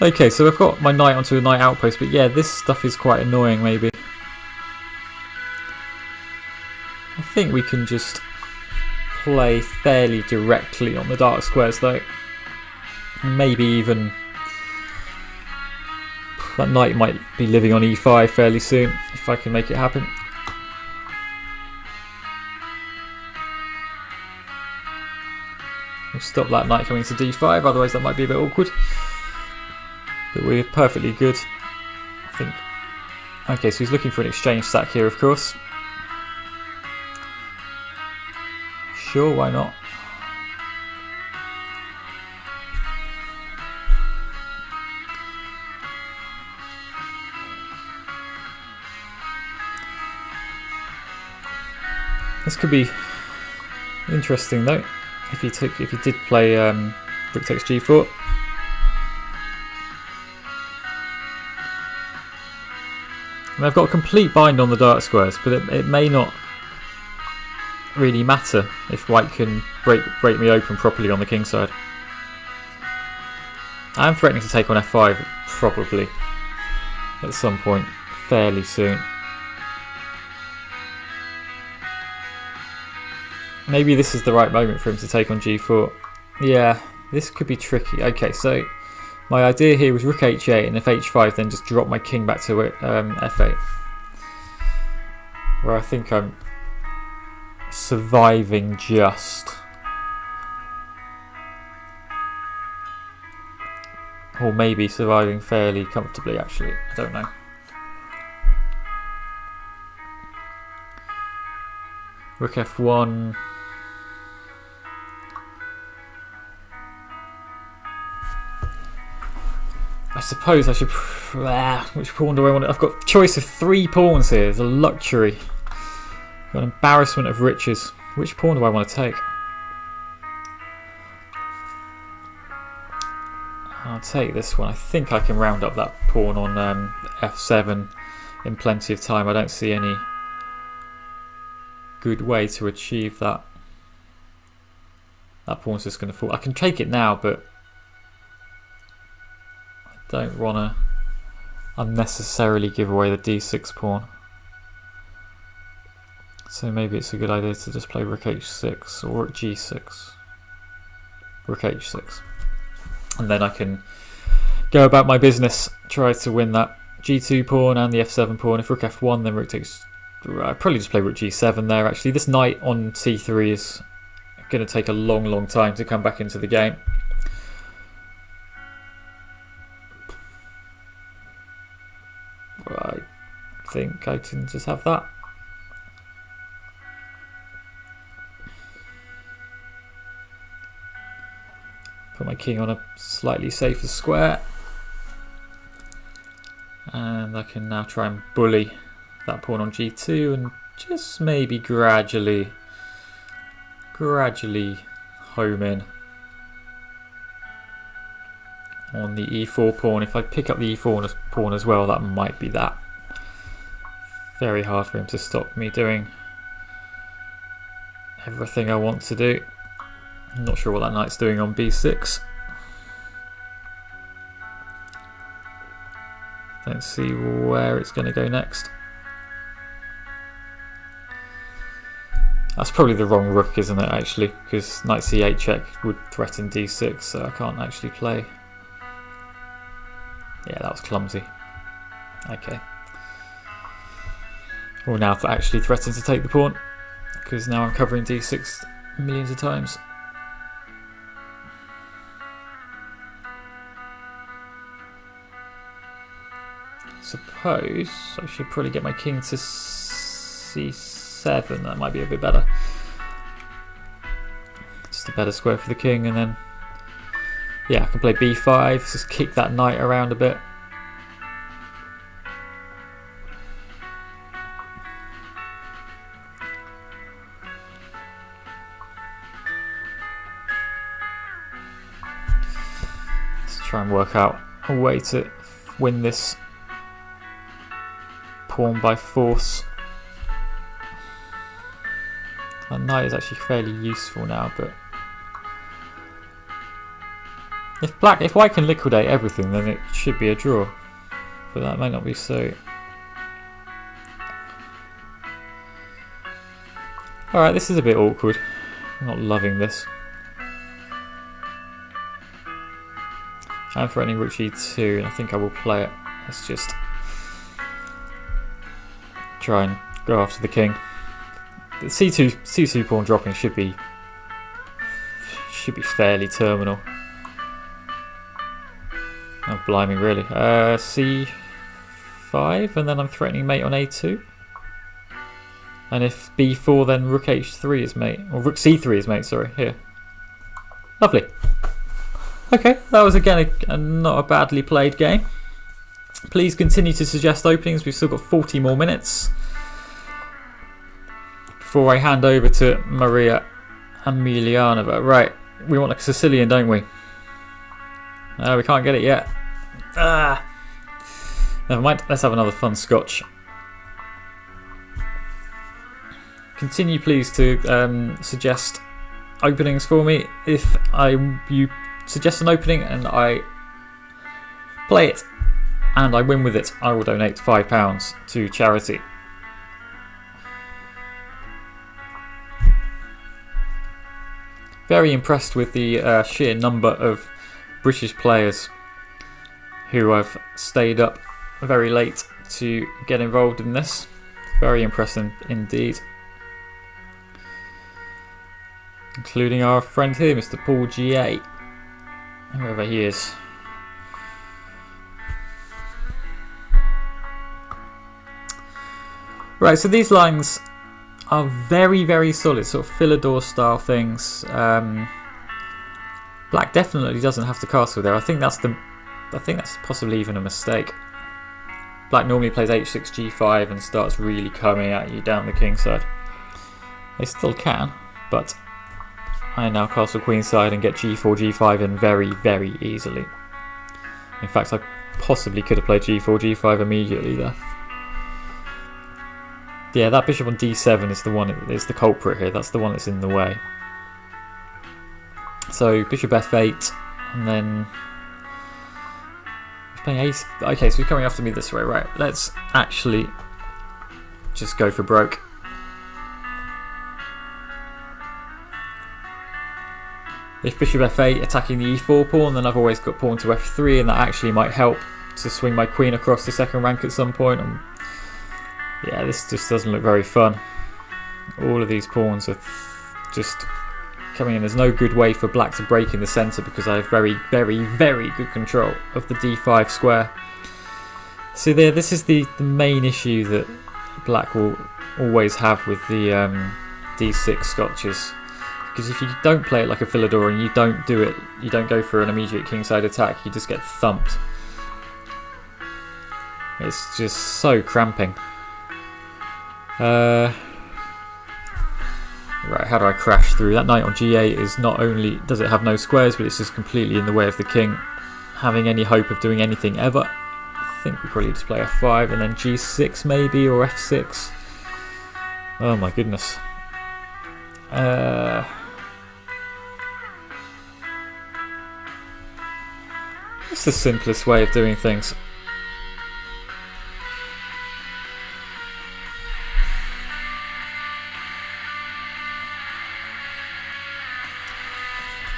Okay, so I've got my knight onto a knight outpost, but yeah, this stuff is quite annoying maybe. I think we can just play fairly directly on the dark squares though. Maybe even that knight might be living on e5 fairly soon if I can make it happen. We'll stop that knight coming to d5, otherwise that might be a bit awkward. But we're perfectly good, I think. Okay, so he's looking for an exchange sack here, of course. Sure, why not? This could be interesting though, if he did play rook takes g4. And I've got a complete bind on the dark squares, but it may not really matter if white can break me open properly on the king side. I'm threatening to take on f5 probably at some point fairly soon. Maybe this is the right moment for him to take on g4. Yeah, this could be tricky. Okay, so my idea here was rook h8, and if h5 then just drop my king back to f8. Where I think I'm surviving just. Or maybe surviving fairly comfortably actually, I don't know. Rook f1. I suppose I should. Which pawn do I want? I've got a choice of 3 pawns here. It's a luxury. Got an embarrassment of riches. Which pawn do I want to take? I'll take this one. I think I can round up that pawn on f7 in plenty of time. I don't see any good way to achieve that. That pawn's just going to fall. I can take it now, but don't want to unnecessarily give away the d6 pawn. So maybe it's a good idea to just play rook h6 or rook g6. Rook h6. And then I can go about my business, try to win that g2 pawn and the f7 pawn. If rook f1 then rook takes... I'd probably just play rook g7 there actually. This knight on c3 is going to take a long time to come back into the game. I think I can just have that. Put my king on a slightly safer square. And I can now try and bully that pawn on g2 and just maybe gradually home in on the e4 pawn. If I pick up the e4 pawn as well, that might be that. Very hard for him to stop me doing everything I want to do. I'm not sure what that knight's doing on b6. Don't see where it's going to go next. That's probably the wrong rook, isn't it, actually? Because knight c8 check would threaten d6, so I can't actually play. Yeah, that was clumsy. Okay. Well, now that actually threatens to take the pawn, because now I'm covering d6 millions of times. Suppose I should probably get my king to c7. That might be a bit better. Just a better square for the king, and then yeah, I can play b5, just kick that knight around a bit. Let's try and work out a way to win this pawn by force. That knight is actually fairly useful now, but if white can liquidate everything, then it should be a draw. But that might not be so. Alright, this is a bit awkward. I'm not loving this. I'm threatening rook g2, and I think I will play it. Let's just try and go after the king. The c2 pawn dropping should be fairly terminal. Oh, blimey, really. c5, and then I'm threatening mate on a2. And if b4, then rook h3 is mate, or rook c3 is mate. Sorry, here. Lovely. Okay, that was again not a badly played game. Please continue to suggest openings. We've still got 40 more minutes before I hand over to Maria Emilianova. Right, we want a Sicilian, don't we? We can't get it yet. Never mind, let's have another fun scotch. Continue please to suggest openings for me. If you suggest an opening and I play it and I win with it, I will donate £5 to charity. Very impressed with the sheer number of British players who have stayed up very late to get involved in this. Very impressive indeed. Including our friend here, Mr. Paul GA, whoever he is. Right, so these lines are very, very solid, sort of Philidor style things. Black definitely doesn't have to castle there. I think that's possibly even a mistake. Black normally plays h6, g5 and starts really coming at you down the king side. They still can, but I now castle queenside and get g4, g5 in very, very easily. In fact, I possibly could have played g4, g5 immediately there. Yeah, that bishop on d7 is the culprit here. That's the one that's in the way. So bishop f8, and then he's playing ace. Okay, so he's coming after me this way, right? Let's actually just go for broke. If bishop f8 attacking the e4 pawn, then I've always got pawn to f3, and that actually might help to swing my queen across the second rank at some point. Yeah, this just doesn't look very fun. All of these pawns are just coming in. There's no good way for black to break in the centre because I have very, very, very good control of the d5 square. So this is the main issue that black will always have with the d6 scotches. Because if you don't play it like a Philidor and you don't go for an immediate kingside attack, you just get thumped. It's just so cramping. Right, how do I crash through? That knight on g8 is not only does it have no squares, but it's just completely in the way of the king having any hope of doing anything ever. I think we probably just play f5 and then g6 maybe, or f6. Oh my goodness. What's the simplest way of doing things?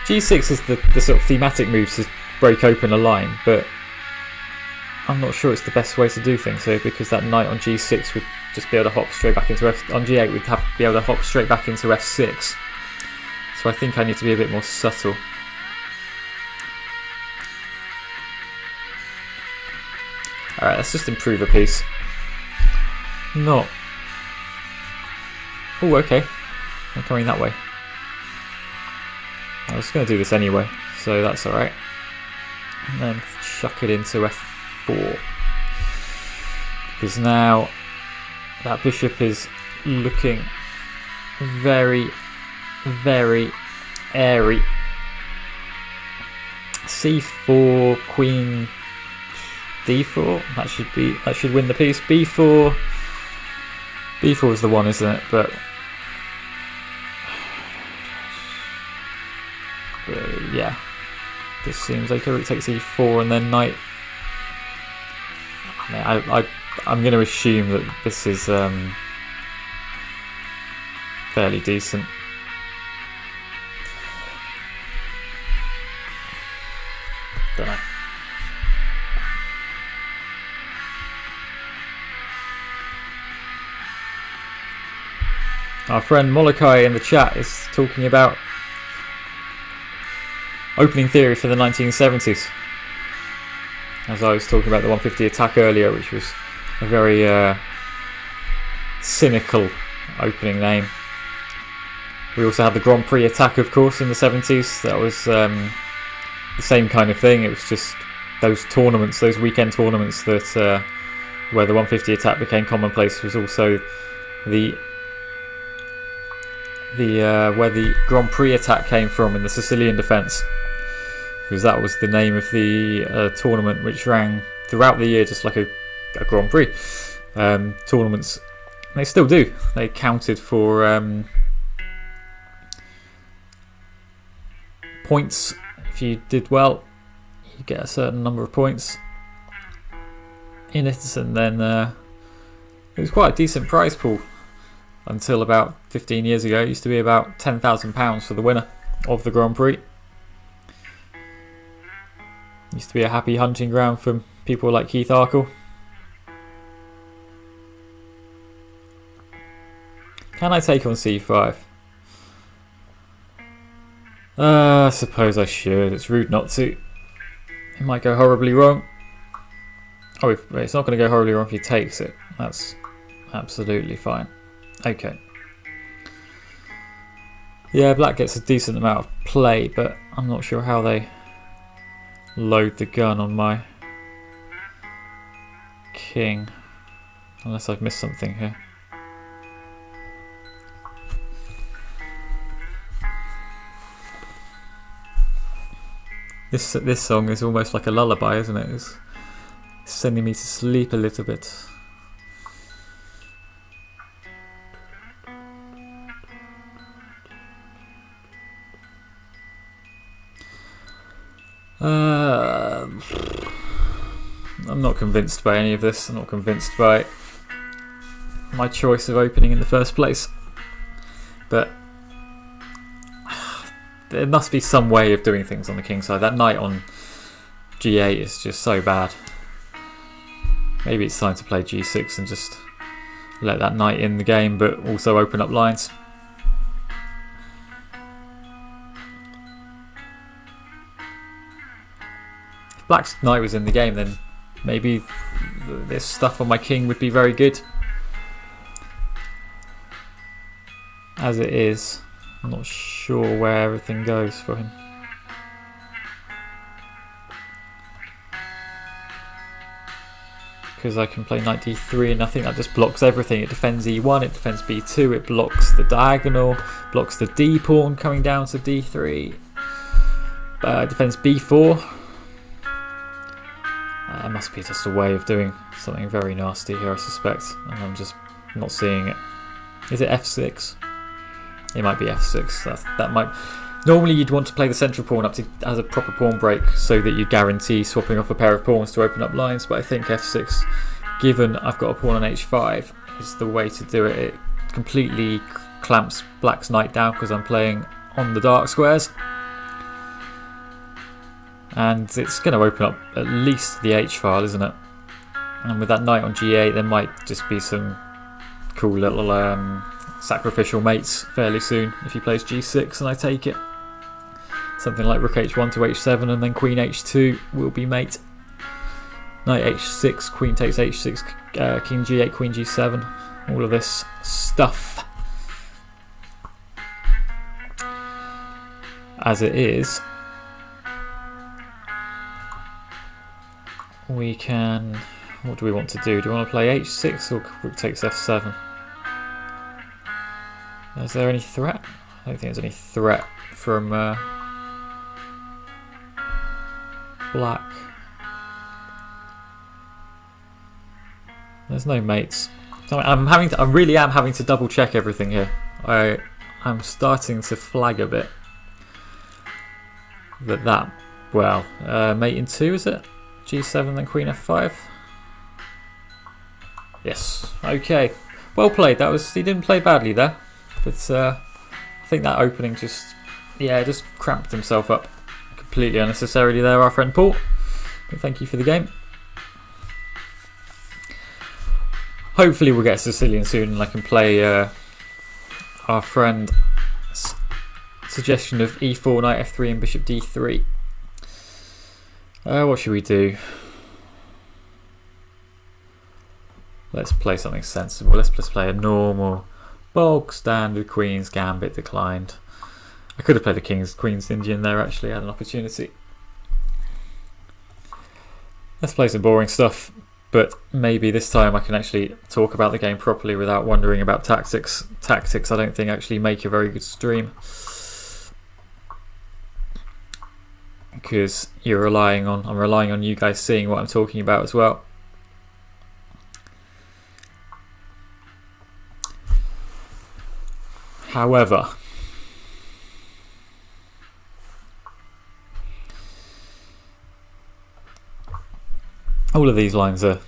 G6 is the sort of thematic move to break open a line, but I'm not sure it's the best way to do things here, because that knight on G6 would just be able to hop straight back into on G8 would have to be able to hop straight back into F6. So I think I need to be a bit more subtle. Alright, let's just improve a piece. No. Oh, okay. I'm coming that way. I was going to do this anyway, so that's alright. And then chuck it into f4. Because now that bishop is looking very, very airy. c4, queen, d4. That should win the piece. b4 is the one, isn't it? But yeah, this seems like a rook takes e4 and then knight. I'm going to assume that this is fairly decent. Our friend Molokai in the chat is talking about opening theory for the 1970s. As I was talking about the 150 attack earlier, which was a very cynical opening name. We also had the Grand Prix attack, of course, in the 70s. That was the same kind of thing. It was just those tournaments, those weekend tournaments that where the 150 attack became commonplace. Was also the where the Grand Prix attack came from in the Sicilian defence, because that was the name of the tournament, which ran throughout the year just like a Grand Prix. Tournaments, they still do. They counted for points. If you did well, you get a certain number of points in it, and then it was quite a decent prize pool until about 15 years ago. It used to be about £10,000 for the winner of the Grand Prix. Used to be a happy hunting ground for people like Keith Arkle. Can I take on c5? I suppose I should. It's rude not to. It might go horribly wrong. Oh, it's not going to go horribly wrong if he takes it. That's absolutely fine. Okay. Yeah, black gets a decent amount of play, but I'm not sure how they load the gun on my king. Unless I've missed something here. This song is almost like a lullaby, isn't it? It's sending me to sleep a little bit. I'm not convinced by any of this. I'm not convinced by my choice of opening in the first place. But there must be some way of doing things on the king side. That knight on g8 is just so bad. Maybe it's time to play g6 and just let that knight in the game, but also open up lines. If black's knight was in the game, then maybe this stuff on my king would be very good. As it is, I'm not sure where everything goes for him. Because I can play knight d3, and I think that just blocks everything. It defends e1, it defends b2, it blocks the diagonal, blocks the d pawn coming down to d3, defends b4. It must be just a way of doing something very nasty here, I suspect, and I'm just not seeing it. Is it f6? It might be f6. That might. Normally you'd want to play the central pawn up to as a proper pawn break so that you guarantee swapping off a pair of pawns to open up lines, but I think f6, given I've got a pawn on h5, is the way to do it. It completely clamps black's knight down because I'm playing on the dark squares, and it's going to open up at least the h file, isn't it? And with that knight on g8, there might just be some cool little sacrificial mates fairly soon if he plays g6 and I take it. Something like rook h1 to h7, and then queen h2 will be mate. Knight h6, queen takes h6, king g8, queen g7, all of this stuff. As it is, we can... What do we want to do? Do we want to play h6 or rook takes f7? Is there any threat? I don't think there's any threat from black. There's no mates. So I really am having to double check everything here. I'm starting to flag a bit that mate in 2, is it? g7 then queen f5. Yes. Okay. Well played. He didn't play badly there. But I think that opening just cramped himself up completely unnecessarily there, our friend Paul. But thank you for the game. Hopefully we'll get a Sicilian soon and I can play our friend's suggestion of e4, knight f3 and bishop d3. What should we do? Let's play something sensible. Let's just play a normal bog standard Queen's Gambit declined. I could have played the Queen's Indian there actually, I had an opportunity. Let's play some boring stuff, but maybe this time I can actually talk about the game properly without wondering about tactics. Tactics I don't think actually make a very good stream, because I'm relying on you guys seeing what I'm talking about as well. However, all of these lines are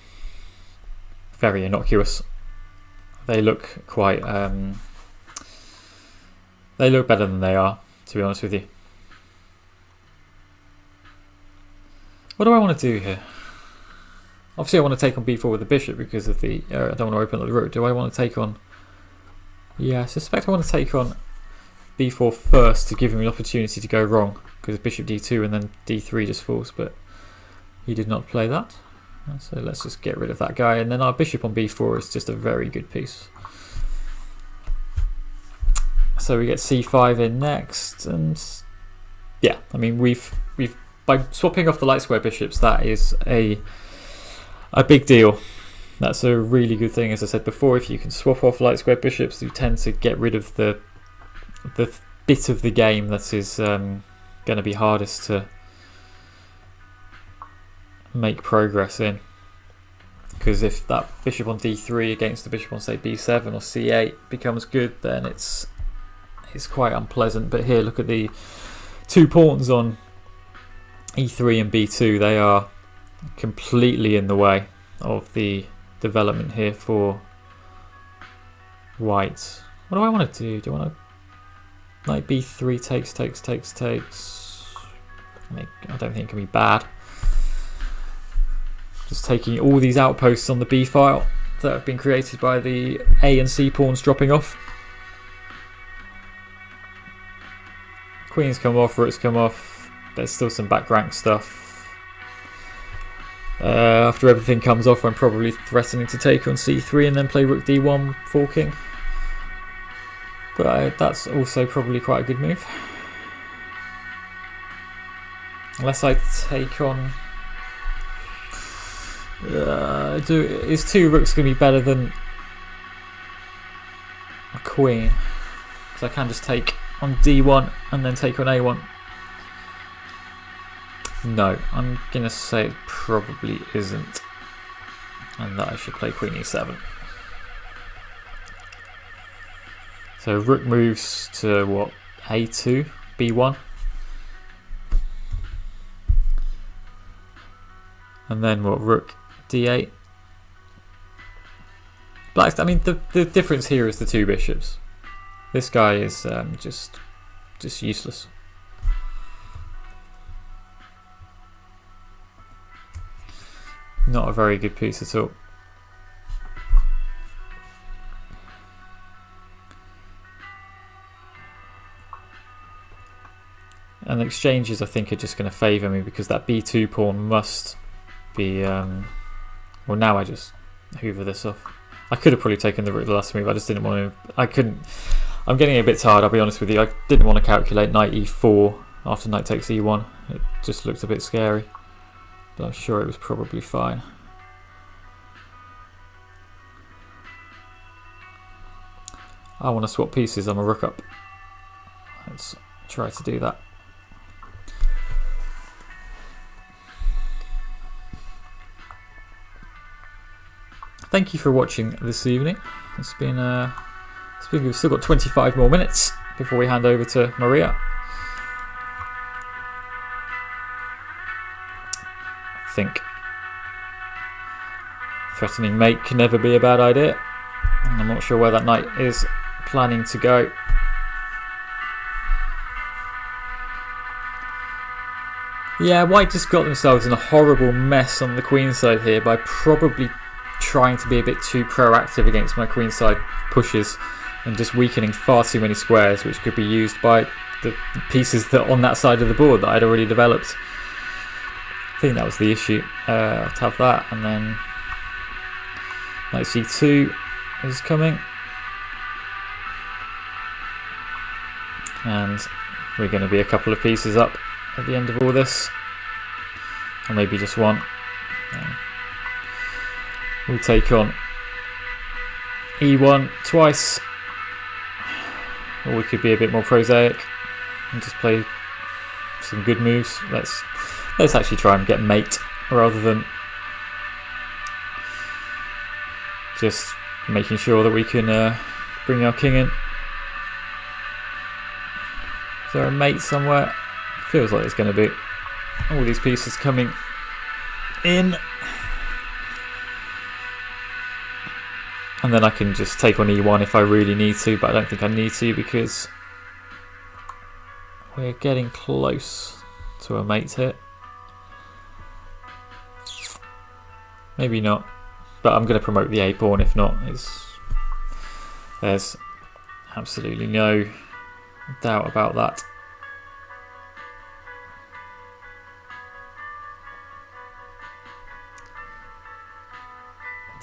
very innocuous. They look quite they look better than they are, to be honest with you. What do I want to do here? Obviously I want to take on b4 with the bishop because of the I don't want to open up the rook. Do I want to take on... Yeah, I suspect I want to take on b4 first to give him an opportunity to go wrong, because bishop d2 and then d3 just falls, but he did not play that. So let's just get rid of that guy, and then our bishop on b4 is just a very good piece. So we get c5 in next, and yeah, I mean we've by swapping off the light square bishops, that is a big deal. That's a really good thing. As I said before, if you can swap off light square bishops, you tend to get rid of the bit of the game that is going to be hardest to make progress in. Because if that bishop on d3 against the bishop on say b7 or c8 becomes good, then it's quite unpleasant. But here, look at the two pawns on e3 and b2. They are completely in the way of the development here for white. What do I want to do? Do I want to knight b3 takes? I don't think it can be bad. Just taking all these outposts on the b file that have been created by the a and c pawns dropping off. Queens come off, rooks come off. There's still some back rank stuff. After everything comes off, I'm probably threatening to take on c3 and then play rook d1 forking. But that's also probably quite a good move. Unless I take on... is two rooks going to be better than a queen? Because I can just take on d1 and then take on a1. No, I'm going to say it probably isn't, and that I should play queen e7. So rook moves to what? a2, b1. And then what? Rook d8. Black. I mean, the difference here is the two bishops. This guy is just useless. Not a very good piece at all. And the exchanges, I think, are just going to favour me because that b2 pawn must be... well, now I just hoover this off. I could have probably taken the last move. I just didn't want to... I couldn't... I'm getting a bit tired, I'll be honest with you. I didn't want to calculate knight e4 after knight takes e1. It just looked a bit scary. But I'm sure it was probably fine. I want to swap pieces. I'm a rook up. Let's try to do that. Thank you for watching this evening. It's been we've still got 25 more minutes before we hand over to Maria. I think threatening mate can never be a bad idea. And I'm not sure where that knight is planning to go. Yeah, white just got themselves in a horrible mess on the queen side here by probably trying to be a bit too proactive against my queen side pushes and just weakening far too many squares, which could be used by the pieces that on that side of the board that I'd already developed. I think that was the issue. I'll have that, and then knight c2 is coming, and we're going to be a couple of pieces up at the end of all this, or maybe just one. We'll take on e1 twice, or we could be a bit more prosaic and just play some good moves. Let's actually try and get mate rather than just making sure that we can bring our king in. Is there a mate somewhere? Feels like there's going to be. All these pieces coming in. And then I can just take on e1 if I really need to, but I don't think I need to because we're getting close to a mate hit. Maybe not, but I'm going to promote the a-pawn if not. There's absolutely no doubt about that.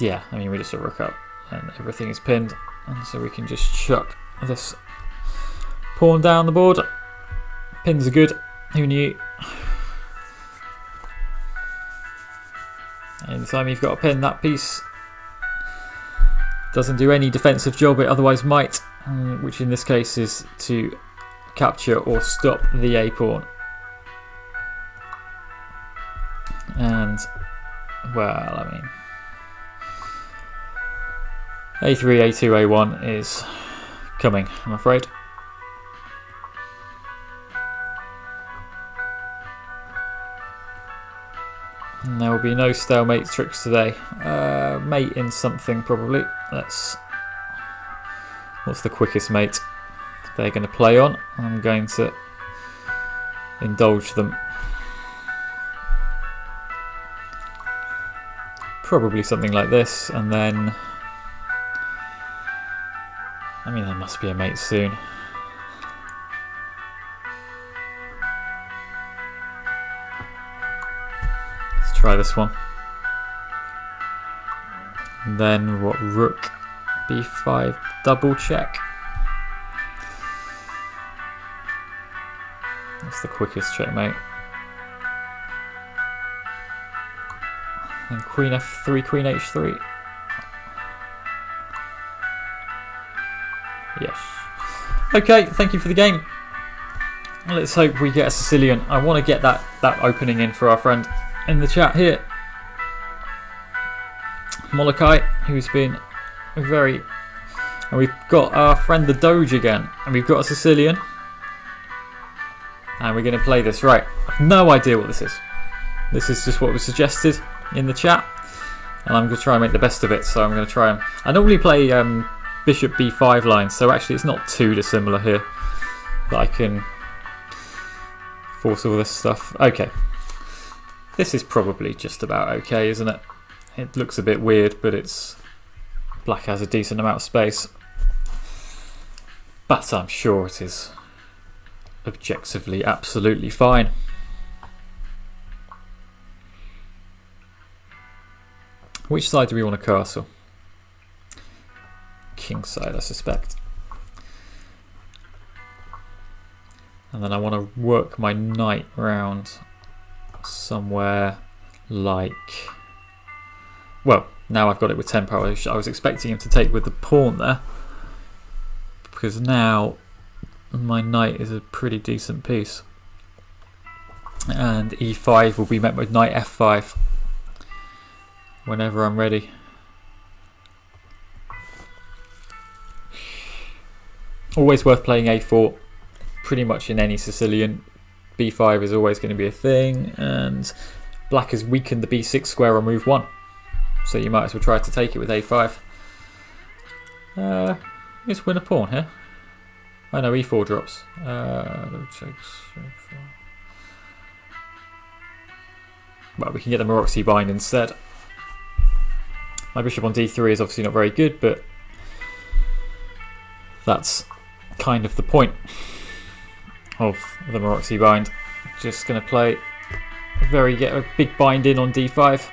Yeah, I mean, we just a rook up and everything is pinned, and so we can just chuck this pawn down the board. Pins are good, who knew? Anytime you've got a pin, that piece doesn't do any defensive job it otherwise might, which in this case is to capture or stop the a-pawn. And, well, I mean, a3, a2, a1 is coming, I'm afraid. And there will be no stalemate tricks today. Mate in something probably. What's the quickest mate they're going to play on? I'm going to indulge them. Probably something like this, and then I mean, there must be a mate soon. Let's try this one. And then what? Rook b5 double check. That's the quickest checkmate. And queen f3, queen h3. Yes. Okay, thank you for the game. Let's hope we get a Sicilian. I want to get that opening in for our friend in the chat here, Molokai, who's been very... And we've got our friend the Doge again, and we've got a Sicilian. And we're going to play this. Right, I have no idea what this is. This is just what was suggested in the chat, and I'm going to try and make the best of it. So I'm going to try and... I normally play bishop b5 lines, so actually it's not too dissimilar here that I can force all this stuff. Okay, this is probably just about okay, isn't it? It looks a bit weird, but it's... Black has a decent amount of space, but I'm sure it is objectively absolutely fine. Which side do we want to castle? King side, I suspect. And then I want to work my knight round somewhere like... Well, now I've got it with tempo. I was expecting him to take with the pawn there, because now my knight is a pretty decent piece. And e5 will be met with knight f5 whenever I'm ready. Always worth playing a4 pretty much in any Sicilian. b5 is always going to be a thing, and black has weakened the b6 square on move 1, so you might as well try to take it with a5. Let's win a pawn here. Oh no, e4 drops. Well, we can get the Maroczy bind instead. My bishop on d3 is obviously not very good, but that's kind of the point of the Maroczy bind. Just going to play get a big bind in on d5.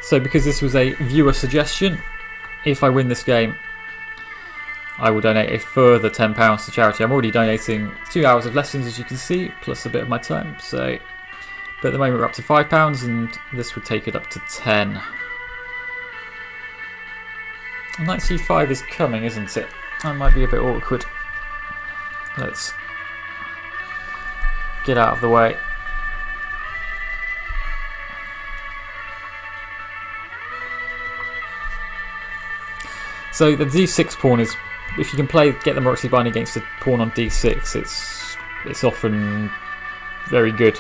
So because this was a viewer suggestion, if I win this game, I will donate a further £10 to charity. I'm already donating 2 hours of lessons, as you can see, plus a bit of my time. So, but at the moment we're up to £5, and this would take it up to 10. Knight c5 is coming, isn't it? That might be a bit awkward. Let's get out of the way. So the d6 pawn is, if you can get the Maroczy bind against a pawn on d6, it's often very good.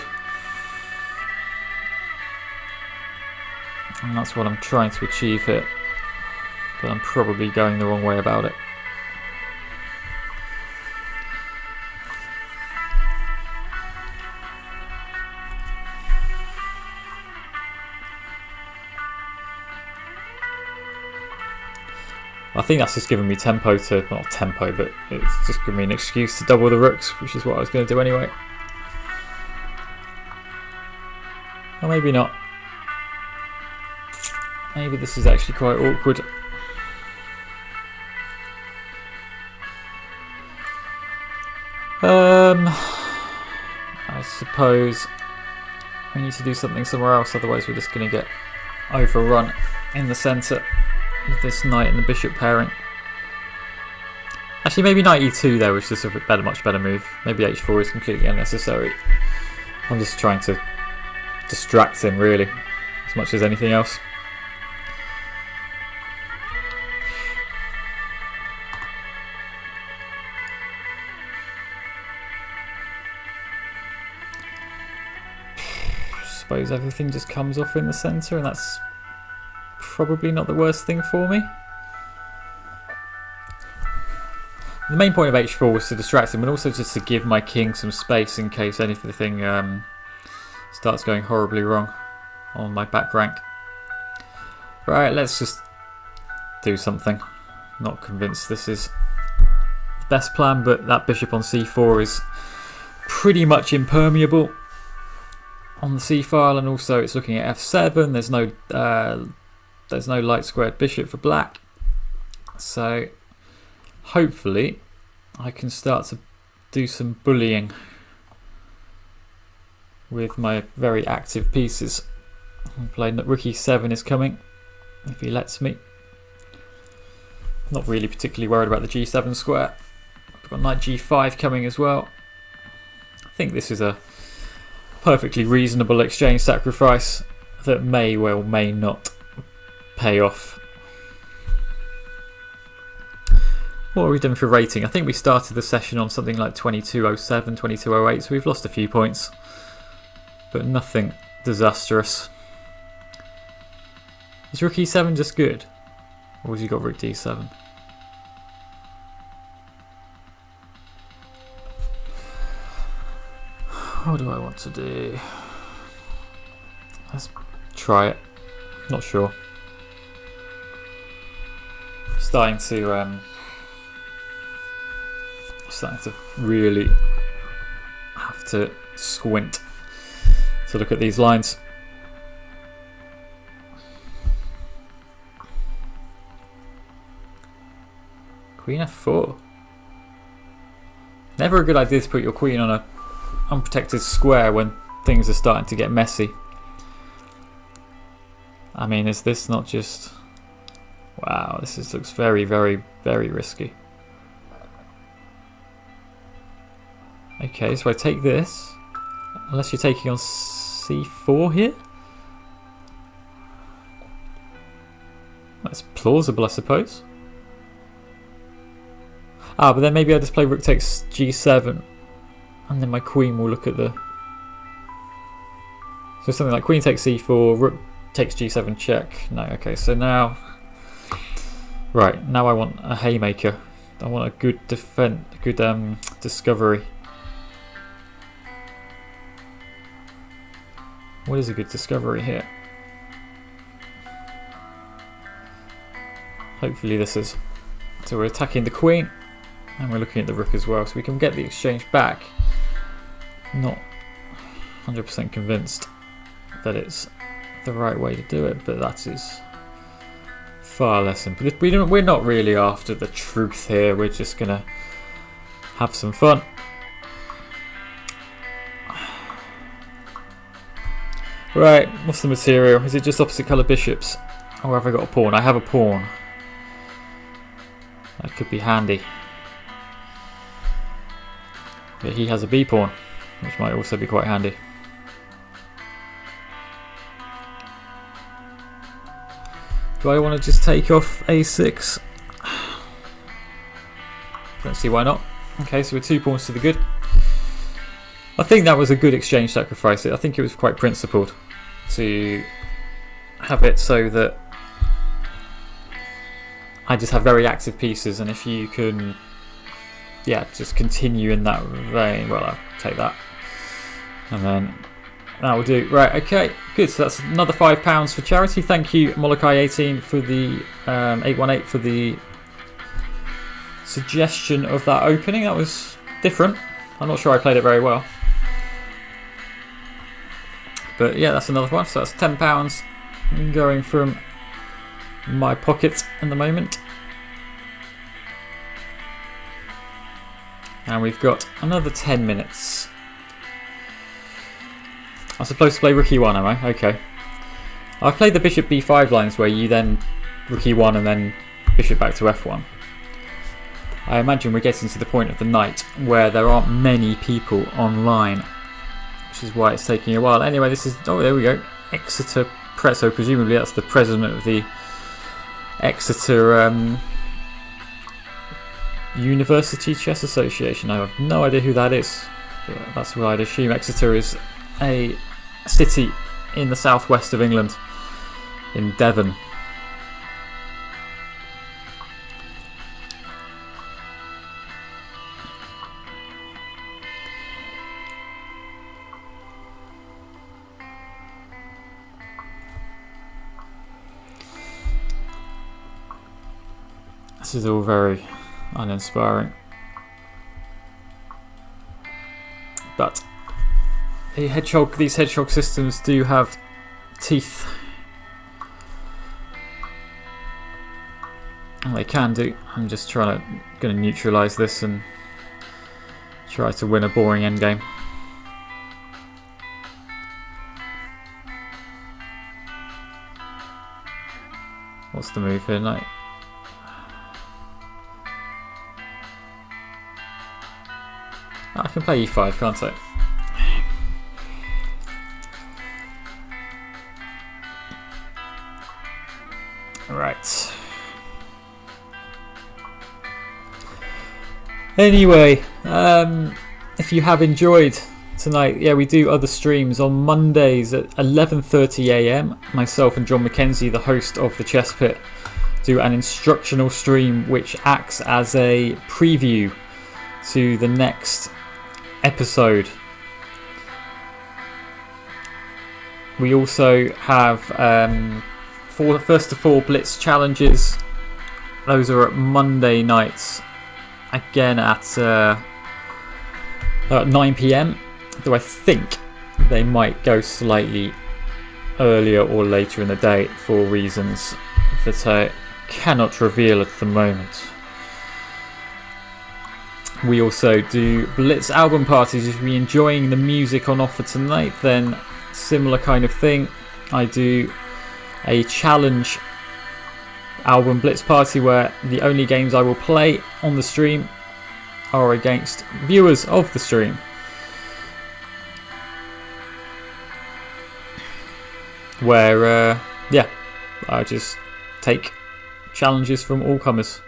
And that's what I'm trying to achieve here. But I'm probably going the wrong way about it. I think that's just giving me tempo to, not tempo, but it's just giving me an excuse to double the rooks, which is what I was going to do anyway. Or maybe not. Maybe this is actually quite awkward. I suppose we need to do something somewhere else, otherwise we're just going to get overrun in the centre with this knight and the bishop pairing. Actually, maybe knight e2 there, which is a much better move. Maybe h4 is completely unnecessary. I'm just trying to distract him, really, as much as anything else. I suppose everything just comes off in the centre, and that's probably not the worst thing for me. The main point of h4 was to distract him, but also just to give my king some space in case anything starts going horribly wrong on my back rank. Right, let's just do something. Not convinced this is the best plan, but that bishop on c4 is pretty much impermeable on the c file, and also it's looking at f7. There's no light squared bishop for black, so hopefully I can start to do some bullying with my very active pieces. Rook e7 is coming, if he lets me. Not really particularly worried about the g7 square. I've got knight g5 coming as well. I think this is a perfectly reasonable exchange sacrifice that may not pay off. What have we done for rating? I think we started the session on something like 2207, 2208, so we've lost a few points, but nothing disastrous. Is rook e7 just good, or has he got rook d7? What do I want to do? Let's try it. Not sure. Starting to really have to squint to look at these lines. Queen f4. Never a good idea to put your queen on a unprotected square when things are starting to get messy. I mean, is this not just... Wow, this looks very, very, very risky. Okay, so I take this. Unless you're taking on c4 here? That's plausible, I suppose. Ah, but then maybe I just play rook takes g7. And then my queen will look at the... So something like queen takes c4, rook takes g7 check. No, okay, so now... Right, now I want a haymaker. I want a good discovery. What is a good discovery here? Hopefully this is... So we're attacking the queen, and we're looking at the rook as well, so we can get the exchange back. Not 100% convinced that it's the right way to do it, but that is far less simple. We're not really after the truth here, we're just going to have some fun. Right, what's the material? Is it just opposite colour bishops? Or have I got a pawn? I have a pawn. That could be handy. But he has a b pawn, which might also be quite handy. Do I want to just take off a6? Don't see why not. Okay, so we're 2 pawns to the good. I think that was a good exchange sacrifice. I think it was quite principled to have it so that I just have very active pieces, and if you can, yeah, just continue in that vein, well, I'll take that. And then that will do. Right, okay, good. So that's another £5 for charity. Thank you, Molokai18, for the 818 for the suggestion of that opening. That was different. I'm not sure I played it very well. But yeah, that's another one. So that's £10 going from my pocket at the moment. And we've got another 10 minutes. I'm supposed to play rook e1, am I? Okay. I've played the bishop b5 lines where you then rook e1 and then bishop back to f1. I imagine we're getting to the point of the night where there aren't many people online, which is why it's taking a while. Anyway, this is... Oh, there we go. Exeter Press. So presumably that's the president of the Exeter University Chess Association. I have no idea who that is. But that's what I'd assume. Exeter is a city in the southwest of England, in Devon. This is all very uninspiring, but these hedgehog systems do have teeth, and they can do. I'm just going to neutralise this and try to win a boring endgame. What's the move here? Knight. I can play e5, can't I? Right. Anyway, if you have enjoyed tonight, yeah, we do other streams on Mondays at 11:30 AM. Myself and John Mackenzie, the host of the Chess Pit, do an instructional stream which acts as a preview to the next episode. We also have first to four blitz challenges. Those are at Monday nights, again at 9 PM, though I think they might go slightly earlier or later in the day for reasons that I cannot reveal at the moment. We also do blitz album parties. If you're enjoying the music on offer tonight, then similar kind of thing. I do a challenge album blitz party where the only games I will play on the stream are against viewers of the stream. Where, yeah, I just take challenges from all comers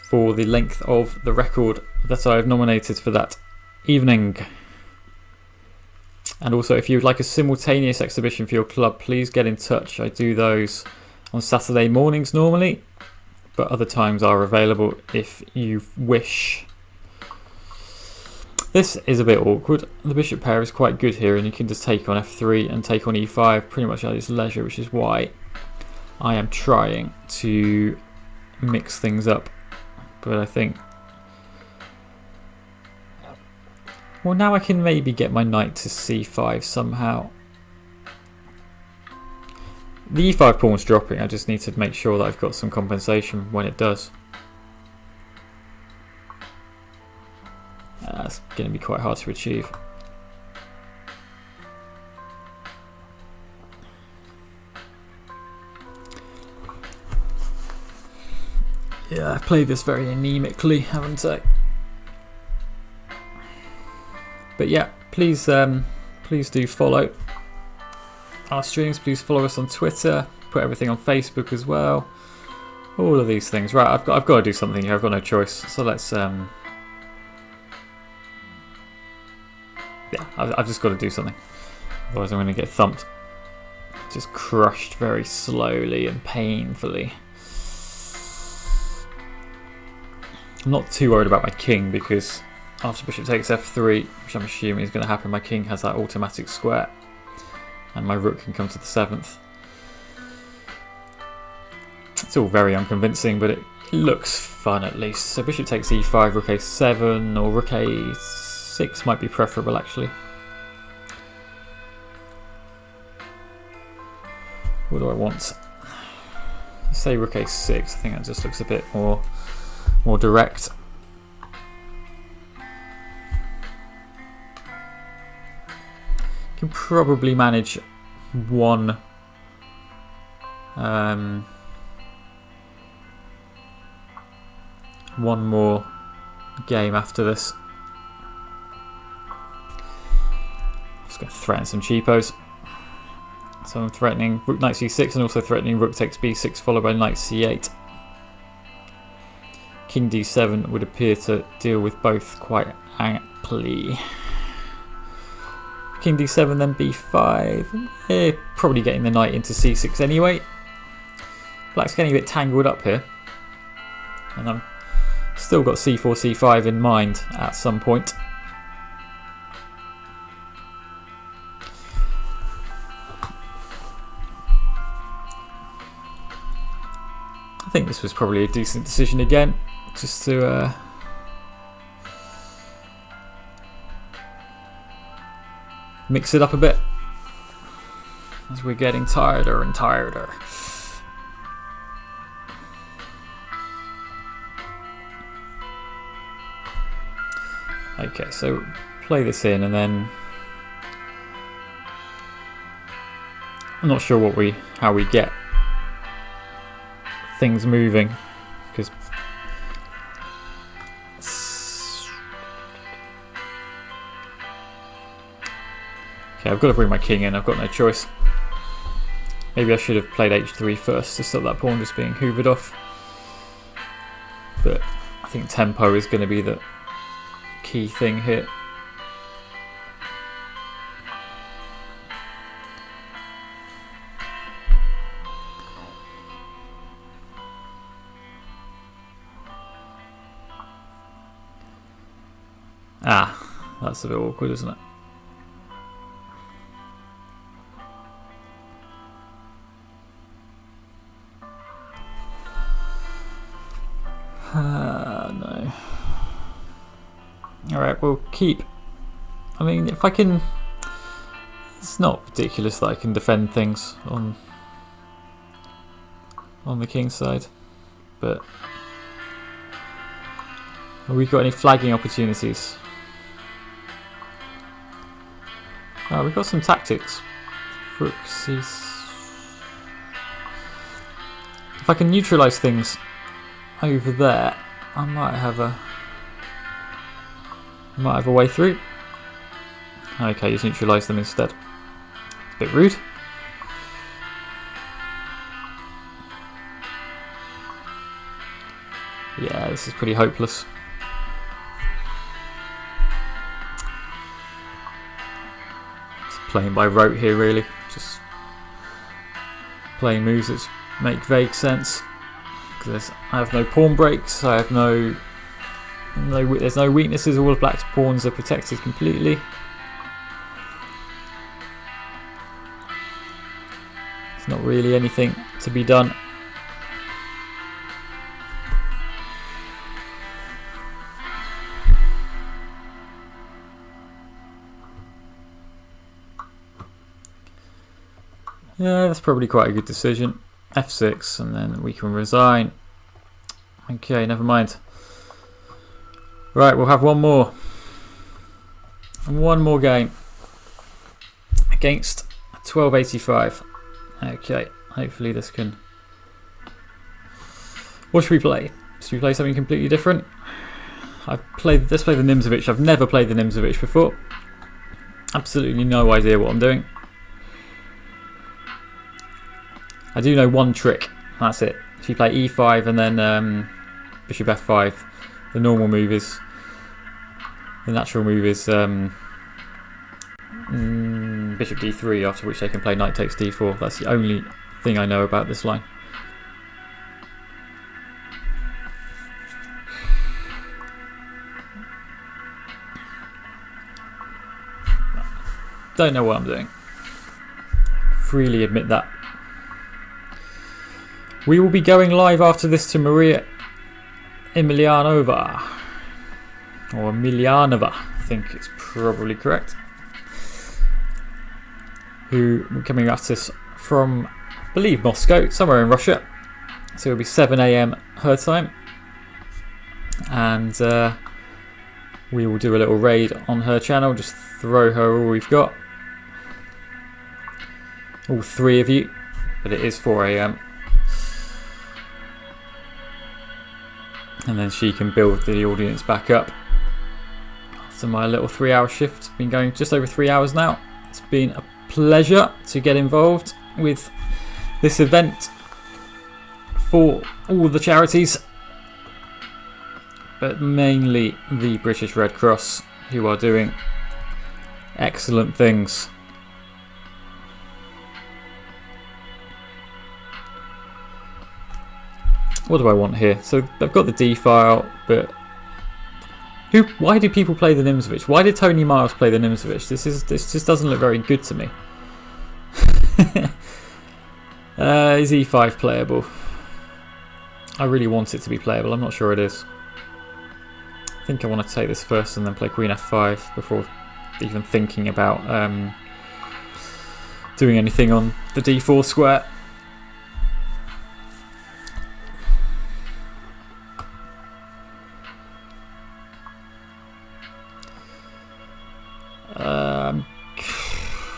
for the length of the record that I have nominated for that evening. And also, if you would like a simultaneous exhibition for your club, please get in touch. I do those on Saturday mornings normally, but other times are available if you wish. This is a bit awkward. The bishop pair is quite good here, and you can just take on f3 and take on e5 pretty much at its leisure, which is why I am trying to mix things up, but I think, well, now I can maybe get my knight to c5 somehow. The e5 pawn's dropping, I just need to make sure that I've got some compensation when it does. That's going to be quite hard to achieve. Yeah, I've played this very anemically, haven't I? But yeah, please do follow our streams. Please follow us on Twitter. Put everything on Facebook as well. All of these things. Right, I've got to do something here. I've got no choice. So let's yeah, I've just got to do something. Otherwise, I'm going to get thumped. Just crushed very slowly and painfully. I'm not too worried about my king because after bishop takes f3, which I'm assuming is going to happen, my king has that automatic square and my rook can come to the 7th. It's all very unconvincing, but it looks fun at least. So bishop takes e5, rook a7 or rook a6 might be preferable actually. What do I want? Let's say rook a6, I think that just looks a bit more direct. Can probably manage one more game after this. Just going to threaten some cheapos. So I'm threatening rook knight c6 and also threatening rook takes b6 followed by knight c8. King d7 would appear to deal with both quite amply. King d7 then b5. Probably getting the knight into c6 anyway. Black's getting a bit tangled up here. And I'm still got c4, c5 in mind at some point. I think this was probably a decent decision again. Just to mix it up a bit as we're getting tireder and tireder. Okay, so play this in and then I'm not sure how we get things moving because okay, I've got to bring my king in, I've got no choice. Maybe I should have played h3 first to stop that pawn just being hoovered off. But I think tempo is going to be the key thing here. Ah, that's a bit awkward, isn't it? No. Alright, we'll keep. I mean, if I can. It's not ridiculous that I can defend things on the king's side, but have we got any flagging opportunities? Oh, we've got some tactics. Rook c. If I can neutralise things over there, I might have a way through. Okay, just neutralise them instead. It's a bit rude. Yeah, this is pretty hopeless. Just playing by rote here, really. Just playing moves that make vague sense. Because I have no pawn breaks. I have there's no weaknesses. All of Black's pawns are protected completely. It's not really anything to be done. Yeah, that's probably quite a good decision. F6, and then we can resign. Okay, never mind. Right, we'll have one more. One more game against 1285. Okay, hopefully this can... What should we play? Should we play something completely different? Let's play the Nimzovich. I've never played the Nimzovich before. Absolutely no idea what I'm doing. I do know one trick. That's it. If you play e5 and then bishop f5, the normal move is... The natural move is bishop d3, after which they can play knight takes d4. That's the only thing I know about this line. Don't know what I'm doing. Freely admit that. We will be going live after this to Maria Emelianova. Or Emelianova, I think it's probably correct. Who are coming at us from, I believe, Moscow, somewhere in Russia. So it'll be 7 AM her time. And we will do a little raid on her channel, just throw her all we've got. All three of you, but it is 4 AM. And then she can build the audience back up. After my little 3-hour shift, been going just over 3 hours now. It's been a pleasure to get involved with this event for all the charities, but mainly the British Red Cross, who are doing excellent things. What do I want here? So I've got the D file, but why do people play the Nimzovich? Why did Tony Miles play the Nimzovich? This just doesn't look very good to me. Is E5 playable? I really want it to be playable. I'm not sure it is. I think I want to take this first and then play Queen F5 before even thinking about doing anything on the D4 square.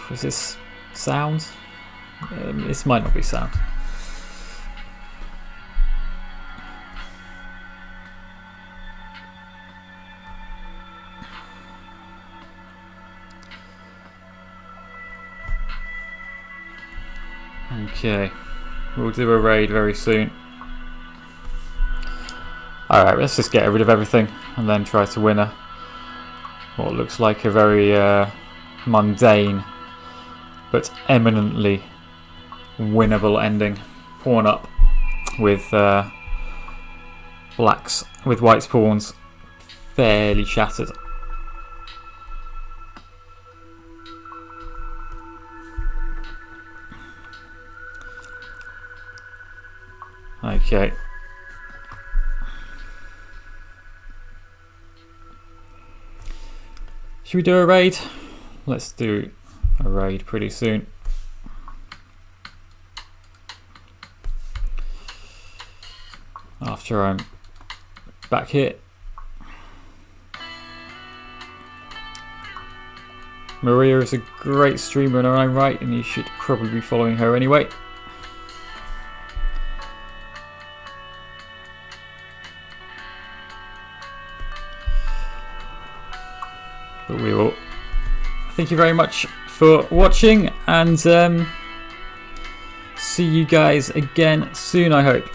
Is this sound? This might not be sound. Okay, we'll do a raid very soon. Alright, let's just get rid of everything and then try to win what looks like a very mundane but eminently winnable ending. Pawn up with white's pawns fairly shattered. Okay. Should we do a raid? Let's do a raid pretty soon. After I'm back here. Maria is a great streamer in her own right, and you should probably be following her anyway. But we will. Thank you very much for watching, and see you guys again soon, I hope.